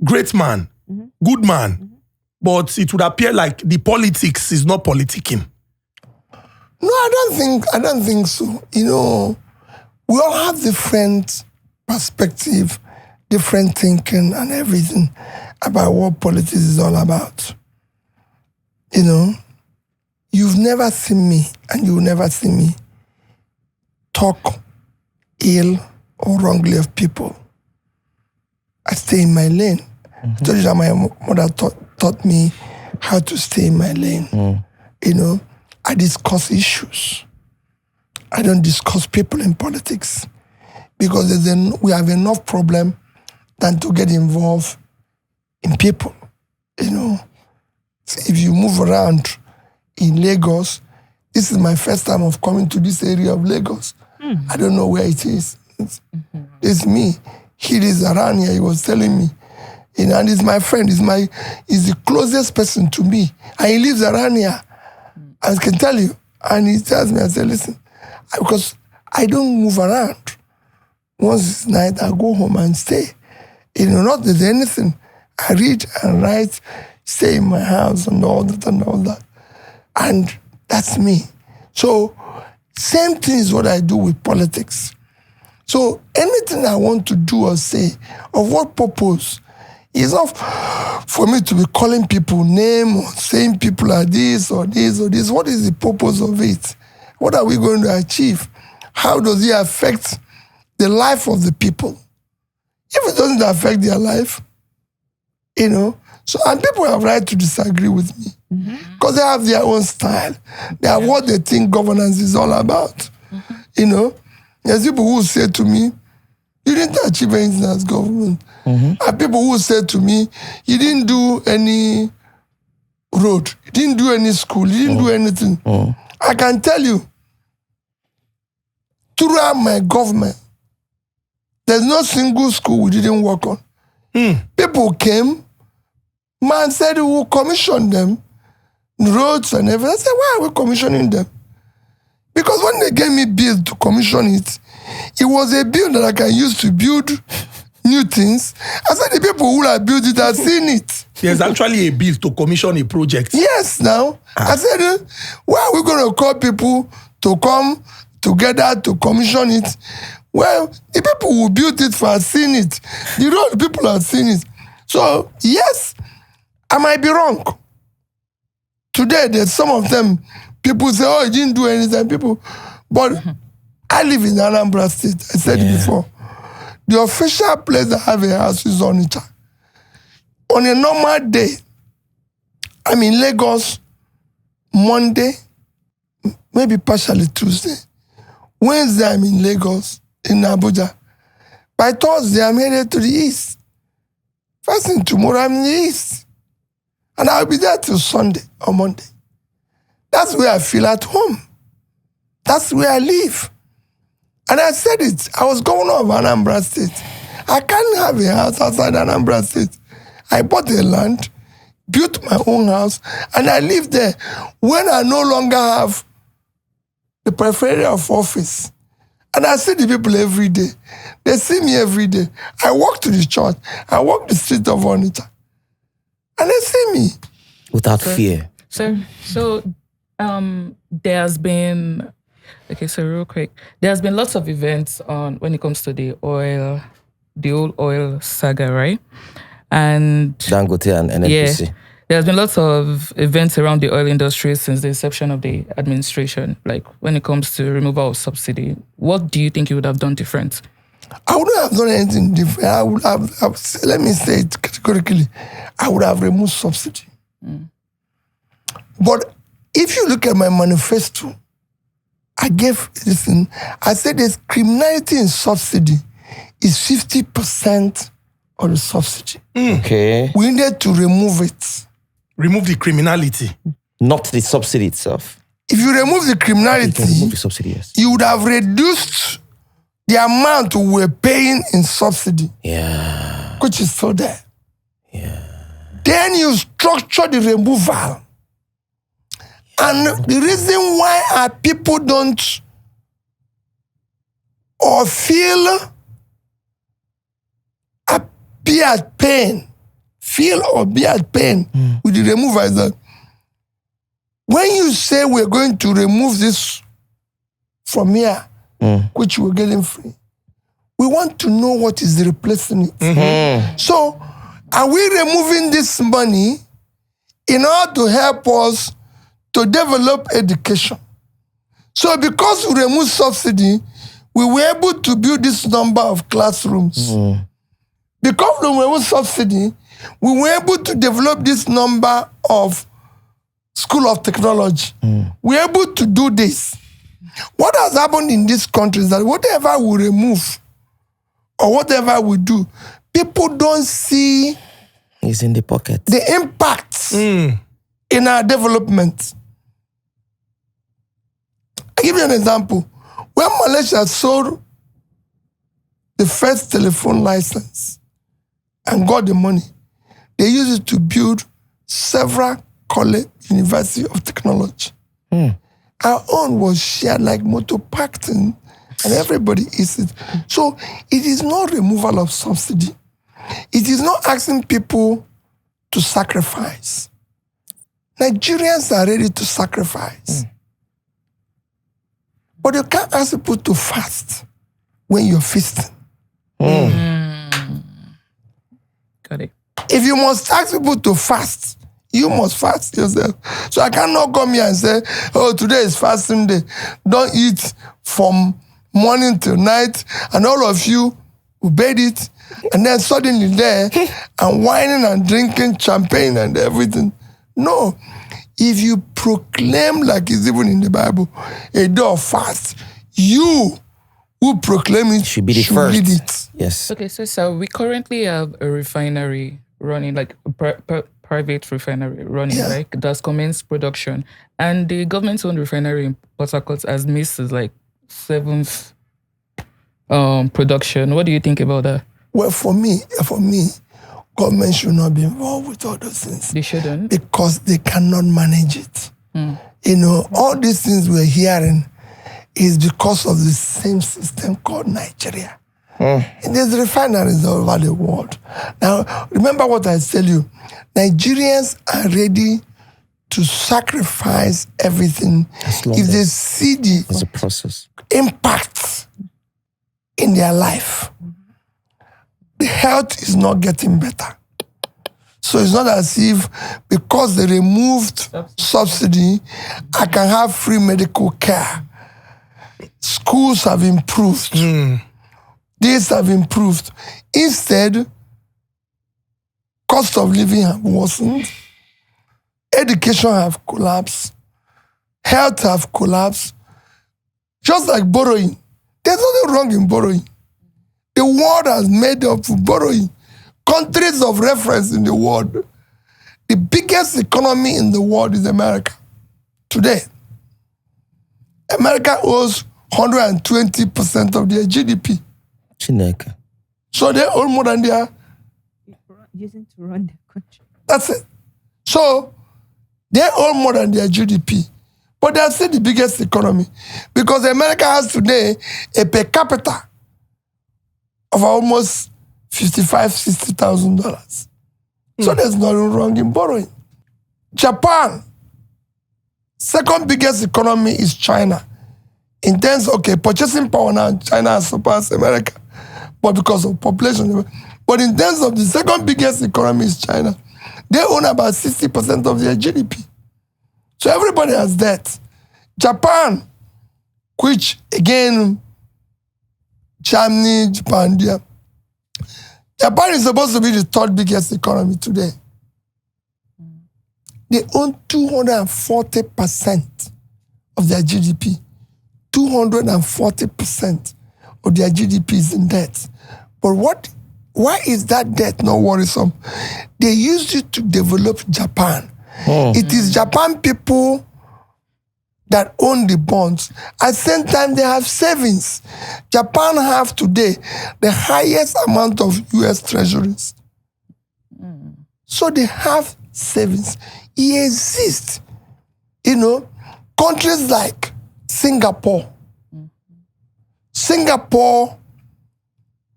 great man, good man, but it would appear like the politics is not politicking. No, I don't think so. We all have different perspective, different thinking and everything about what politics is all about. You've never seen me and you will never see me talk ill or wrongly of people. I stay in my lane. I told you that my mother taught me how to stay in my lane. I discuss issues. I don't discuss people in politics because we have enough problem than to get involved in people. If you move around in Lagos, This is my first time of coming to this area of Lagos. I don't know where it is. It's me. He is around here. He was telling me. And he's my friend. He's the closest person to me. And he lives around here. I can tell you. And he tells me, I say, listen, because I don't move around. Once it's night, I go home and stay. Not there's anything. I read and write, stay in my house and all that and all that. And that's me. So, same thing is what I do with politics. So, anything I want to do or say, of what purpose, is not for me to be calling people name or saying people are this or this or this. What is the purpose of it? What are we going to achieve? How does it affect the life of the people? If it doesn't affect their life, so, and people have right to disagree with me because they have their own style. They have what they think governance is all about. There's people who say to me, you didn't achieve anything as government. And people who say to me, you didn't do any road, you didn't do any school, you didn't do anything. I can tell you, throughout my government, there's no single school we didn't work on. People came, man said we will commission them, roads and everything. I said, why are we commissioning them? Because when they gave me bill to commission it, it was a bill that I can use to build new things. I said, the people who have built it have seen it. There's actually a bill to commission a project. Yes, now. I said, why are we going to call people to come together to commission it? Well, the people who built it have seen it. The road people have seen it. So, yes, I might be wrong. Today, there's some of them, people say, oh, you didn't do anything. But I live in Anambra State. I said it before. The official place that have a house is Onitsha. On a normal day, I'm in Lagos Monday, maybe partially Tuesday. Wednesday, I'm in Lagos, in Abuja. By Thursday, I'm headed to the east. First thing tomorrow, I'm in the east. And I'll be there till Sunday or Monday. That's where I feel at home. That's where I live. And I said it. I was governor of Anambra State. I can't have a house outside Anambra State. I bought the land, built my own house, and I live there. When I no longer have the periphery of office, and I see the people every day. They see me every day. I walk to the church. I walk the street of Onitsha. And they see me. Without fear. So there's been, real quick. There's been lots of events on when it comes to the old oil saga, right? And Dangote and NNPC. Yeah, there's been lots of events around the oil industry since the inception of the administration, like when it comes to removal of subsidy. What do you think you would have done different? I wouldn't have done anything different. I would have let me say it categorically, I would have removed subsidy. But if you look at my manifesto, I gave this thing, I said there's criminality in subsidy is 50% of the subsidy. Okay. We needed to remove it. Remove the criminality. Not the subsidy itself. If you remove the criminality, remove the subsidy, yes. You would have reduced the amount we were paying in subsidy. Yeah. Which is still there. Yeah. Then you structure the removal. And the reason why our people don't or feel be at pain, feel or be at pain with the removal is that when you say we're going to remove this from here, which we're getting free, we want to know what is replacing it. So, are we removing this money in order to help us to develop education? So, because we removed subsidy, we were able to build this number of classrooms. Because we removed subsidy, we were able to develop this number of school of technology. We're able to do this. What has happened in this country is that whatever we remove or whatever we do, people don't see it's in the pocket. The impact in our development. give you an example. When Malaysia sold the first telephone license and got the money, they used it to build several college university of technology. Our own was shared like motor parking, and everybody is it. So it is not removal of subsidy. It is not asking people to sacrifice. Nigerians are ready to sacrifice. But you can't ask people to fast when you're feasting. Got it. If you must ask people to fast, you must fast yourself. So I cannot come here and say, oh, today is fasting day. Don't eat from morning till night, and all of you obeyed it, and then suddenly there, and whining and drinking champagne and everything. No. If you proclaim, like it's even in the Bible, a day of fast, you who proclaim it should be the first. Lead it. Yes. Okay, so we currently have a refinery running, like a private refinery running, right? That's commenced production. And the government-owned refinery in Port Harcourt has missed like 7th production. What do you think about that? Well, for me, government should not be involved with all those things. They shouldn't. Because they cannot manage it. You know, all these things we're hearing is because of the same system called Nigeria. And there's refineries all over the world. Now, remember what I tell you. Nigerians are ready to sacrifice everything if they see the process impact in their life. The health is not getting better. So it's not as if because they removed subsidy, I can have free medical care. Schools have improved. These have improved. Instead, cost of living have worsened. Education have collapsed. Health have collapsed. Just like borrowing. There's nothing wrong in borrowing. The world has made up for borrowing. Countries of reference in the world. The biggest economy in the world is America. Today, America owes 120% of their GDP. Chineke. So they own more than their... Using to run the country. That's it. So they own more than their GDP. But they are still the biggest economy. Because America has today a per capita of almost $55,000, $60,000. So there's nothing wrong in borrowing. Japan, second biggest economy is China. In terms of, purchasing power now, China has surpassed America, but because of population. But in terms of the second biggest economy is China. They own about 60% of their GDP. So everybody has debt. Japan, which again, Germany, Japan, India. Japan is supposed to be the third biggest economy today. They own 240% of their GDP. 240% of their GDP is in debt. But why is that debt not worrisome? They used it to develop Japan. It is Japan people that own the bonds. At the same time, they have savings. Japan have today the highest amount of US treasuries. So they have savings. It exists. You know, countries like Singapore. Singapore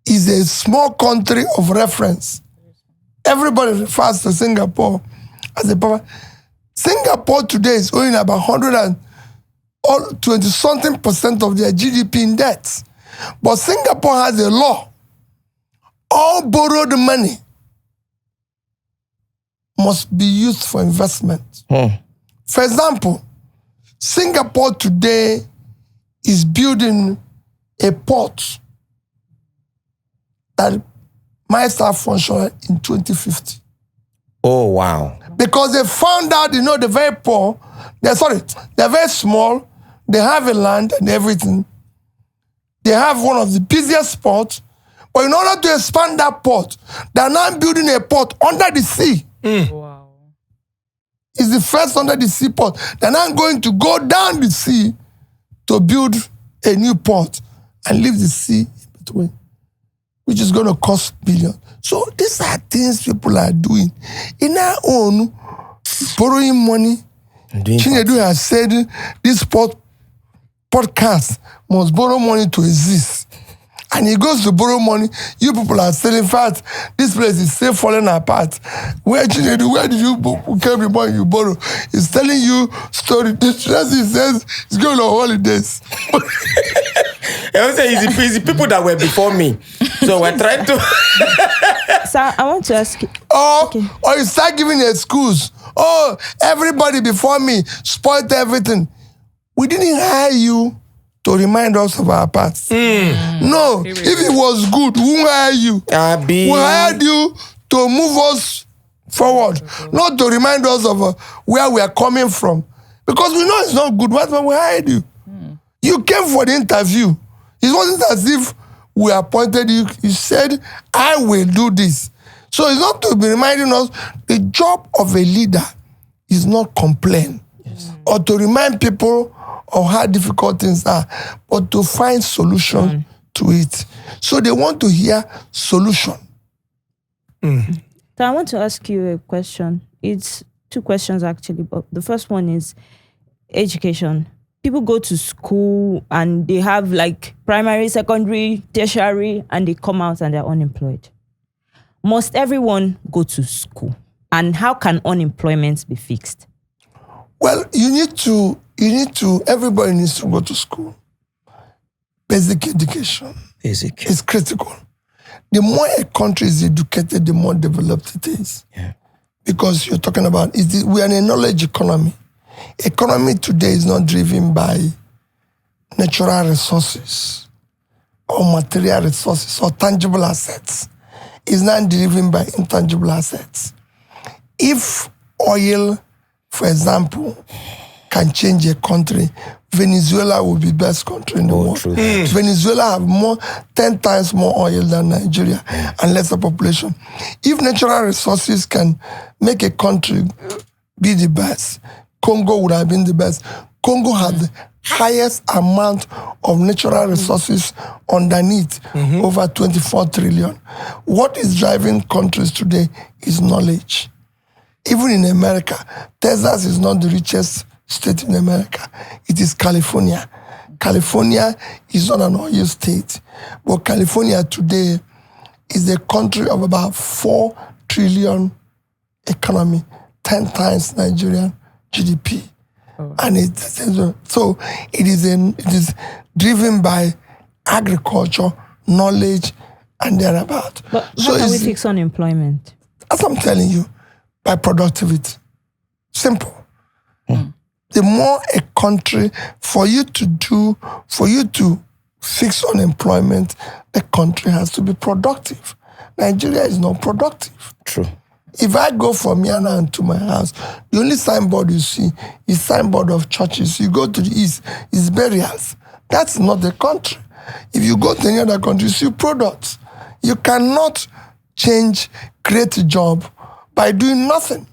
is a small country of reference. Everybody refers to Singapore as a power. Singapore today is owing about 20-something% of their GDP in debt. But Singapore has a law. All borrowed money must be used for investment. For example, Singapore today is building a port that might start functioning in 2050. Oh, wow. Because they found out, they're very poor. They're very small. They have a land and everything. They have one of the busiest ports. But in order to expand that port, they're now building a port under the sea. Wow. It's the first under the sea port. They're now going to go down the sea to build a new port and leave the sea in between, which is going to cost billions. So these are things people are doing. In our own, borrowing money. Nedu has said this podcast must borrow money to exist. And he goes to borrow money. You people are selling fat. This place is still falling apart. Where did you get the money you borrow? He's telling you story. This he says he's going on holidays. I would say it's the people that were before me. So we're trying to. Sir, I want to ask you. Or you start giving an excuse. Oh, everybody before me spoiled everything. We didn't hire you to remind us of our past. No, if it was good, we won't hire you. We hired you to move us forward, not to remind us of where we are coming from. Because we know it's not good. That's why we hired you. You came for the interview. It wasn't as if we appointed you. You said, I will do this. So it's not to be reminding us, the job of a leader is not complain or to remind people of how difficult things are, but to find solution to it. So they want to hear solution. So I want to ask you a question. It's two questions actually, but the first one is education. People go to school and they have like primary, secondary, tertiary, and they come out and they're unemployed. Must everyone go to school? And how can unemployment be fixed? Well, everybody needs to go to school. Basic education is critical. The more a country is educated, the more developed it is. Yeah. Because you're talking about, we are in a knowledge economy. Economy today is not driven by natural resources or material resources or tangible assets. It's not driven by intangible assets. If oil, for example, can change a country, Venezuela will be best country in the world. Venezuela have 10 times more oil than Nigeria and lesser population. If natural resources can make a country be the best, Congo would have been the best. Congo had the highest amount of natural resources underneath, over 24 trillion. What is driving countries today is knowledge. Even in America, Texas is not the richest state in America. It is California. California is not an oil state, but California today is a country of about 4 trillion economy, 10 times Nigerian GDP. And it is driven by agriculture, knowledge, and thereabout. But how can we fix unemployment? As I'm telling you, by productivity. Simple. The more a country, for you to fix unemployment, the country has to be productive. Nigeria is not productive. True. If I go from here now to my house, the only signboard you see is signboard of churches. You go to the east, it's burials. That's not the country. If you go to any other country, you see products. You cannot create a job by doing nothing.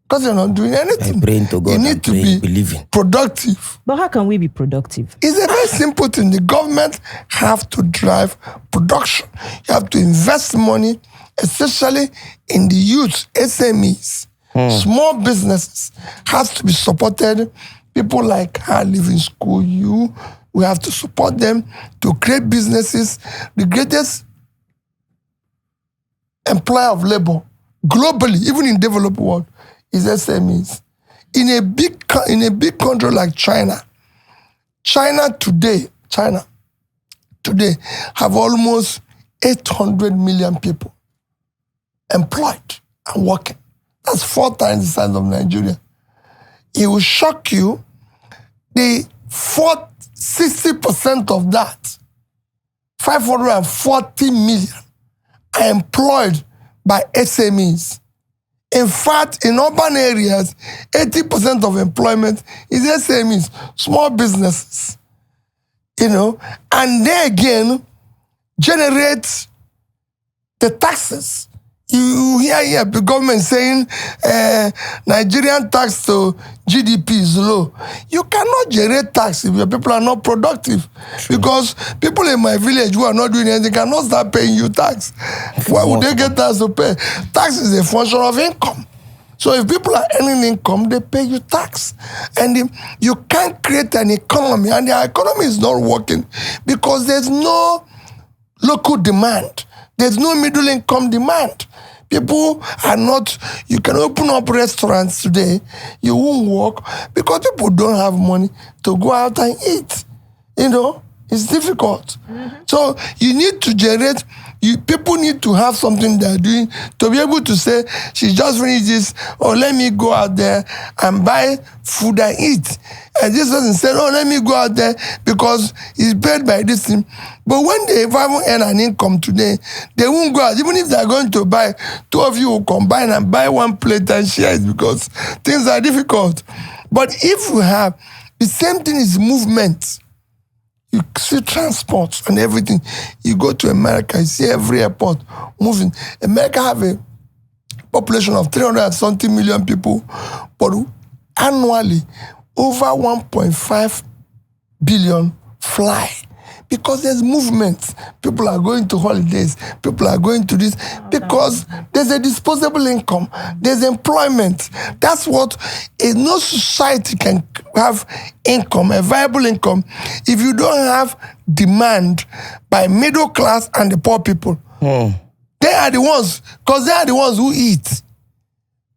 Because you're not doing anything. You need to be productive. But how can we be productive? It's a very simple thing. The government have to drive production. You have to invest money, especially in the youth, SMEs. Small businesses has to be supported. People like her live in school, we have to support them to create businesses. The greatest employer of labor globally, even in developed world, is SMEs. In a big country like China today have almost 800 million people employed and working. That's 4 times the size of Nigeria. It will shock you. The 60% of that, 540 million, are employed by SMEs. In fact, in urban areas, 80% of employment is SMEs, small businesses. And they again generate the taxes. You hear the government saying Nigerian tax to GDP is low. You cannot generate tax if your people are not productive. Because people in my village who are not doing anything cannot start paying you tax. Why would they get tax to pay? Tax is a function of income. So if people are earning income, they pay you tax. And you can't create an economy, and the economy is not working because there's no local demand. There's no middle income demand. People are not, you can open up restaurants today, you won't work because people don't have money to go out and eat. It's difficult. Mm-hmm. So you need to generate, people need to have something they're doing to be able to say, she just finished this, let me go out there and buy food and eat. And this person said, let me go out there because it's paid by this thing. But when they haven't earned an income today, they won't go out. Even if they're going to buy, two of you will combine and buy one plate and share it because things are difficult. But if you have, the same thing is movement. You see transport and everything. You go to America, you see every airport moving. America have a population of 300-something million people, but annually, over 1.5 billion fly. Because there's movement. People are going to holidays. People are going to this. Because there's a disposable income. There's employment. That's what no society can have income, a viable income, if you don't have demand by middle class and the poor people. They are the ones, because they are the ones who eat.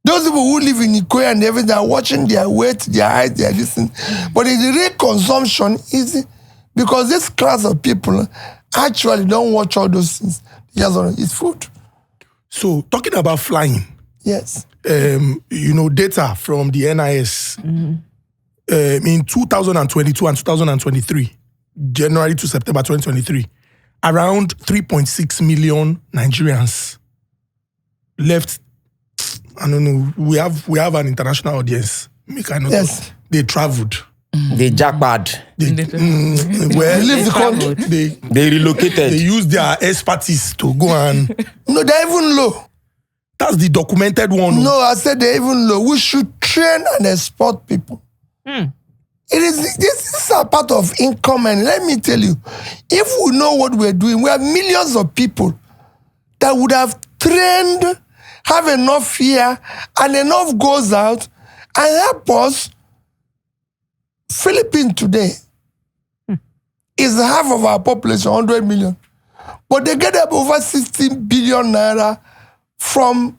Those people who live in Ikoyi and everything are watching their weight, their height, their distance. But in the real consumption is because this class of people actually don't watch all those things. Just want to eat food. So, talking about flying. Yes. Data from the NIS in 2022 and 2023, January to September 2023, around 3.6 million Nigerians left. I don't know. We have an international audience. Yes. They traveled. They jackpot. They leave the country. They relocated. They use their expertise to go and. No, they're even low. That's the documented one. No, I said they're even low. We should train and export people. This is a part of income, and let me tell you, if we know what we're doing, we have millions of people that would have trained, have enough here, and enough goes out, and help us. Philippines today is half of our population, 100 million. But they get up over 16 billion naira from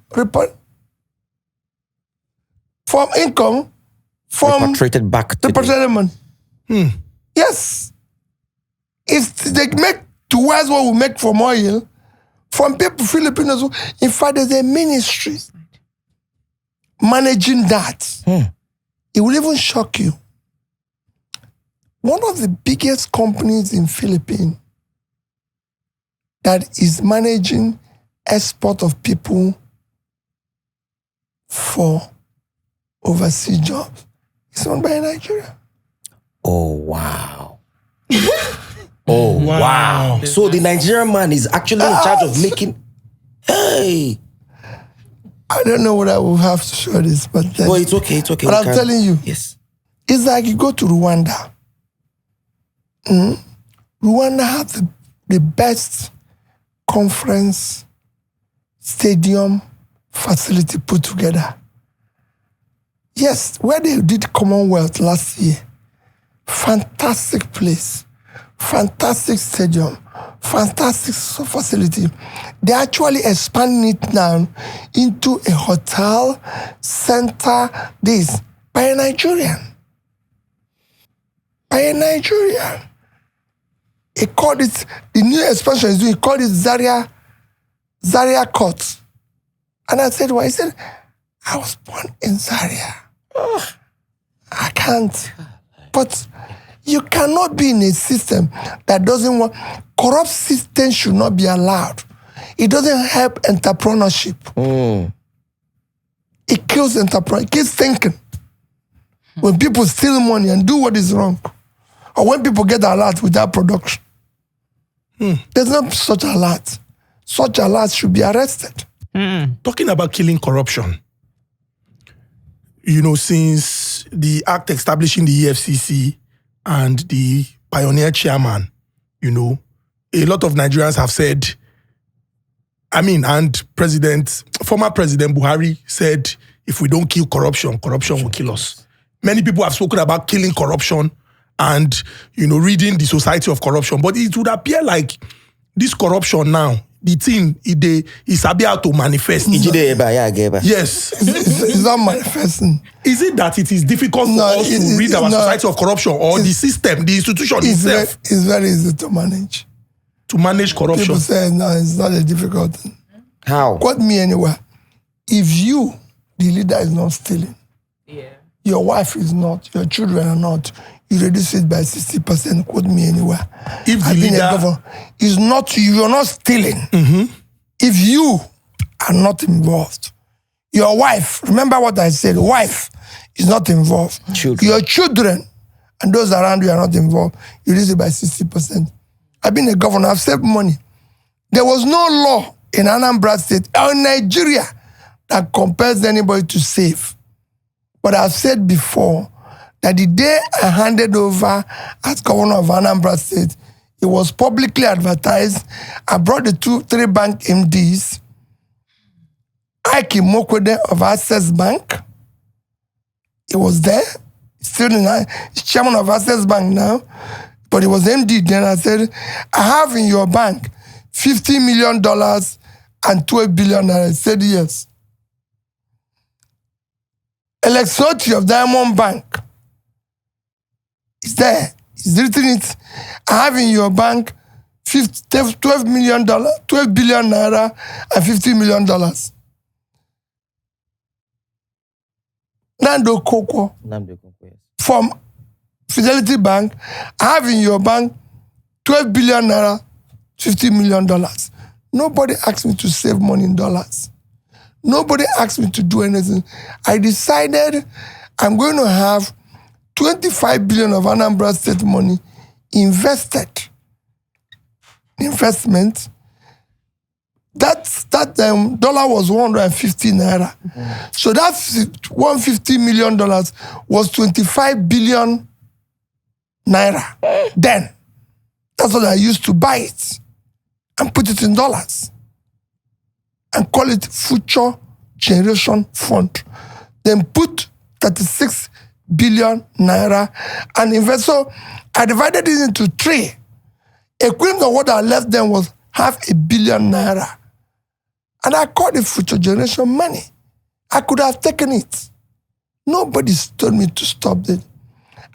income, from repatriated back to repatriated money. Yes. They make towards what we make from oil, from people, Filipinos. In fact, there's a ministry managing that. It will even shock you. One of the biggest companies in Philippines that is managing export of people for overseas jobs is owned by Nigeria. Oh, wow. Wow. So the Nigerian man is actually in charge of making... Hey! I don't know what I will have to show this, but... it's okay. But I'm telling you. Yes. It's like you go to Rwanda. Rwanda has the best conference stadium facility put together. Yes, where they did Commonwealth last year. Fantastic place. Fantastic stadium. Fantastic facility. They're actually expanding it now into a hotel center, this, by a Nigerian. He called it, the new expansion is doing, he called it Zaria Court. And I said, well, he said, I was born in Zaria. I can't. But you cannot be in a system that doesn't want, corrupt system should not be allowed. It doesn't help entrepreneurship. It kills entrepreneurship. It kills thinking. When people steal money and do what is wrong, or when people get alert without production. There's not such alert. Such alerts should be arrested. Talking about killing corruption, since the act establishing the EFCC and the pioneer chairman, a lot of Nigerians have said, and former President Buhari said, if we don't kill corruption, corruption will kill us. Many people have spoken about killing corruption and, ridding the society of corruption. But it would appear like this corruption now, the thing, is about to manifest. Yes. It's not manifesting. Is it that it is difficult for us to rid our society of corruption, or the system, the institution itself? It's very easy to manage. To manage corruption. People say, no, it's not a difficult thing. How? Quote me anywhere. If you, the leader, is not stealing, your wife is not, your children are not, you reduce it by 60%, quote me anywhere. If the leader is not, you're not stealing. If you are not involved, your wife, remember what I said, wife is not involved. Your children and those around you are not involved, you reduce it by 60%. I've been a governor, I've saved money. There was no law in Anambra State or in Nigeria that compels anybody to save. But I've said before that the day I handed over as Governor of Anambra State, it was publicly advertised. I brought the 3 bank MDs, Ike Mokwede of Access Bank. He was there, still chairman of Access Bank now, but he was MD then. I said, I have in your bank $50 million and 12 billion. I said, yes. Electricity of Diamond Bank is there. He's written it. I have in your bank $12 billion naira and $50 million. Nando Koko from Fidelity Bank, I have in your bank 12 billion naira, $50 million. Nobody asked me to save money in dollars. Nobody asked me to do anything. I decided I'm going to have 25 billion of Anambra State money invested. Investment. That dollar was 150 naira. So that $150 million was 25 billion naira. Then, that's what I used to buy it and put it in dollars and call it Future Generation Fund. Then put 36 billion naira and invest. So I divided it into 3. Equivalent of what I left them was $500 million naira. And I called it Future Generation money. I could have taken it. Nobody told me to stop it.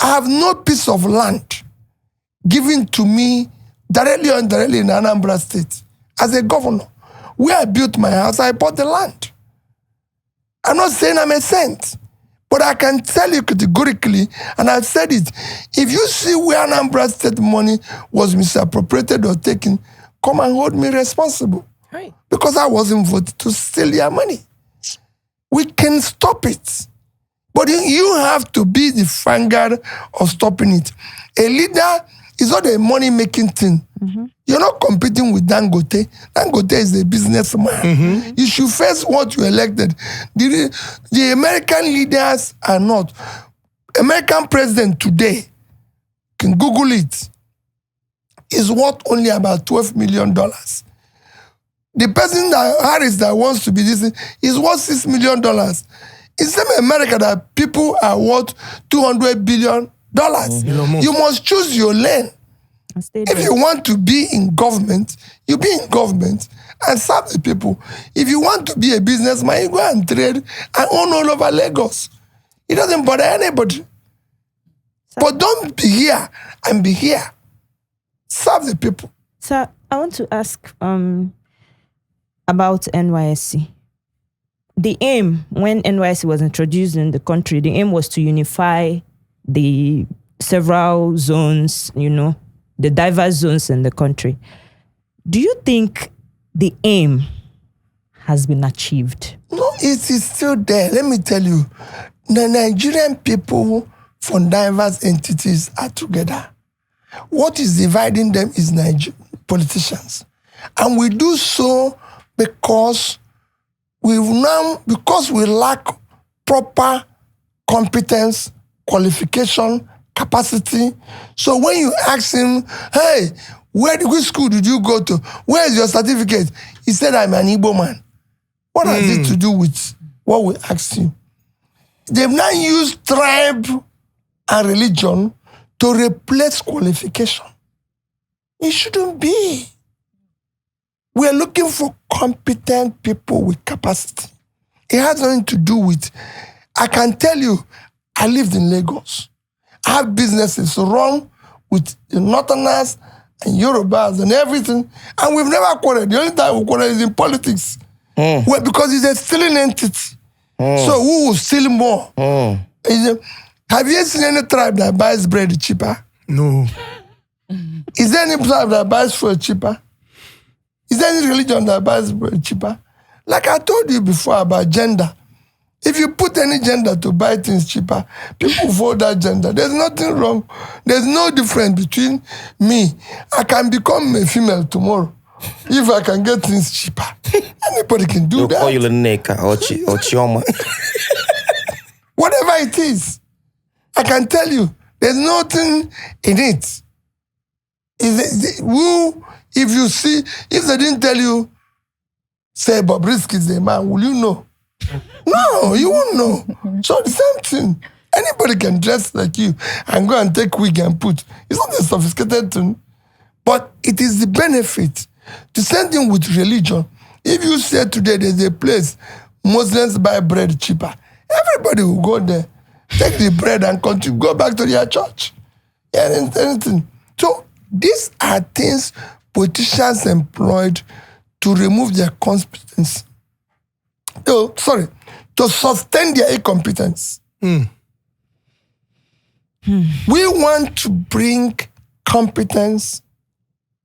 I have no piece of land given to me directly or indirectly in Anambra State. As a governor, where I built my house, I bought the land. I'm not saying I'm a saint, but I can tell you categorically, and I've said it, if you see where Anambra State money was misappropriated or taken, come and hold me responsible. Right. Because I wasn't voted to steal your money. We can stop it. But you have to be the vanguard of stopping it. A leader is not a money-making thing. You're not competing with Dangote. Dangote is a businessman. You should face what you elected. The American leaders are not. American president today, can Google it, is worth only about $12 million. The person Harris that wants to be this is worth $6 million. It's same America that people are worth $200 billion. You must choose your lane. If you want to be in government, you be in government and serve the people. If you want to be a businessman, you go and trade and own all over Lagos. It doesn't bother anybody. But don't be here and be here. Serve the people. So I want to ask about NYSC. The aim, when NYSC was introduced in the country, the aim was to unify the several zones, the diverse zones in the country. Do you think the aim has been achieved? No, it is still there. Let me tell you, the Nigerian people from diverse entities are together. What is dividing them is politicians. And we do so because we've now, because we lack proper competence, qualification, capacity. So when you ask him, hey, which school did you go to? Where is your certificate? He said, I'm an Igbo man. What has it to do with what we asked him? They've now used tribe and religion to replace qualification. It shouldn't be. We're looking for competent people with capacity. It has nothing to do with, I can tell you, I lived in Lagos. I have businesses run with the Northerners and Yorubas and everything, and we've never quarreled. The only time we quarrel is in politics. Well, because it's a stealing entity. So who will steal more? Have you seen any tribe that buys bread cheaper? No. Is there any tribe that buys food cheaper? Is there any religion that buys bread cheaper? Like I told you before about gender. If you put any gender to buy things cheaper, people vote that gender. There's nothing wrong. There's no difference between me. I can become a female tomorrow if I can get things cheaper. Anybody can do that. Call you Neka or Chioma. Whatever it is, I can tell you, there's nothing in it. If you see, if they didn't tell you, say Bobrisky is a man, will you know? No, you won't know. So the same thing. Anybody can dress like you and go and take wig and put. It's not a sophisticated thing, but it is the benefit. The same thing with religion. If you say today there's a place Muslims buy bread cheaper, everybody will go there, take the bread and continue, go back to their church. Yeah, anything. So these are things politicians employed to remove their competence. To sustain their incompetence. We want to bring competence,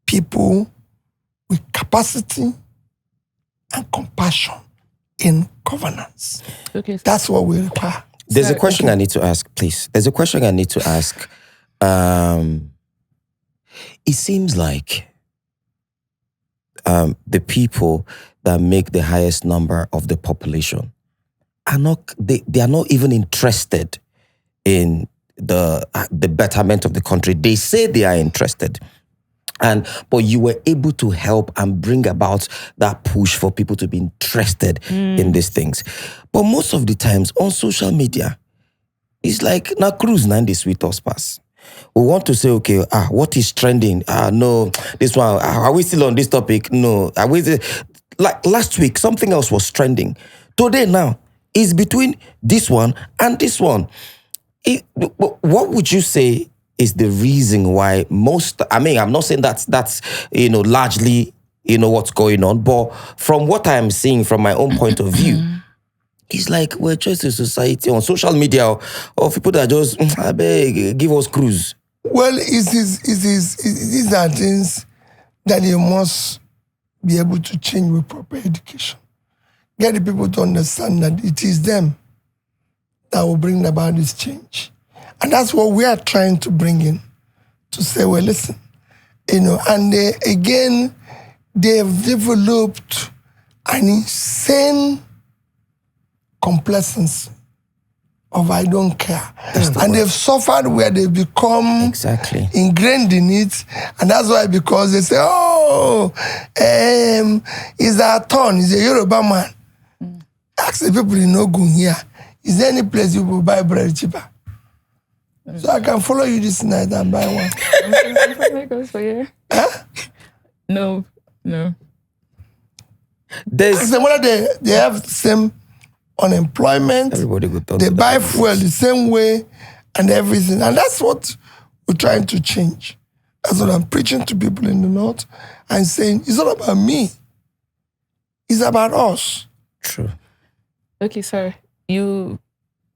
people with capacity and compassion in governance. Okay. That's what we require. There's a question I need to ask, please. There's a question I need to ask. It seems like the people that make the highest number of the population are not, they are not even interested in the betterment of the country. They say they are interested. But you were able to help and bring about that push for people to be interested in these things. But most of the times on social media, it's like, na cruise 9 this sweet us pass. We want to say, okay, what is trending? No, this one, are we still on this topic? No. Are we like last week, something else was trending. Today now, it's between this one and this one. What would you say is the reason why most, I mean, I'm not saying that's largely, what's going on, but from what I'm seeing from my own point of view, it's like we're just a society on social media of people that just, I beg, give us cruise. Well, these are things that you must be able to change with proper education. Get the people to understand that it is them that will bring about this change. And that's what we are trying to bring in, to say, well, listen, and they've developed an insane complacency of I don't care. And they've suffered where they've become ingrained in it. And that's why, because they say, he's a turn, he's a Yoruba man. Ask the people in Ogun here, is there any place you will buy bread cheaper? So I can follow you this night and buy one. Goes for you. Huh? No. Ask them whether they have the same unemployment. Everybody they buy fuel the same way and everything. And that's what we're trying to change. That's what I'm preaching to people in the North and saying, it's not about me. It's about us. True. Okay, sorry.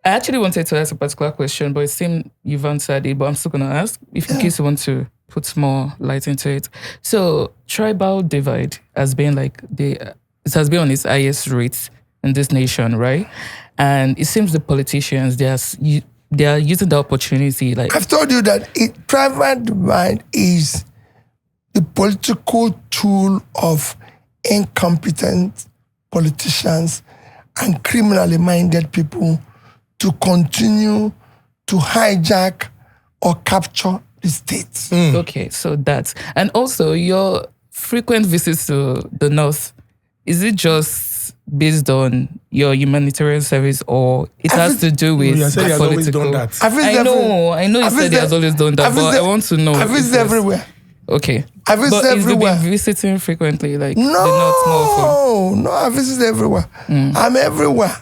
I actually wanted to ask a particular question, but it seemed you've answered it, but I'm still going to ask, in case you want to put more light into it. So, tribal divide has been it has been on its highest rates in this nation, right? And it seems the politicians, they are using the opportunity. I've told you that tribal divide is the political tool of incompetent politicians and criminally minded people to continue to hijack or capture the state. Okay, so that's... And also, your frequent visits to the North, is it just based on your humanitarian service, or it has to do with political? I know you said he has always done that, but I want to know. I visit everywhere. Okay. I visit everywhere. But is visiting frequently, like no, the North more often? No, I visit everywhere. I'm everywhere.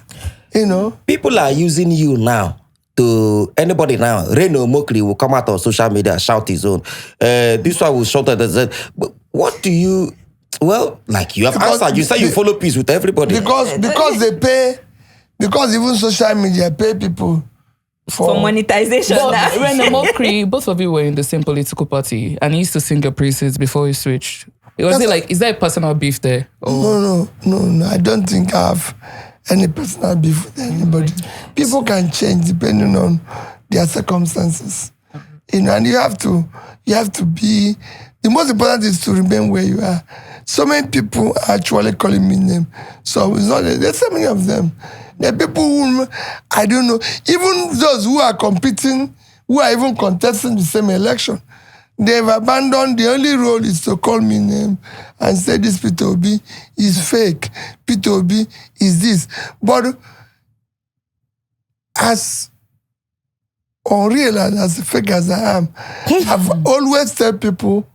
You know, people are using you now. To anybody now, Reno Mokri will come out on social media, shout his own. This one will shout at the. But what do you? Well, like you have answered. You say you follow peace with everybody because they pay. Because even social media pay people for monetization. Reno Mokri, both of you were in the same political party, and he used to sing your praises before he switched. Is there a personal beef there? Or? No. I don't think I have any personal beef with anybody. People can change depending on their circumstances. You know, and you have to be, the most important is to remain where you are. So many people are actually calling me name. So it's not, there's so many of them. There are people who, I don't know, even those who are competing, who are even contesting the same election, they've abandoned, the only role is to call me name and say this Peter Obi is fake. Peter Obi is this. But as unreal and as fake as I am, I've always told people,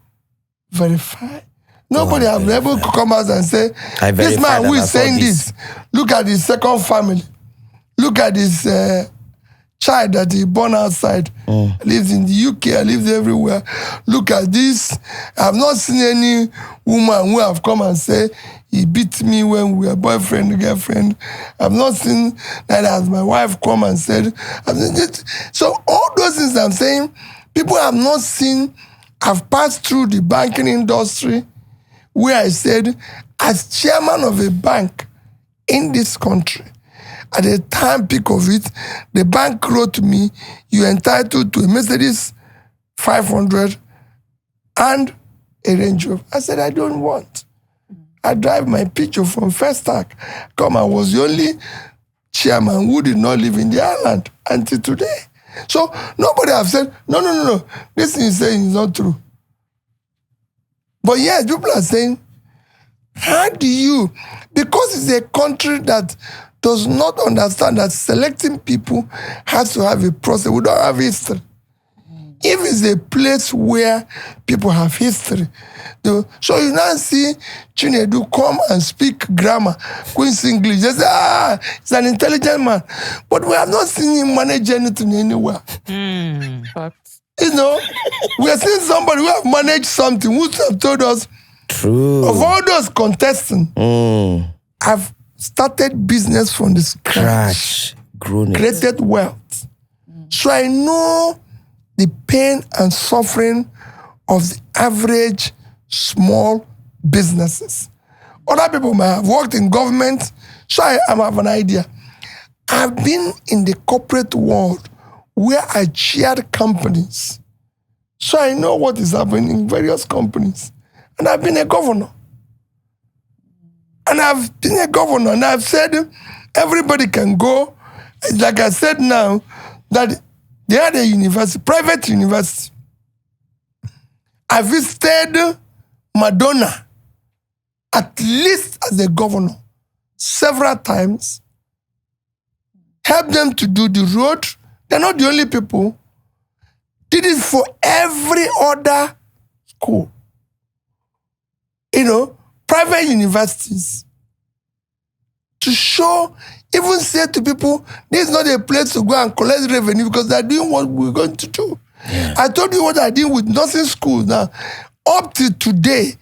verify. Nobody have ever come out and say, this man who is saying this, look at his second family. Look at his child that he born outside. Lives in the UK, lives everywhere. Look at this. I've not seen any woman who have come and say, he beat me when we were boyfriend, girlfriend. I've not seen that as my wife come and said. So all those things I'm saying, people have not seen. I've passed through the banking industry where I said, as chairman of a bank in this country, at the time peak of it, the bank wrote to me, you're entitled to a Mercedes 500 and a Range Rover. I said, I don't want. I drive my picture from First Stack. I was the only chairman who did not live in the island until today. So nobody have said, no. This thing is saying is not true. But yes, people are saying, how do you? Because it's a country that does not understand that selecting people has to have a process. We don't have history. If it's a place where people have history, so you now see Nedu come and speak grammar, Queen's English. They say, he's an intelligent man. But we have not seen him manage anything anywhere. You know, we have seen somebody who have managed something, who have told us, true. Of all those contesting, I've started business from the scratch, created wealth. So I know the pain and suffering of the average small businesses. Other people might have worked in government, so I have an idea. I've been in the corporate world where I chaired companies. So I know what is happening in various companies. And I've been a governor. And I've said everybody can go. Like I said now, that they had a university, private university. I visited Madonna, at least as a governor, several times. Helped them to do the road. They're not the only people. Did it for every other school. You know, private universities. To show, even say to people, this is not a place to go and collect revenue because they're doing what we're going to do. Yeah. I told you what I did with nursing schools now. Up to today,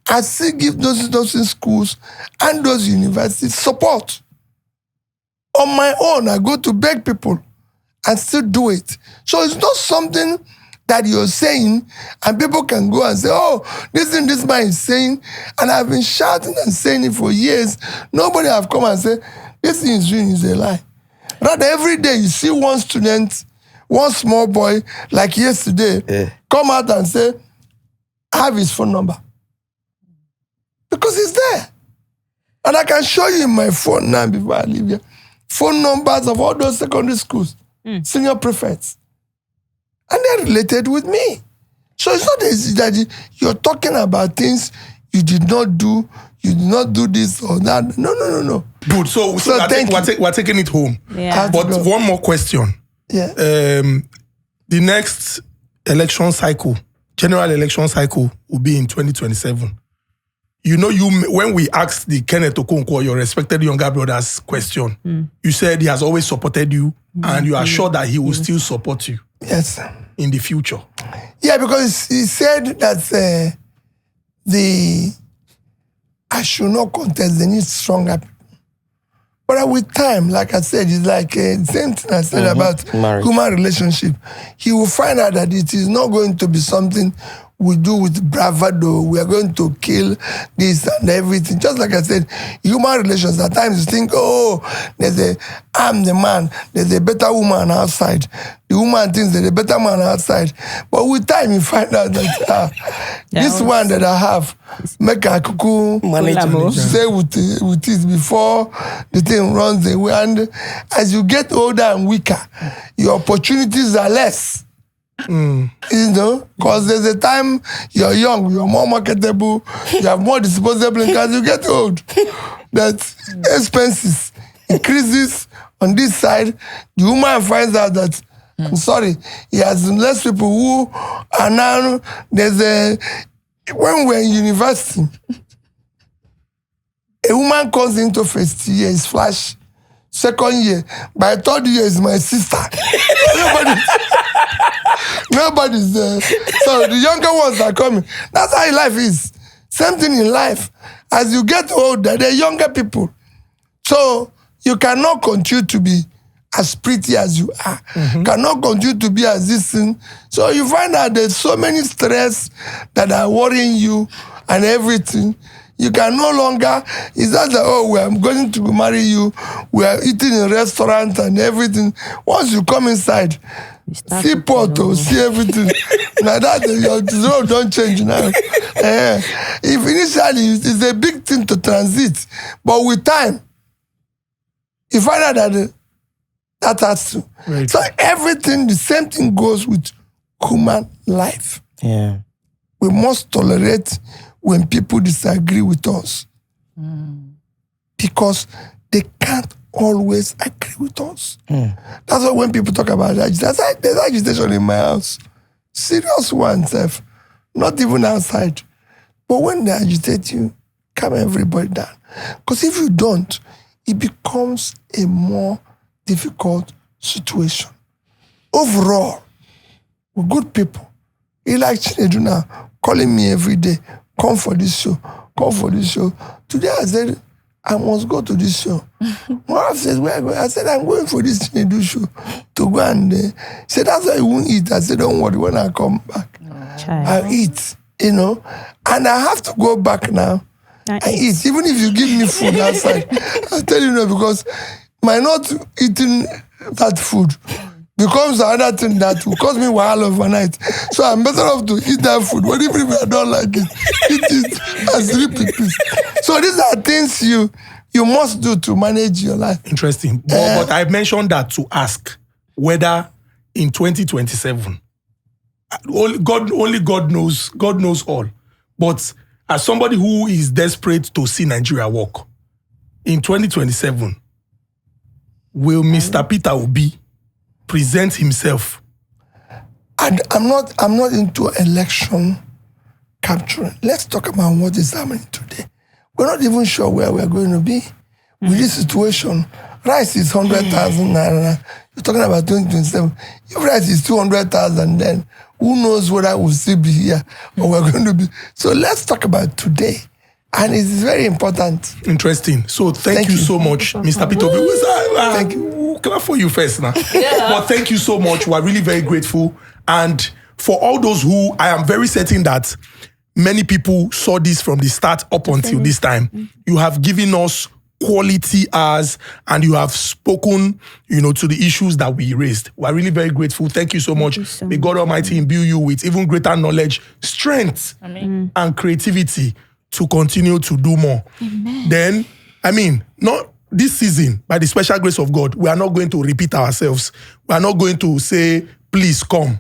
I still give those nursing schools and those universities support. On my own, I go to beg people and still do it. So it's not something that you're saying and people can go and say, oh, this thing this man is saying, and I've been shouting and saying it for years. Nobody have come and said, this thing is a lie. Rather, every day you see one student, one small boy, like yesterday, come out and say, I have his phone number. Because he's there. And I can show you in my phone now before I leave here, phone numbers of all those secondary schools, senior prefects. And they're related with me. So it's not easy that you're talking about things you did not do this or that. No. Good. So we're taking it home. Yeah. But one more question. Yeah. The next election cycle, general election cycle, will be in 2027. You know, when we asked the Kenneth Okonkwo, your respected younger brother's question, you said he has always supported you and you are sure that he will still support you. Yes. In the future. Yeah, because he said that I should not contest, they need stronger people. But with time, like I said, it's like the same thing I said about human relationship. He will find out that it is not going to be something we do with bravado. We are going to kill this and everything. Just like I said, human relations, at times you think, I'm the man, there's a better woman outside. The woman thinks there's a better man outside. But with time, you find out that this one that I have, make a cuckoo, stay with it before the thing runs away. And as you get older and weaker, your opportunities are less. You know, because there's a time you're young, you're more marketable, you have more disposable income. As you get old, that expenses increases on this side. The woman finds out that, I'm sorry, he has less people who are now, when we're in university, a woman comes into first year, is flash. Second year, by third year is my sister. Nobody's there. So the younger ones are coming. That's how life is. Same thing in life. As you get older, they're younger people. So you cannot continue to be as pretty as you are. Cannot continue to be as this thing. So you find out there's so many stress that are worrying you and everything. You can no longer, it's not that, we are going to marry you, we are eating in a restaurant and everything. Once you come inside, see Porto, see everything. Now that your road don't change now. If initially it's a big thing to transit, but with time, you find out that has to. Right. So everything, the same thing goes with human life. Yeah. We must tolerate when people disagree with us. Because they can't always agree with us. That's why when people talk about agitation, there's agitation in my house. Serious one, self. Not even outside. But when they agitate you, calm everybody down. Because if you don't, it becomes a more difficult situation. Overall, we're good people. He like Nedu now, calling me every day, come for this show, come for this show. Today I said, I must go to this show. My wife says, where are you going? I said, I'm going for this Nedu show to go and he said, that's why you won't eat. I said, don't worry, when I come back, I'll eat, you know. And I have to go back now and eat. Even if you give me food outside, I'll tell you no, because my not eating that food becomes another thing that will cause me while overnight. So I'm better off to eat that food. But even if I don't like it, eat it as 3 pieces. So these are things you must do to manage your life. Interesting. But I mentioned that to ask whether in 2027, only God knows all. But as somebody who is desperate to see Nigeria work, in 2027, will Mr. Peter Obi present himself? And I'm not into election capturing. Let's talk about what is happening today. We're not even sure where we're going to be with this situation. Rice is 100,000 naira. You're talking about 2027. If rice is 200,000, then who knows whether we'll still be here or we're going to be. So let's talk about today. And it's very important. Interesting. So thank you so much, Mr. Peter Obi. Thank you. Clap for you first now. But thank you so much. We're really very grateful. And for all those who, I am very certain that many people saw this from the start up until this time. You have given us quality hours and you have spoken, to the issues that we raised. We're really very grateful. Thank you so much. May God Almighty imbue you with even greater knowledge, strength, and creativity to continue to do more. Amen. Then I mean, not this season, by the special grace of God, we are not going to repeat ourselves. We are not going to say, please come.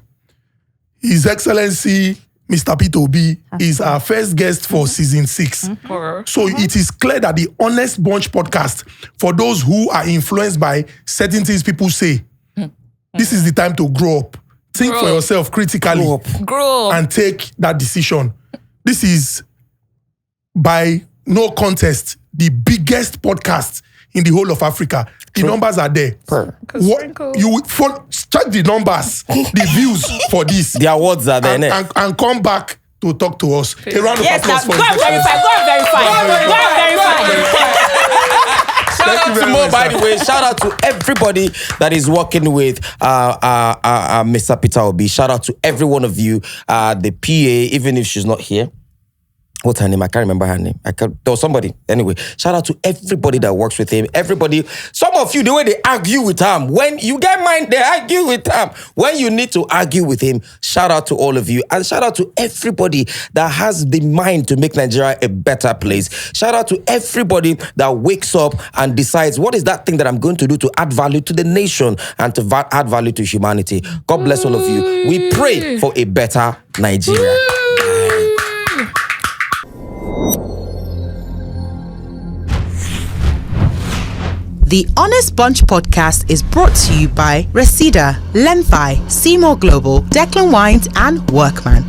His Excellency, Mr. Peter Obi, is our first guest for season 6. So it is clear that the Honest Bunch podcast, for those who are influenced by certain things people say, this is the time to grow up. Think for yourself critically. Grow up. And take that decision. This is, by no contest, the biggest podcast in the whole of Africa. The numbers are there. You check the numbers, the views for this. The awards are there. And come back to talk to us. A round of applause for Go and verify. Shout out to Mo, by the way. Shout out to everybody that is working with Mr. Peter Obi. Shout out to every one of you. The PA, even if she's not here. What's her name? I can't remember her name. There was somebody. Anyway, shout out to everybody that works with him. Everybody, some of you, the way they argue with him. When you get mine, they argue with him. When you need to argue with him, shout out to all of you. And shout out to everybody that has the mind to make Nigeria a better place. Shout out to everybody that wakes up and decides, what is that thing that I'm going to do to add value to the nation and to add value to humanity? God bless all of you. We pray for a better Nigeria. The Honest Bunch podcast is brought to you by Reseda, Lemfi, Seymour Global, Declan Wines, and Workman.